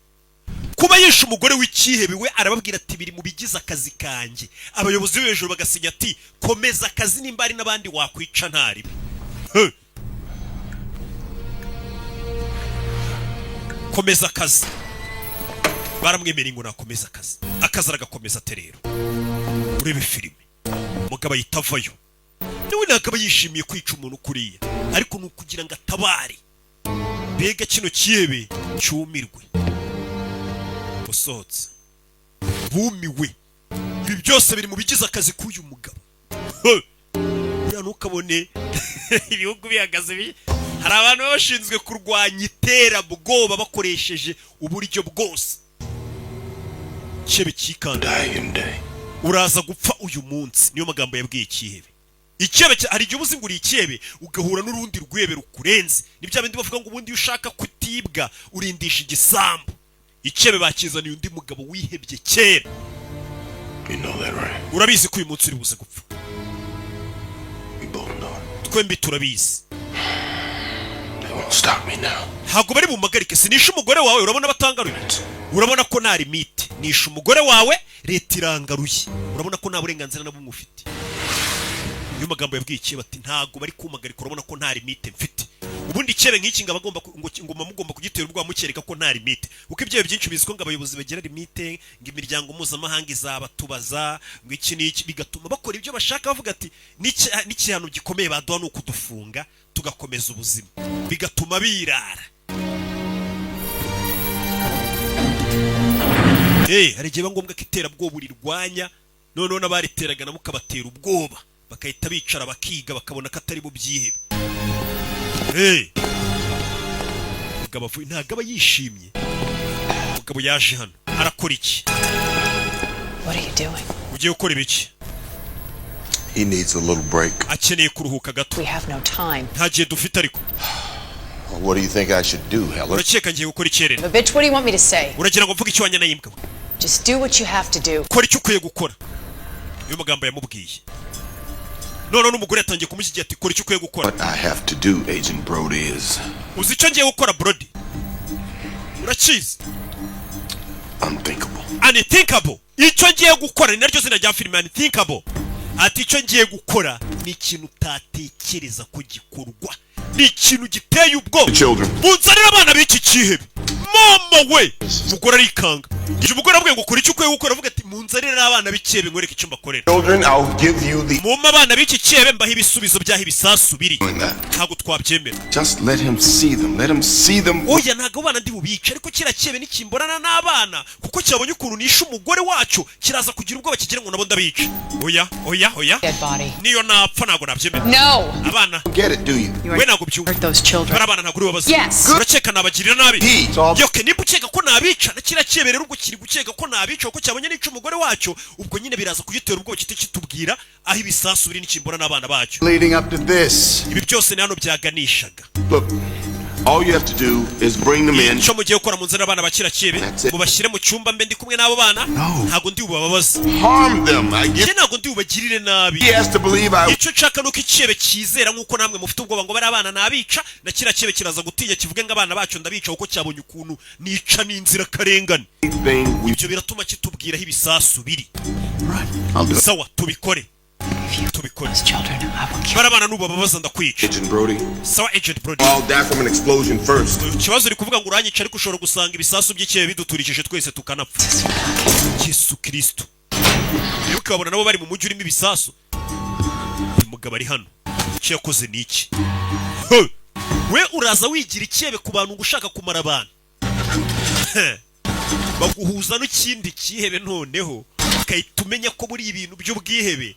Kuba yisha umugore w'ikihebe we arababwira ati biri mu bigize akazi kanjye. Abayobozi b'hejuru bagasinya ati komeza akazi nimba ari nabandi wakwica ntari. Komeza akazi. Baramwemera ngo nakomeza akazi. Akazi aragakomeza terero. Urebe filime. Mugabo yitavayo. Nawe nakaba yishimiye kwica umuntu kuriya, ariko nukugira ngo atabare. Bega kino kiyebe cyumirwe. Usotse. Bumiwe. Ibi byose biri mu bigize akazi k'uyu mugabo. Ya nukabone ibihugu bihagaze bi. Hari abantu bashinzwe kurwanya iterabwoba bakoresheje uburyo bwose. Kiyebe kikanda. Uraza gupfa uyu munsi, niyo magambo yabwiye kiyebe. Icyebe hari igihe ubuzinguriye icyebe ugahura n'urundi rwebe rukurenze. Nibyo bindi bavuga ngo ubundi ushaka kutibwa urindisha igisambu. Icyebe bakizaniye undi mugabo wihebye kera. Urabizi ko uyu munsi uri buze gupfa. Twembi turabizi. Ntabwo bari bumagarike. Sinisha umugore wawe, urabona batangaruye. Urabona ko nta limite. Nisha umugore wawe, leta irangaruye. Urabona ko nta burenganzira nabwo mufite. Uyu magambo yabwiye icyebe ati ntago bari kumagarika, urabona ko nta limite mfite. Ubundi icyebe nk'iki ngabagomba ngoma mugomba kugitera urwa mukereka ko nta limite. Uko ibyo byinshi biziko ngo abayobozi bagira limite, ngo imiryango mpuzamahanga izabatubaza, ngo iki n'iki, bigatuma bakora ibyo bashaka bavuga ati n'ikihano gikomeye baduha no kudufunga tugakomeza ubuzima, bigatuma birara. Hari igihe ngombwa ko iterabwoba urirwanya, noneho n'abariteraga nabo ukabatera ubwoba, bakahita bicara bakiga bakabona ko atari bo byihebe. Mugabo ntabwo aba yishimye. Mugabo yaje hano arakora iki? What are you doing? Ugiye gukora ibiki? He needs a little break. Akeneye kuruhuka gato. We have no time. Nta gihe dufite ariko. What do you think I should do, Helen? Urakeka ngiye gukora icyerere? But bitch, what do you want me to say? Uragira ngo mvuge icyo wanya nayimbwa? Just do what you have to do. Kora icyo ukwiye gukora. Uyu magambo yamubwiye. None n'umugore yatangiye kumushyigiye ati kora icyo ukwiye gukora. What I have to do, Agent Brody, is uzi icyo ngiye gukora Brody? Urakizi? Unthinkable. Icyo ngiye gukora ni naryo zina rya filime Unthinkable. Ati icyo ngiye gukora ni ikintu utatekereza ko gikorwa. Ni ikintu giteye ubwoba. Bunzanira abana b'iki kihebe. Mama we! Mugore arikanga. Ije umugore abwiye ngo kora icyo ukwiye gukora, avuga ati munzanira abana b'ikihebe ngwereke icyo mbakorera. Muma abana b'iki kihebe mbaho ibisubizo byaho ibisasu biri. Ntabwo twabyemera. Just let him see them. Let him see them. Oya ntabwo abana ndi bubica, ariko kira kihebe nikimborana n'abana kuko cyabonye ukuntu nisha umugore wacu kiraza kugira ubwoba kigira ngo nabo ndabica. Oya. Niyo napfa ntabwo nabyemera. No. Abana. Get it, do you? We ntabwo byumva. Barabana ntabwo uri babaza. Urakeka nabagirira nabi. Yoke nimba ukeka ko nabica na kira kiyebe ubwo kiri gukeka ko nabica kuko cyabonye nica umugore wacu, ubwo nyine biraza kugitera ubwo kiti kitubwira aho ibisasu biri n'ikimbora n'abana bacu. Leading up to this. Ibi byose ni hano byaganishaga. Look, All you have to do is bring them in. Cyo mugiye gukora mu nzira abana bakira kibe mubashyire mu cyumba mbe ndi kumwe n'abo bana ntago ndi ubababaza Harm them, I guess. ntago ndi ubagirire nabi. He has to believe I. Icyo nshaka nuko ikibe kizera nkuko namwe mufite ubwoba ngo bari abana nabica na kira kibe kiraza gutinya kivuge ngo abana bacu ndabica uko cyabonye ukuntu nica n'inzira karengane. Ibyo biratuma kitubwiraho ibisasu biri. Sawa tubikore. Barabana nubababaza ndakwica. Agent Brody. Sawa Agent Brody. I'll die from an explosion first. Ikibazo uri kuvuga ngo uranyica ariko ushobora gusanga ibisasu by'ikibe biduturikije twese tukanapfa. Yesu Kristo. Iyo ukabona nabo bari mu mujyi urimo ibisasu. Uyu mugabo ari hano. Icyo yakoze ni iki? We uraza wigira ikibe ku bantu ugushaka kumara abantu. Baguhuza n'ikindi kihebe noneho. Ukahita umenya ko buri ibintu by'ubwihebe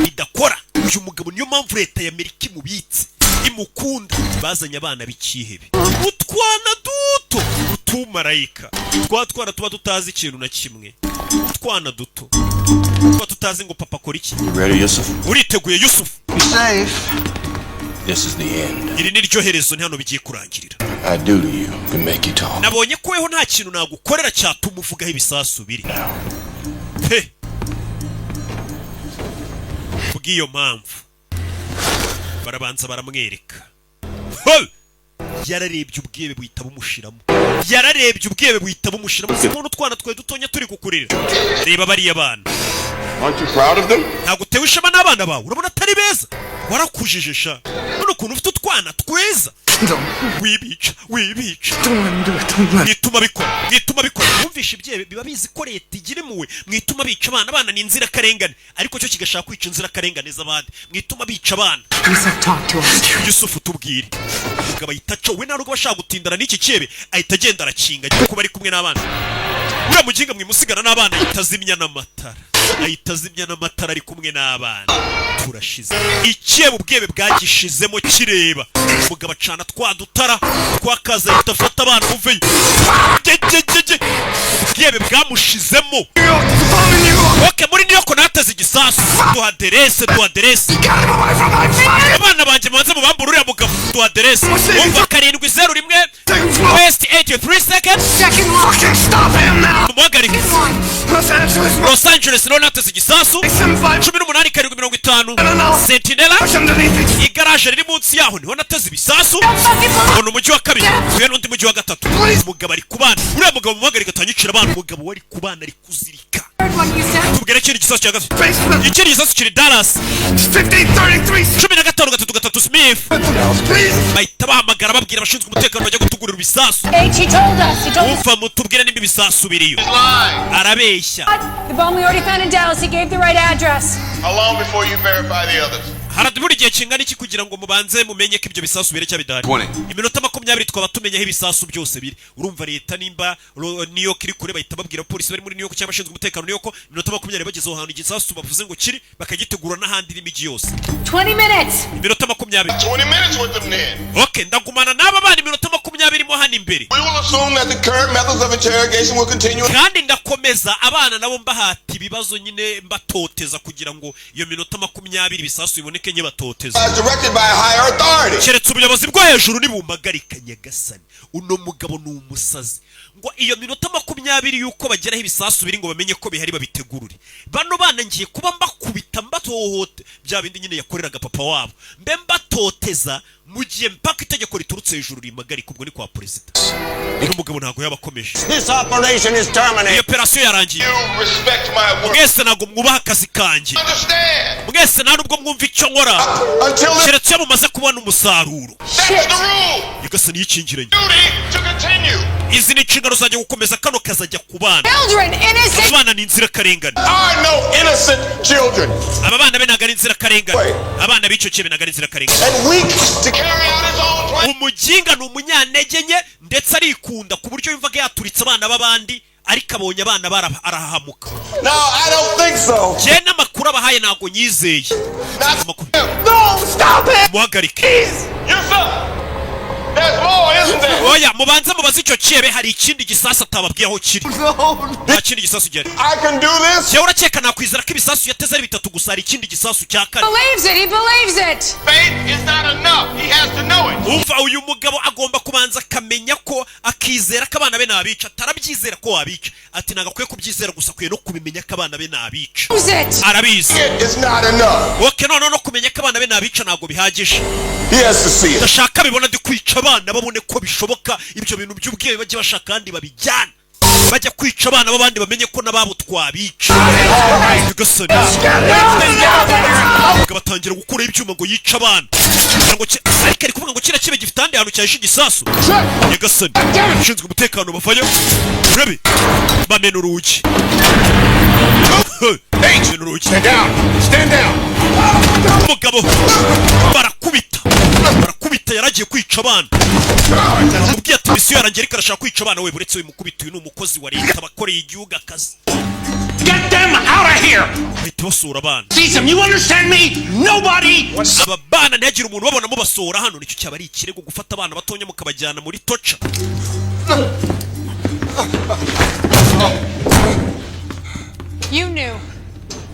bidakora. Uyu mugabo niyo mpamvu leta ya Amerika imubitse imukunda. Bazanye abana b'ikihebe utwana duto utumarayika twana tuba tutazi ikintu na kimwe. Utwana duto tuba tutazi ngo papa akora iki. Ready, Yusuf? Uriteguye Yusuf? Be safe. This is the end. Iri ni ryo herezo hano bigiye kurangirira. I do to you can make you talk. Nabonye ko weho nta kintu nagukorera cyatuma uvugaho ibisasu biri. He. Kubw'iyo mpamvu barabanza baramwereka. Yararebye ubwebe buhita bumushiramo. Yararebye ubwebe buhita bumushiramo. Simuntu twana twe dutonya turi kukurira. Reba bari abana. Aren't you proud of them? Ntago tewe ishema n'abana bawe. Urabona atari beza. Warakujije sha. None ukuntu ufite utwana tweza. Wibica. Mwituma bikora. Mwumvisha ibyebe biba bizi ko leta igira impuhwe. Mwituma bica abana ni inzira karengane. Ariko cyo kigashaka kwica inzira karengane z'abandi. Mwituma bica abana. Yusuf tubwire. Mugabo ahita we ntabwo bashaka gutindana n'iki kibe. Ahita agenda arakinga kuko bari kumwe n'abana. Uriya muginga mwimusigana n'abana ahita azimya n'amatara ari kumwe n'abana. Turashize. Ikibe ubwebe bwagishizemo kireba. Umugabo acana twadutara twakaza ahita afata abana muveyo. Ubwebe bwamushizemo. Okay, muri niyo ko nateze igisasu. Duha aderese. Abana banje manze mu bambura uriya mugabo. Duha aderese. Umva 701 West 83 seconds. Stop him now. Muhagarike. Los Angeles no nateze igisasu. 18:50 Sentinela. Igaraje riri munsi yaho niho nateze ibisasu. Ono umujyi wa kabiri. Uyu n'undi mujyi wa gatatu. Umugabo ari kubana. Uriya mugabo muhagarike atanyicira abana. Umugabo wari kubana ari kuzirika. Tubwire kiri gisasu cya gatatu. Ikiri gisasu kiri Dallas. 15:33 Smith. Bahita bahamagara babwira abashinzwe umutekano bajya gutugurira ibisasu. Umva mutubwire nimba ibisasu biriyo. Arabeshya. The bomb we already found in Dallas, he gave the right address. How long before you verify the others? Haradubura igihe kingana iki kugira ngo mubanze mumenye ko ibyo bisasu bire cya bidari. Iminota 20 twaba tumenye aho ibisasu byose biri. Urumva leta nimba New York iri kure bahita babwira polisi bari muri New York cyangwa abashinzwe umutekano New York iminota 20 bageze aho hantu igisasu bavuze ngo kiri bakagitegura n'ahandi n'imigi yose. 20 minutes. Iminota 20. 20 minutes with them then. Okay, ndagumana n'aba bana iminota 20 mo hano imbere. We will assume that the current methods of interrogation will continue. Kandi ndakomeza abana nabo mbahati ibibazo nyine mbatoteza kugira ngo iyo minota 20 bisasu biboneke nye batoteza. Directed by a higher authority. Keretse ubuyobozi bwo hejuru nibumpagarika nyagasani. Uno mugabo ni umusazi. Ngo iyo minota 20 yuko bageraho ibisasu biri ngo bamenye ko bihari babitegurure. Bano bana ngiye kuba mbakubita mbatohote bya bindi nyine yakoreraga papa wabo. Mbe mbatoteza mugiye mpaka itegeko riturutse hejuru rimpagarika ubwo ni kwa president. Uno mugabo ntago yabakomeje. This operation is terminated. Iyo operation yarangiye. You respect my work. Mwese ntago mwubaha akazi kanjye. Understand? Mwese nta nubwo mwumva icyo nkora. Keretse mumaze kubona umusaruro. That's the rule. Yagasani yikingiranye. Duty to continue. Izi ni inshingano zajya gukomeza kano kazajya kubana. Children, innocent. Abana ni inzira karengane. I know innocent children. Aba bana be nagari inzira karengane. Abana b'icyo kibe nagari inzira karengane. And weak to carry out his own plan. Umujinga ni umunyantege nke ndetse arikunda ku buryo yumvaga yaturitse abana b'abandi ariko abonye abana arahahamuka. No, I don't think so. Je n'amakuru abahaye ntago nyizeye. No, stop it. Muhagarike. Yes, sir. there's more, isn't there? oya mubanze mubaze icyo cyebe hari ikindi gisasu atababwiye aho kiri nta kindi gisasu gihari I can do this. jewe urakeka nakwizera ko ibisasu yateze ari bitatu gusa hari ikindi gisasu cya kane Believes it. He believes it. Faith is not enough. He has to know it. umva uyu mugabo agomba kubanza akamenya ko akizera ko abana be nabica atarabyizera ko wabica ati nagakwiye kubyizera gusa akwiye no kubimenya ko abana be nabica arabizi It's not enough. okay no kumenya ko abana be nabica ntabwo bihagije He has to see it. ndashaka bibona ndi kwica abana babone ko bishoboka ibyo bintu by'ubwenge bajye bashaka kandi babijyana bajya kwica abana b'abandi bamenye ko nababo twabica bigasoni batangira gukuraho ibyuma ngo yica abana ngo ariko ari kuvuga ngo kira kibe gifite ahandi hantu cyahishe igisasu nyagasani ushinzwe umutekano bavayo urabe bamena urugi bamena urugi Stand down. umugabo barakubita yaragiye kwica abana amubwiye ati misiyo yarangiye ariko arashaka kwica abana we buretse uyu mukubita uyu ni umukozi wa leta abakoreye igihugu akazi Get them out of here! bahita basura abana Cecil, you understand me? Nobody... aba bana ntihagire umuntu ubabona mubasohora hano nicyo cyaba ari ikirego gufata abana batonya mukabajyana muri toca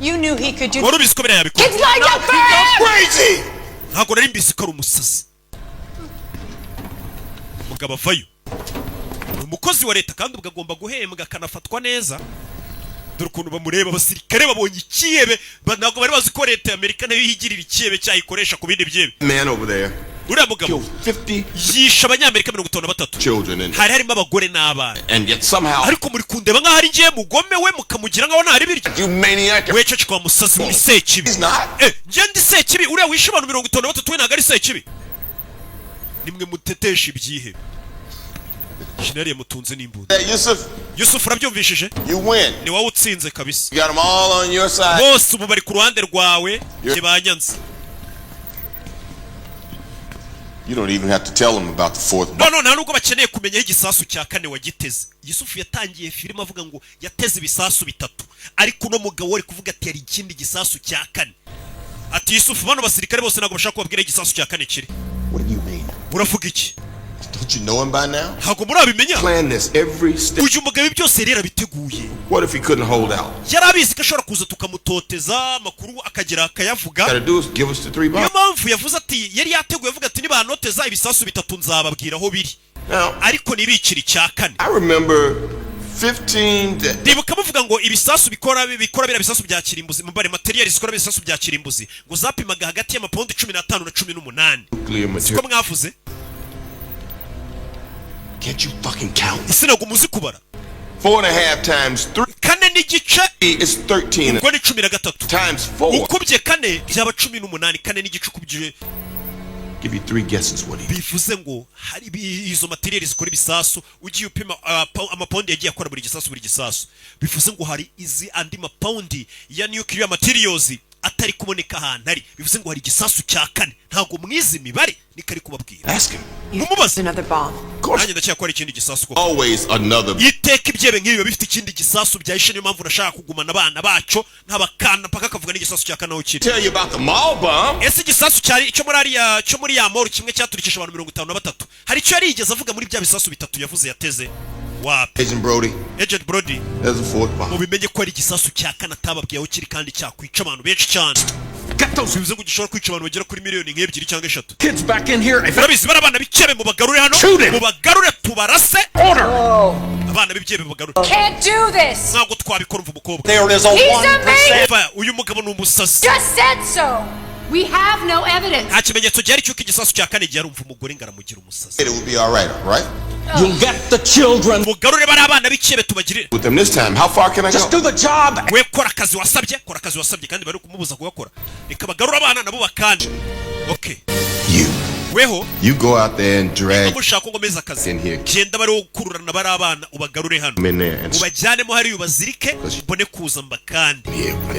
You knew he could do... wari ubizi ko biriya yabikora Kids lined up for him! Crazy. ntabwo nari mbizi ko ari umusazi umugabo avayo ni umukozi wa leta kandi ubwo agomba guhembwa akanafatwa neza dore ukuntu bamureba abasirikare babonye ikiyebe ntabwo bari bazi ko leta y'Amerika nayo yigirira ikiyebe cyayikoresha ku bindi byebe Man over there. uriya mugabo yishe abanyamerika 53 Children hari harimo abagore n'abana and yet somehow ariko muri kundeba nk'aho ari ngiye mugome we mukamugira nk'aho ntari biryo You maniac. we cece kwa musazi uri sekibi njye ndi sekibi uriya wishe abantu 53 we ntabwo ari sekibi nimwe mutetesha ibyihebe Shinari mutunze n'imbunda. Yusuf urabyumvishije? You win. Ni wowe utsinze kabisa. You got them all on your side. Bose ubu bari ku ruhande rwawe kibanyanze. You don't even have to tell them about the fourth. No, nta nubwo bakeneye kumenya igisasu cya kane wagiteze. Yusuf yatangiye filime avuga ngo yateze ibisasu bitatu. Ariko no mugabo wari kuvuga ati yari ikindi gisasu cya kane. Ati Yusuf bano basirikare bose ntabwo bashaka kubabwira igisasu cya kane kiri. What do you mean? Uravuga iki? Don't you know him by now? Ntabwo murabimenya. Plan this every step. Uyu mugabo byose rero biteguye. What if he couldn't hold out? Yarabizi ko ashobora kuza tukamutoteza amakuru akagera akayavuga. Gotta do is give us the 3 bombs. Niyo mpamvu yavuze ati yari yateguye avuga ati niba noteza ibisasu bitatu nzababwira aho biri. Ariko nibikira icya kane. I remember 15 Ndibuka muvuga ngo ibisasu bikora bira bisasu bya kirimbuzi mubare material zikora ibisasu bya kirimbuzi ngo zapimaga hagati y'amapound 15 na 18. Siko mwavuze? Can't you fucking count? Isinago muzi kubara. 4.5 times 3. Kane n'igice is 13. Ubwo ni 13. Times 4. Ukubye kane byaba 18 kane n'igice ukubye. Give you 3 guesses what he. Bivuze ngo hari izo material zikora ibisasu ugiye upima amapound yagiye akora buri gisasu. Bivuze ngo hari izi andi mapound ya nuclear materials atari kuboneka ahantu ari. Bivuze ngo hari igisasu cya kane. Ntago mwizi mibare nikari kubabwira. Ask him. Mumubaze another bomb. Nanjye ndacyakora ikindi gisasu ko. Always another. Iteka ibyebe nk'ibi bifite ikindi gisasu byahishe niyo mpamvu nashaka kugumana abana bacu ntabakana paka kavuga n'igisasu cya kane aho kiri. Tell you about the mall bomb. Ese igisasu cyari cyo muri ya mall kimwe cyaturikisha abantu 53. Hari icyo yari yigeze avuga muri bya bisasu bitatu yavuze yateze. Wapi? Agent Brody. There's a fourth bomb. Mubimenye ko ari igisasu cya kane atababwiye aho kiri kandi cyakwica abantu benshi cyane. Bivuze ngo gishobora kwica abantu bagera kuri miliyoni nk'ebyiri cyangwa 3. Kids back in here. Urabizi barabana bicebe mu bagarure hano. Mu bagarure tubarase. Order. Abana b'ibyebe mu bagarure. Can't do this. Ntabwo twabikora umva umukobwa. There is a 1%. Uyu mugabo ni umusazi. Just said so. We have no evidence. Nta kimenyetso gihari cy'uko igisasu cya kane gihe umva umugore ngaramugira umusazi. It will be all right, right? You'll get the children. Mugarure bari abana b'ikebe tubagirire. With them this time, how far can I go? Just do the job. We kora akazi wasabye kandi bari kumubuza kugakora. Reka bagarura abana nabo bakanje. Okay. Weho You go out there and drag mushaka ngo meza akazi. in here. Genda bari gukururana bari abana ubagarure hano. I'm in there and Ubajyanemo hari ubazirike mbone kuza mbakandi.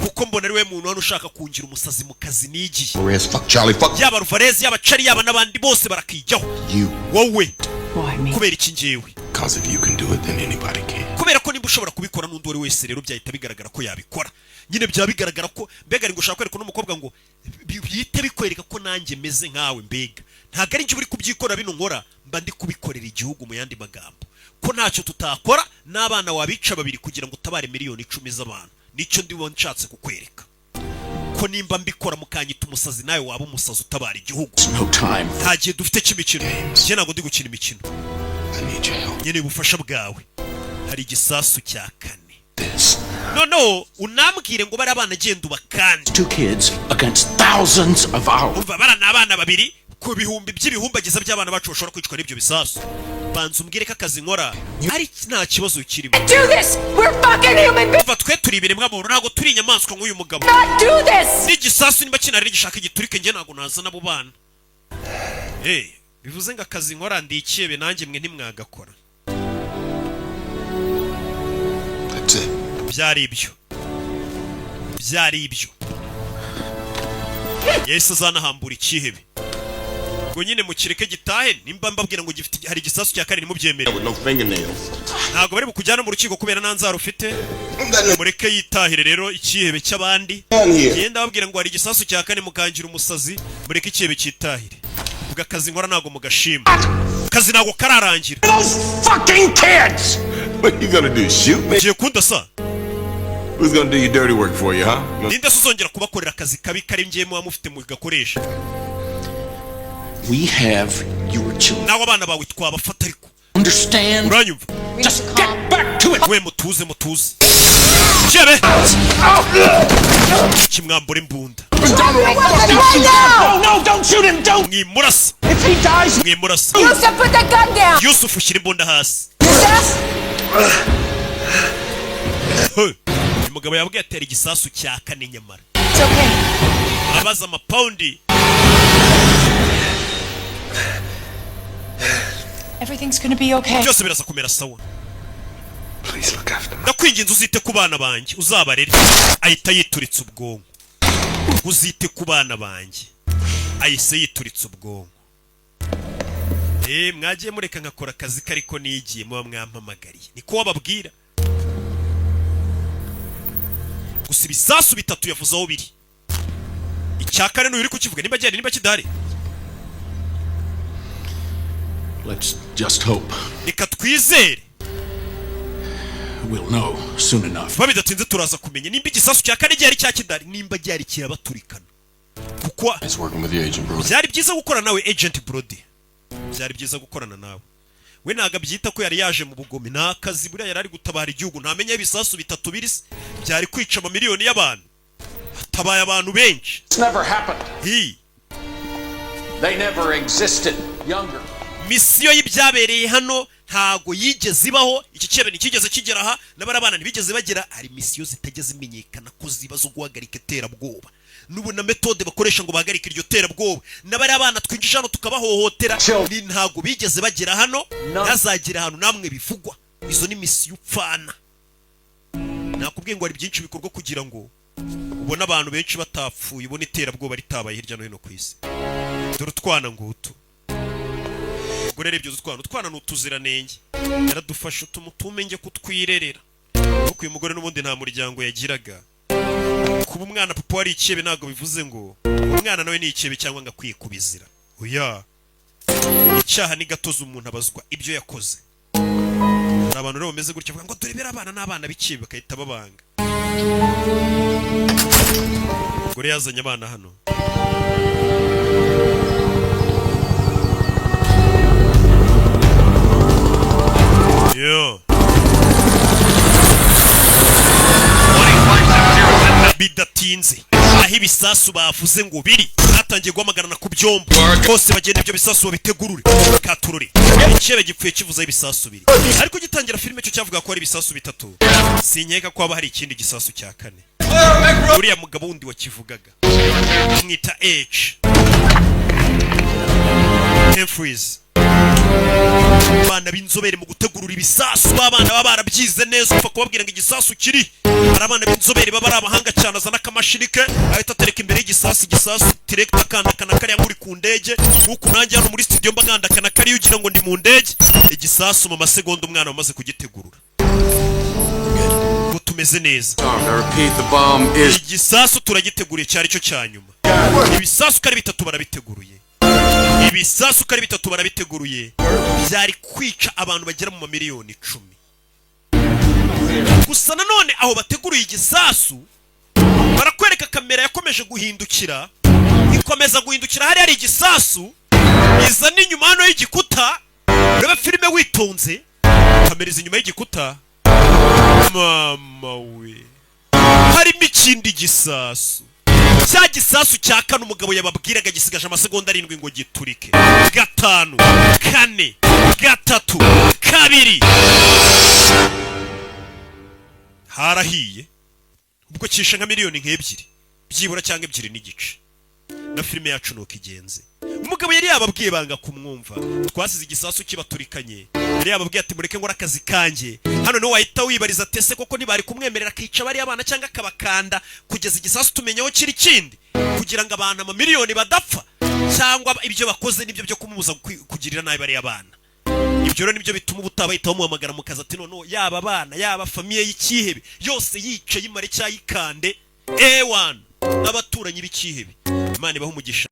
Kuko mbona ari we muntu hano ushaka kungira umusazi mu kazi nigiye. Perez, fuck Charlie, fuck Yaba Ruvarez yaba Chari yaba nabandi bose barakijyaho. you. Wowe Why me? kubera iki ngewe? Cause if you can do it, then anybody can. Kubera ko nimba ushobora kubikora n'undi wari wese rero byahita bigaragara ko yabikora nyine byaba bigaragara ko mbega ari ngo ushaka kwereka n'umukobwa ngo bihite bikwereka ko nanjye meze nkawe mbega ntabwo ari njye uri kubyikora bino nkora mba ndi kubikorera igihugu mu yandi magambo ko ntacyo tutakora n'abana wabica babiri kugira ngo utabare miliyoni 10 z'abantu nicyo ndi nshatse kukwereka ko nimba mbikora mukanyita umusazi nawe waba umusazi utabara igihugu nta gihe dufite cy'imikino njye ntabwo ndi gukina imikino nyine ubufasha bwawe hari igisasu cya kane no unambwire ngo bari abana genda ubakande 2 kids against thousands of ours. umva barana abana babiri ku bihumbi by'ibihumbagiza by'abana bacu bashobora kwicwa n'ibyo bisasu banza umbwire ko akazi nkora ari nta kibazo kirimo umva twe turi ibiri mw'abantu ntabwo turi inyamaswa nk'uyu mugabo n'igisasu niba kinari gishaka igiturike njye ntabwo naza n'abo bana bivuze ngo akazi nkora ndi ikibe nanjye mwe ntimwagakora byari ibyo Yesu azanahambura ikihebe ngo nyine mukireke gitahe nimba mbabwira ngo gifite hari igisasu cya kane mubyemere ntabwo bari bukujyana mu rukiko kubera nanzara ufite mureke yitahire rero ikihebe cy'abandi genda babwira ngo hari igisasu cya kane mukangira umusazi mureke ikihebe cyitahire ubwo akazi nkora ntabwo mugashima akazi ntabwo kararangira What you gonna do, shoot me? Ugiye kundasa Who's gonna do your dirty work for you, huh? ninde uzongera kubakorera akazi kabi kari njye mu amufite mu gakoresha We have your children. nawe abana bawe twabafata ariko Understand? uranyumva Just get back to it. we mutuze cyebe kimwambura imbunda No, don't shoot him, don't! mwimurasa If he dies, mwimurasa Yusuf, put the gun down! Yusuf ushyira imbunda hasi uyu mugabo yabwiye atera igisasu cya kane nyamara abaza amapawundi Everything's gonna be okay. byose biraza kumera sawa ndakwinginze uzite ku bana banjye uzabarere ahita yituritse ubwonko uzite ku bana banjye ahise yituritse ubwonko mwagiye mureka nkakora akazi kariko nigiye muba mwampamagariye niko wababwira gusa ibisasu bitatu yavuze aho biri icya kane n'uri kukivuga nimba cyari nimba kidahari Let's just hope. reka twizere We'll know soon enough. vuba bidatinze turaza kumenya nimba igisasu cya kane cyari cya kidahari nimba cyari kirabaturikana kuko byari byiza gukorana nawe agent Brody byari byiza gukorana nawe we ntago abyita ko yari yaje mu bugome n'akazi buriya yari ari gutabara igihugu ntamenye ibisasu bitatu birisi byari kwica amamiliyoni y'abantu hatabaye abantu benshi it's never happened. They never existed. Younger. misiyo y'ibyabereye hano ntago yigeze ibaho iki cyebe ntikigeze kigera aha n'abarabana ntibigeze bagera hari misiyo zitegeze imenyekana ko ziba zo guhagarika iterabwoba n'ubu na metode bakoresha ngo bahagarike iryo terabwoba n'abari abana twinjije hano tukabahohotera ni ntago bigeze bagera hano ntazagira ahantu namwe bivugwa izo ni misiyo upfana nakubwiye ngo hari byinshi bikorwa kugira ngo ubone abantu benshi batapfuye ubone iterabwoba ritabaye hirya no hino ku isi dore utwana ngutu ubwo rero ibyo utwana n'utuziranenge yaradufasha tumenge kutwirerera kuko uyu mugore n'ubundi nta muryango yagiraga kuba umwana papa wari ikebe ntabwo bivuze ngo umwana nawe ni ikebe cyangwa ngo akwiye kubizira oya icyaha ni gatozi umuntu abazwa ibyo yakoze hari abantu rero bameze gutya bavuga ngo turebere abana n'abana b'ikebe bakahita babanga umugore yazanye abana hano yo bidatinze aho ibisasu bavuze ngo biri batangiye guhamagarana ku byombo bose bagenda ibyo bisasu babitegurure katurure ikirere gipfuye kivuzaho ibisasu biri ariko gitangira filime cyo cyavuga ko ari ibisasu bitatu sinkeka ko haba hari ikindi gisasu cya kane uriya mugabo wundi wakivugaga mwita H Humphreys abana b'inzobere mu gutegurura ibisasu, abana baba barabyize neza, upfa kubabwira ngo igisasu kiri, hari abana b'inzobere baba ari abahanga cyane, azana akamashini ke ahita atereka imbere y'igisasu, igisasu direct akandakana kariya nk'uri ku ndege, nk'uko nanjye hano muri studio mba ngandakana kariya ugira ngo ndi mu ndege, igisasu mu masegonda umwana wamaze kugitegurura. Ngo tumeze neza, igisasu turagiteguriye cyari cyo cya nyuma. Ibisasu kari bitatu barabiteguruye, ibisasu kari bitatu barabiteguruye, byari kwica abantu bagera mu mamiliyoni 10. Gusa nanone aho bateguruye igisasu barakwereka kamera yakomeje guhindukira, ikomeza guhindukira, hari hari igisasu iza n'inyuma hano y'igikuta. Urebe filime witonze, kamera iza inyuma y'igikuta, mama we, harimo ikindi gisasu. Cya gisasu cya kane umugabo yababwiraga gisigaje amasegonda 7 ngo giturike. 5, 4, 3, 2. Harahiye. Ubwo kishe nka miliyoni nk'ebyiri byibura cyangwa 2.5. Na filime yacu nuko igenze. Umugabo yari yababwiye banga kumwumva, twasize igisasu kibaturikanye, yari yababwiye ati mureke ngo akazi kanjye. Hano no wahita wibariza tese koko ntibari kumwemerera akica bari abana cyangwa akabakanda kugeza igisasu tumenyeho kiri kindi, kugira ngo abantu amamiliyoni badapfa, cyangwa ibyo bakoze nibyo byo kumubuza kugirira nabi bari abana. Ibyo rero nibyo bituma ubutabayitaho muhamagara mu kazi ati none yaba abana yaba famiye y'ikihebe yose yice yimare cyayikande A1 n'abaturanyi b'ikihebe. Imana ibaho umugisha.